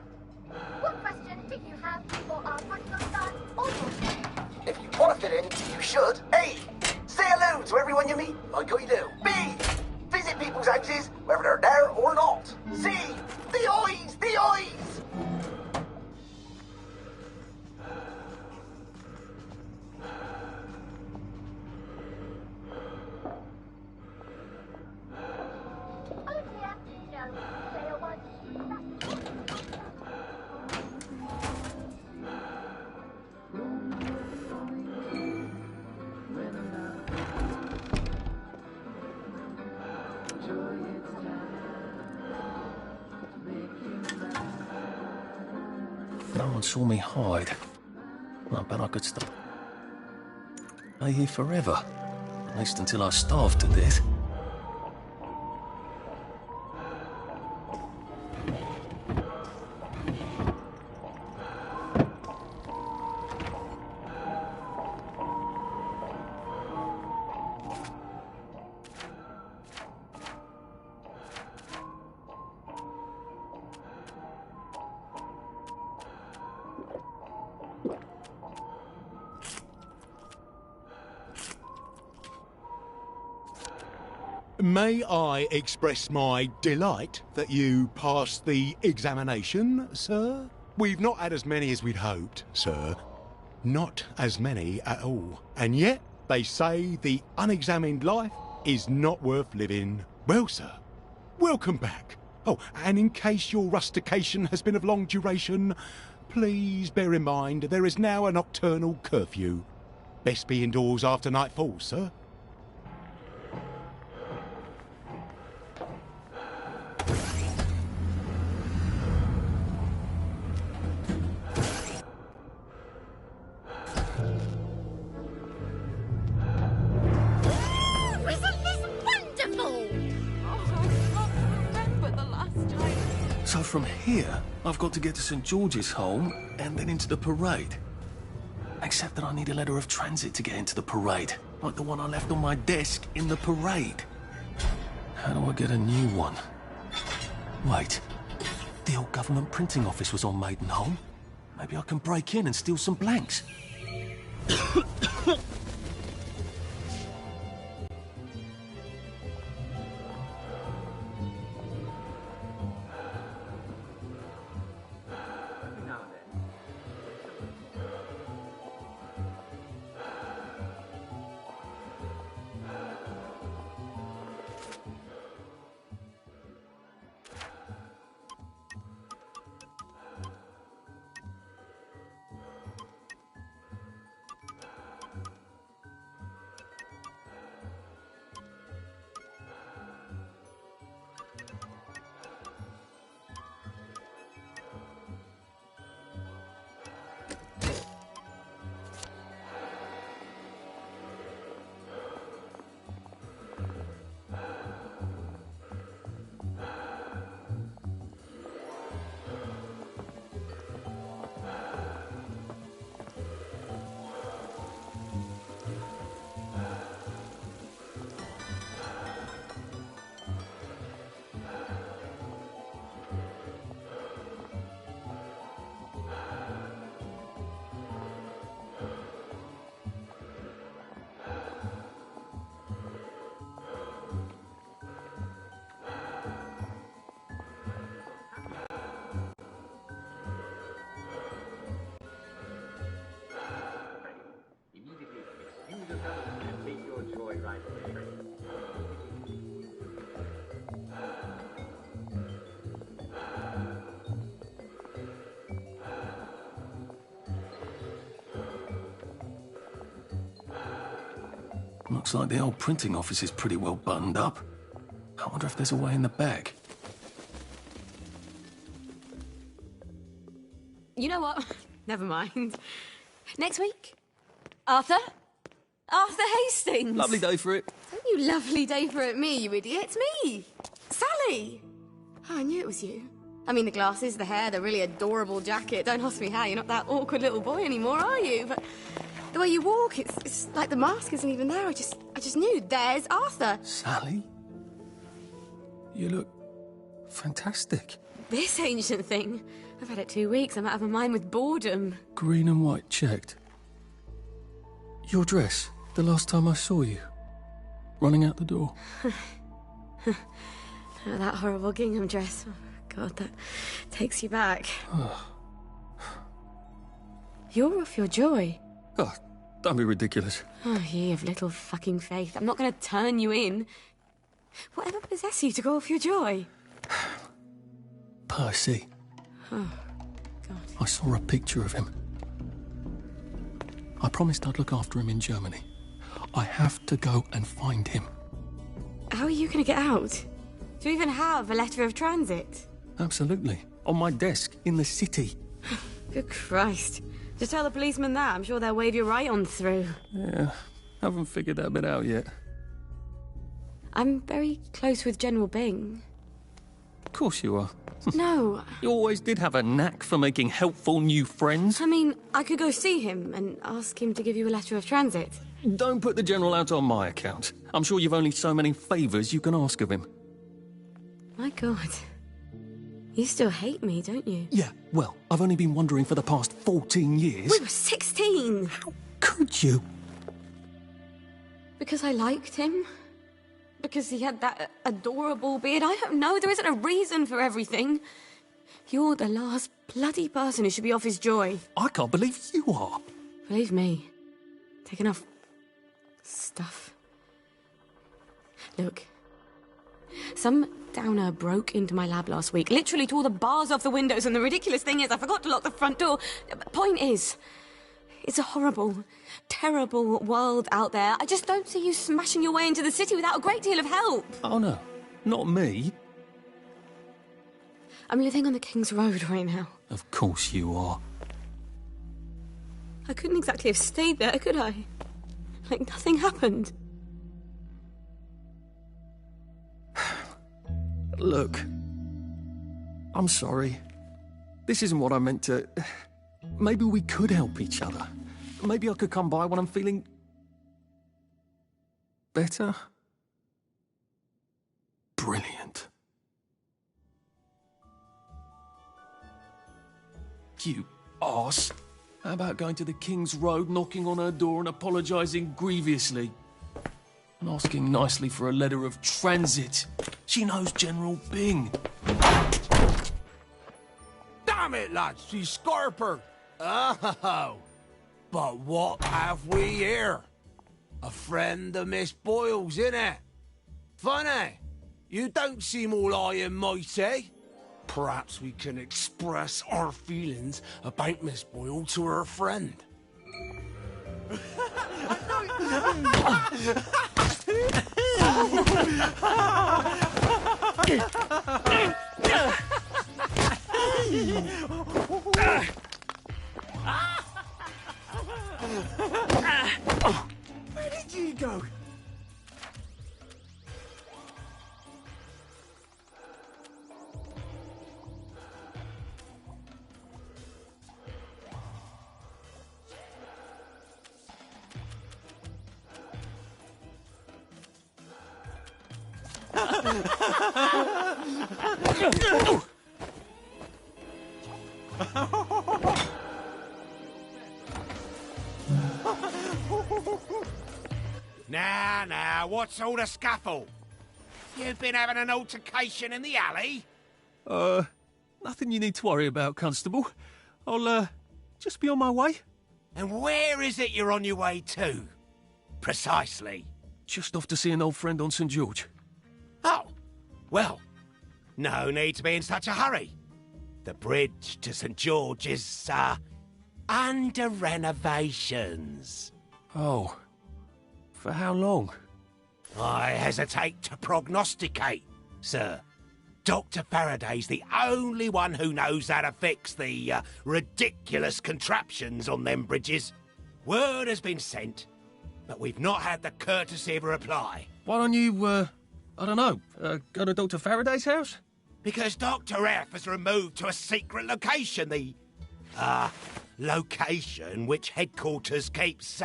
S19: what question do you have for our practical start audience?
S23: If you want to fit in, you should. A. Say hello to everyone you meet, like how you do. B. Visit people's houses, whether they're there or not. C. The eyes! The eyes!
S19: Oh dear, no. Player 1.
S1: No one saw me hide. I bet I could stop. Stay here forever. At least until I starve to death.
S3: May I express my delight that you passed the examination, sir? We've not had as many as we'd hoped, sir. Not as many at all. And yet, they say the unexamined life is not worth living. Well, sir, welcome back. Oh, and in case your rustication has been of long duration, please bear in mind there is now a nocturnal curfew. Best be indoors after nightfall, sir.
S1: So from here, I've got to get to St. George's Home and then into the parade. Except that I need a letter of transit to get into the parade, like the one I left on my desk in the parade. How do I get a new one? Wait, the old government printing office was on Maidenholm. Maybe I can break in and steal some blanks. Looks like the old printing office is pretty well buttoned up. I wonder if there's a way in the back.
S10: You know what? Never mind. Next week? Arthur? Arthur Hastings!
S1: Lovely day for it.
S10: Don't you lovely day for it me, you idiot. It's me! Sally! Oh, I knew it was you. I mean, the glasses, the hair, the really adorable jacket. Don't ask me how. You're not that awkward little boy anymore, are you? But the way you walk, it's like the mask isn't even there. I just knew. There's Arthur.
S1: Sally? You look fantastic.
S10: This ancient thing. I've had it 2 weeks. I'm out of my mind with boredom.
S1: Green and white checked. Your dress, the last time I saw you. Running out the door.
S10: Oh, that horrible gingham dress. Oh, God, that takes you back. You're off your joy.
S1: Oh, don't be ridiculous.
S10: Oh, you of little fucking faith. I'm not going to turn you in. Whatever possessed you to go off your joy?
S1: Percy.
S10: Oh, God.
S1: I saw a picture of him. I promised I'd look after him in Germany. I have to go and find him.
S10: How are you going to get out? Do you even have a letter of transit?
S1: Absolutely. On my desk, in the city.
S10: Good Christ. Just tell the policeman that. I'm sure they'll wave you right on through.
S1: Yeah, haven't figured that bit out yet.
S10: I'm very close with General Bing.
S1: Of course you are.
S10: No.
S1: You always did have a knack for making helpful new friends.
S10: I mean, I could go see him and ask him to give you a letter of transit.
S1: Don't put the General out on my account. I'm sure you've only so many favours you can ask of him.
S10: My God. You still hate me, don't you?
S1: Yeah, well, I've only been wondering for the past 14 years.
S10: We were 16!
S1: How could you?
S10: Because I liked him. because he had that adorable beard. I don't know. There isn't a reason for everything. You're the last bloody person who should be off his joy.
S1: I can't believe you are.
S10: Believe me. Take enough stuff. Look. Some downer broke into my lab last week, literally tore the bars off the windows, and the ridiculous thing is I forgot to lock the front door. Point is, it's a horrible, terrible world out there. I just don't see you smashing your way into the city without a great deal of help.
S1: Oh, no. Not me.
S10: I'm living on the King's Road right now.
S1: Of course you are.
S10: I couldn't exactly have stayed there, could I? Like nothing happened.
S1: Look, I'm sorry. This isn't what I meant to... Maybe we could help each other. Maybe I could come by when I'm feeling... better? Brilliant. You arse. How about going to the King's Road, knocking on her door and apologising grievously? And asking nicely for a letter of transit. She knows General Bing.
S12: Damn it, lads, she's Scarper. Oh, but what have we here? A friend of Miss Boyle's, innit? Funny, you don't seem all high and mighty. Perhaps we can express our feelings about Miss Boyle to her friend.
S20: Where did you go?
S12: Now, what's all the scuffle? You've been having an altercation in the alley?
S1: Nothing you need to worry about, Constable. I'll, just be on my way.
S12: And where is it you're on your way to? Precisely.
S1: Just off to see an old friend on St. George.
S12: Oh, well, no need to be in such a hurry. The bridge to St. George is, under renovations.
S1: Oh. For how long?
S12: I hesitate to prognosticate, sir. Dr. Faraday's the only one who knows how to fix the ridiculous contraptions on them bridges. Word has been sent, but we've not had the courtesy of a reply.
S1: Why don't you, I don't know, go to Dr. Faraday's house?
S12: Because Dr. F has removed to a secret location, the, location which headquarters keeps,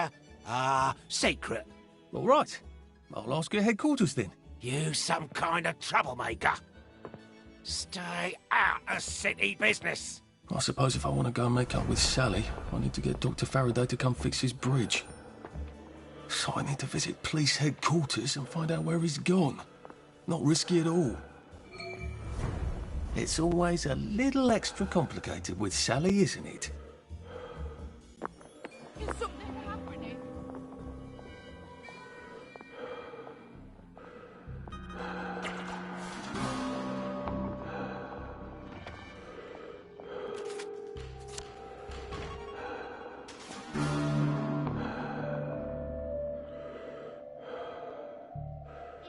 S12: secret.
S1: All right. I'll ask your headquarters then.
S12: You some kind of troublemaker. Stay out of city business.
S1: I suppose if I want to go and make up with Sally, I need to get Dr. Faraday to come fix his bridge. So I need to visit police headquarters and find out where he's gone. Not risky at all. It's always a little extra complicated with Sally, isn't it?
S15: Is something happening?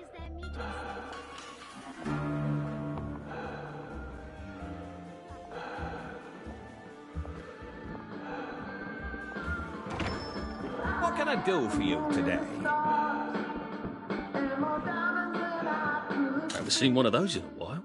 S19: Is there meeting soon?
S5: What can I do for you today?
S1: Haven't seen one of those in a while.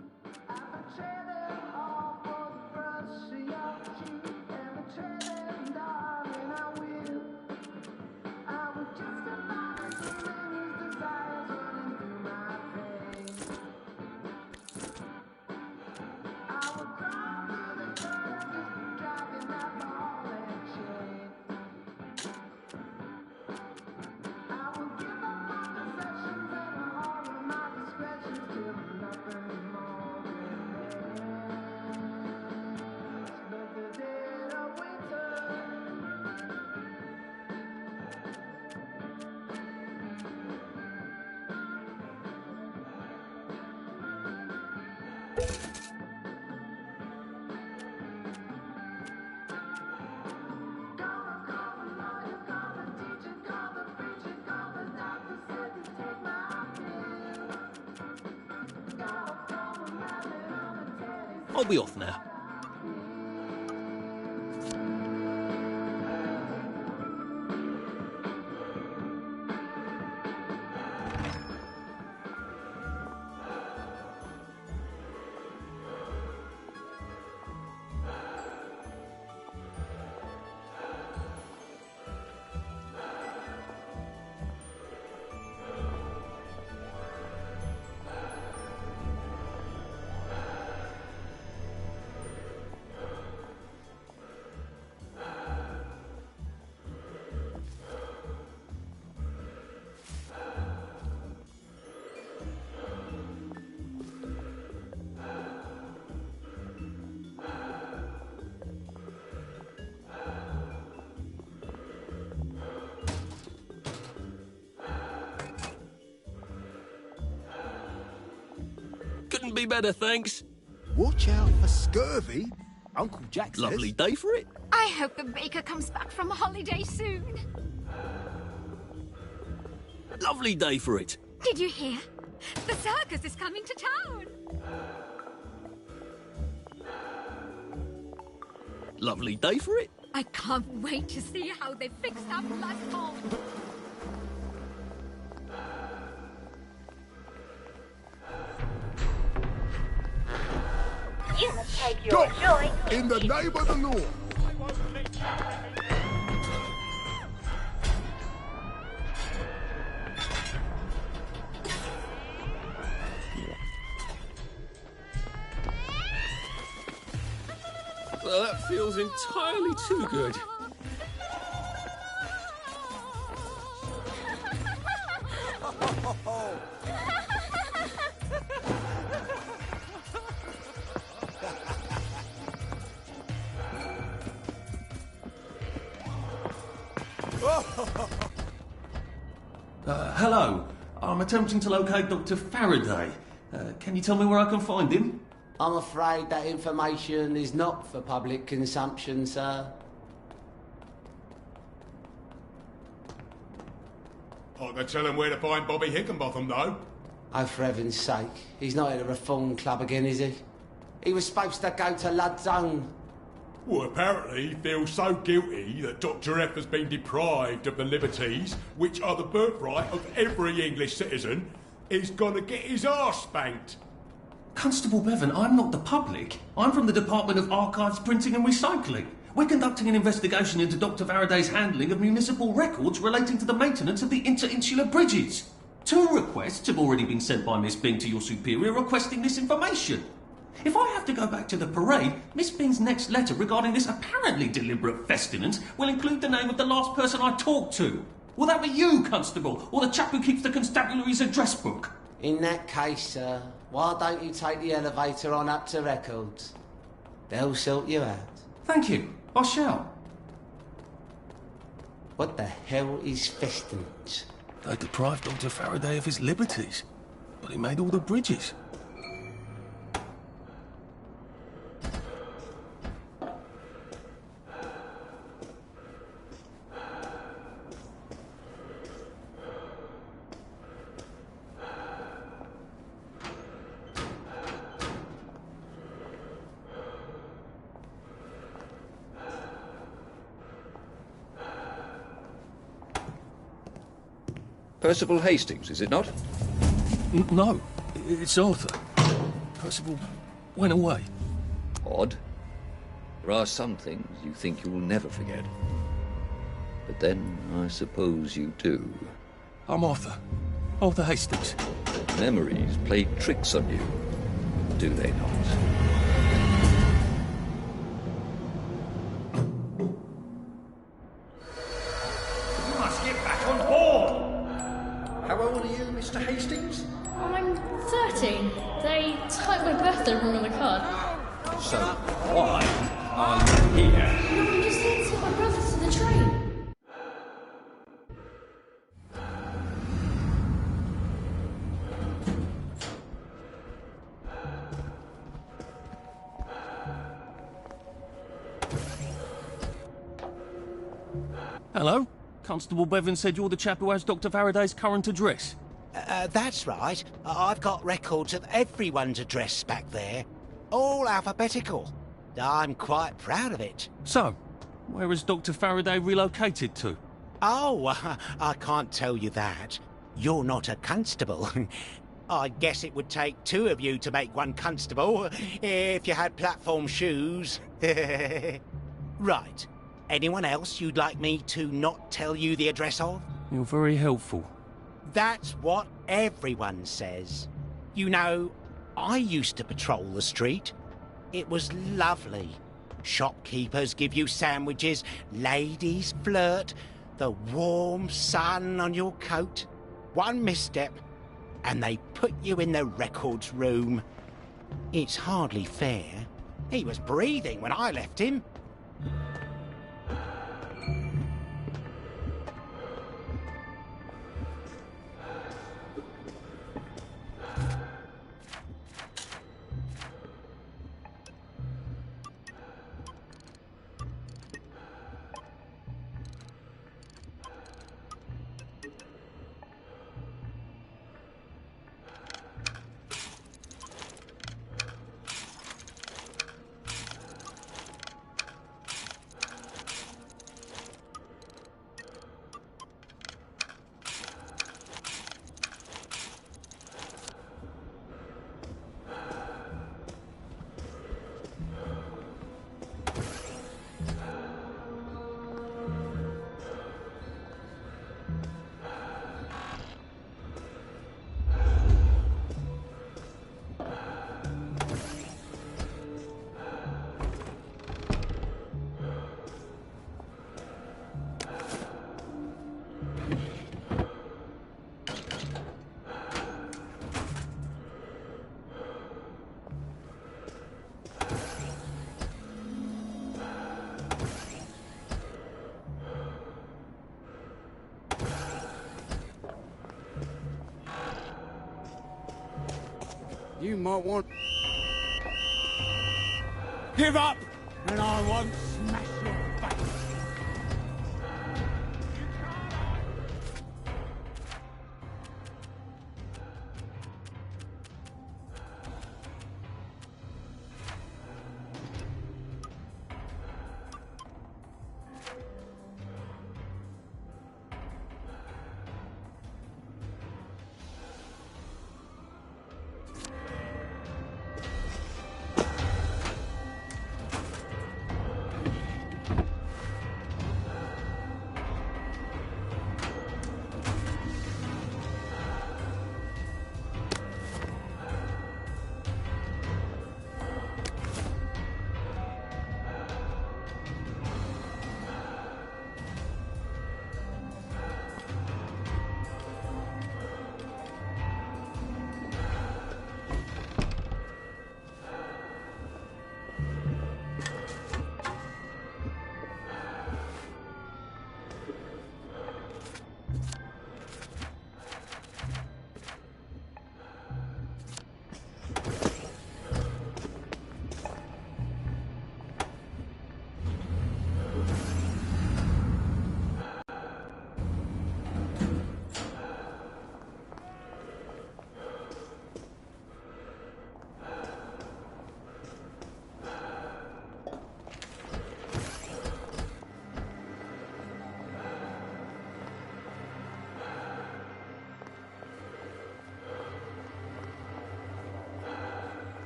S1: I'll be off now. Couldn't be better, thanks.
S20: Watch out for scurvy, Uncle Jack says.
S1: Lovely day for it.
S2: I hope the baker comes back from holiday soon.
S1: Lovely day for it.
S2: Did you hear? The circus is coming to town.
S1: Lovely day for it.
S2: I can't wait to see how they fixed up last fall.
S19: You must take your joy
S20: in the name of the law.
S1: Well, that feels entirely too good.
S18: Hello. I'm attempting to locate Dr. Faraday. Can you tell me where I can find him?
S21: I'm afraid that information is not for public consumption, sir.
S3: I can tell him where to find Bobby Hickenbotham, though.
S21: Oh, for heaven's sake. He's not at a reform club again, is he? He was supposed to go to Ludzone.
S3: Well, apparently he feels so guilty that Dr. F has been deprived of the liberties which are the birthright of every English citizen. He's gonna get his arse spanked.
S18: Constable Bevan, I'm not the public. I'm from the Department of Archives, Printing and Recycling. We're conducting an investigation into Dr. Faraday's handling of municipal records relating to the maintenance of the interinsular bridges. 2 requests have already been sent by Miss Bing to your superior requesting this information. If I have to go back to the parade, Miss Bing's next letter regarding this apparently deliberate festinance will include the name of the last person I talked to. Will that be you, Constable, or the chap who keeps the constabulary's address book?
S21: In that case, sir, why don't you take the elevator on up to records? They'll sort you out.
S18: Thank you. I shall.
S21: What the hell is festinance?
S1: They deprived Dr. Faraday of his liberties, but he made all the bridges.
S8: Percival Hastings, is it not?
S1: No, it's Arthur. Percival went away.
S8: Odd. There are some things you think you'll never forget. But then, I suppose you do.
S1: I'm Arthur. Arthur Hastings.
S8: Memories play tricks on you, do they not?
S24: How old are you, Mr. Hastings?
S25: I'm 13. They typed my birthday wrong on the card.
S24: So, why are you here?
S25: I'm just here to take my brother to the train.
S1: Hello? Constable Bevan said you're the chap who has Dr. Faraday's current address.
S12: That's right. I've got records of everyone's address back there. All alphabetical. I'm quite proud of it.
S18: So, where has Dr. Faraday relocated to?
S12: Oh, I can't tell you that. You're not a constable. I guess it would take two of you to make one constable, if you had platform shoes. Right. Anyone else you'd like me to not tell you the address of?
S18: You're very helpful.
S12: That's what everyone says. You know, I used to patrol the street. It was lovely. Shopkeepers give you sandwiches, ladies flirt, the warm sun on your coat. One misstep, and they put you in the records room. It's hardly fair. He was breathing when I left him.
S20: You might want... Give up, and I won't smash your face.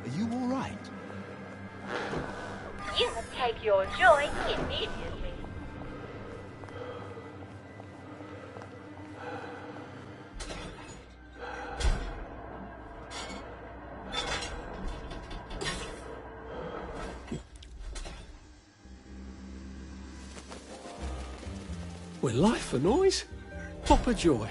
S12: Are you all right?
S6: You must take your joy immediately.
S1: Well, life for noise. Pop a joy.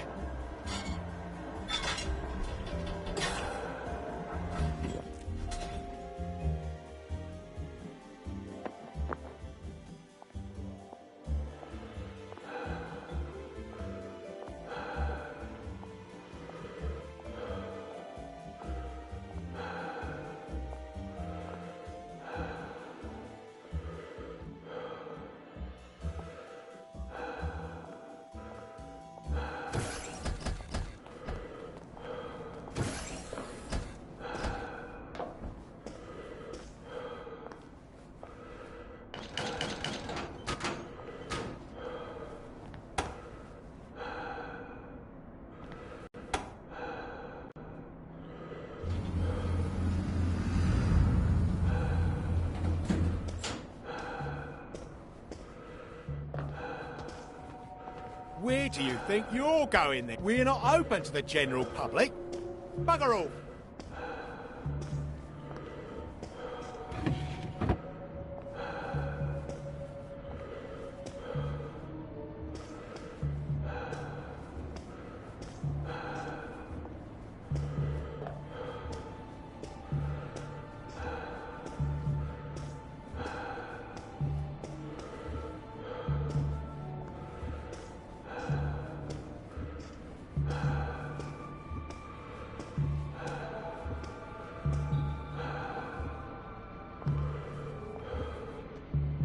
S12: Where do you think you're going then? We're not open to the general public. Bugger off.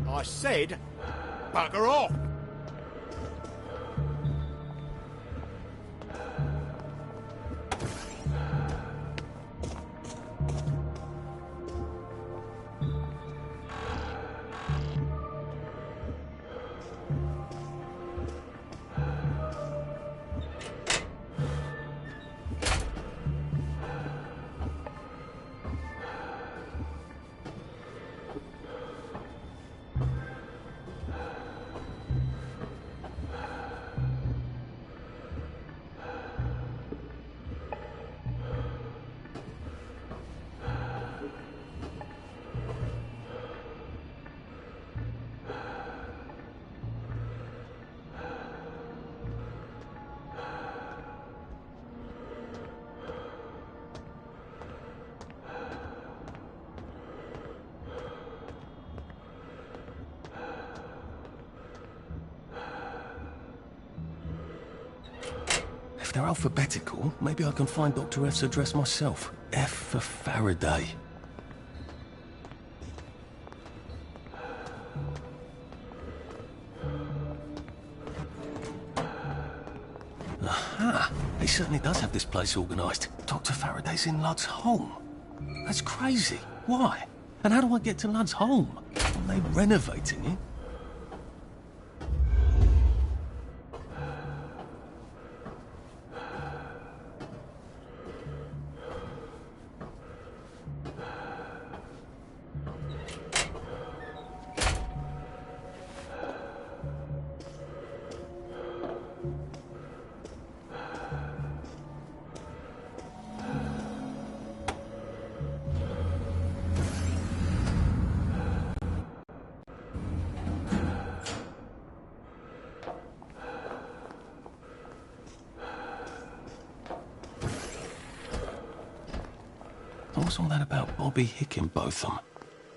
S12: I said, bugger off.
S1: If they're alphabetical, maybe I can find Dr. F's address myself. F for Faraday. Aha! He certainly does have this place organised. Dr. Faraday's in Lud's home. That's crazy. Why? And how do I get to Lud's home? Are they renovating it? What's all that about Bobby Hickenbotham?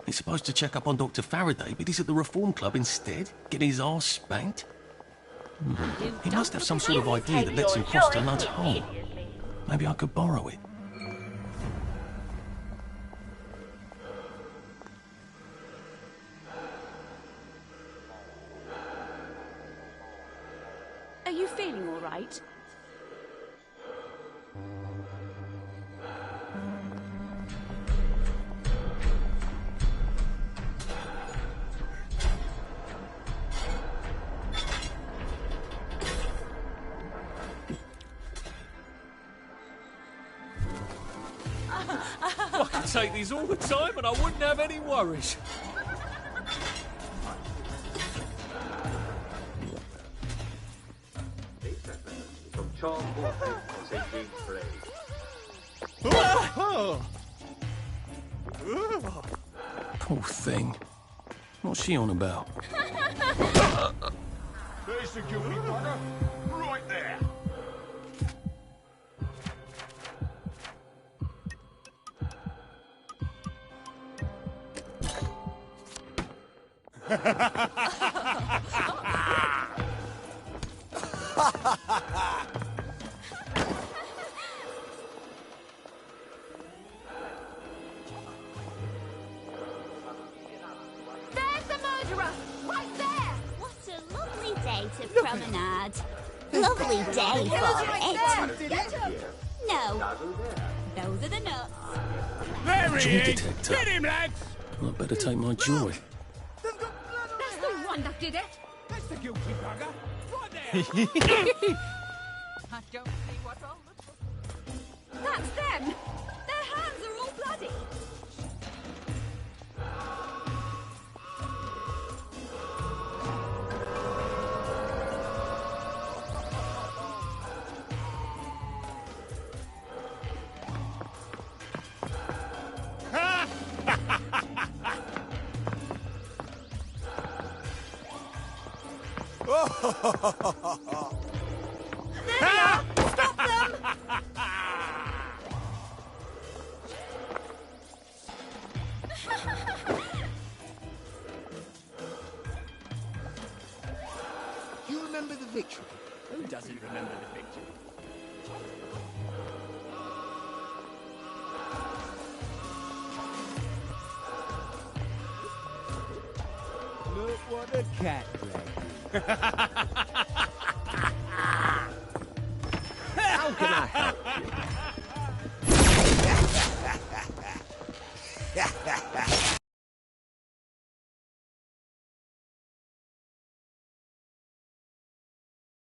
S1: He's supposed to check up on Dr. Faraday, but he's at the Reform Club instead, getting his arse spanked. He must have some sort of idea that lets him cross to Lud's home. Maybe I could borrow it.
S9: Are you feeling all right?
S1: I could take these all the time and I wouldn't have any worries.
S11: From Charles Watson and St. James Parade.
S1: Poor thing. What's she on about?
S3: There's the guilty bugger. Right there.
S2: There's the murderer! Right there!
S13: What a lovely day to promenade. Lovely day for it. No. Those are the nuts.
S12: There
S1: Joy
S12: he is!
S1: detector.
S12: Get him, lads!
S1: I better take my joy.
S2: That's the one that did it!
S12: That's the guilty bugger. Right there!
S9: I don't see what all the...
S2: That's them! Their hands are all bloody!
S10: Stop them!
S20: You remember the victory?
S7: Who doesn't remember the victory?
S20: Look what the cat
S7: How can I help you?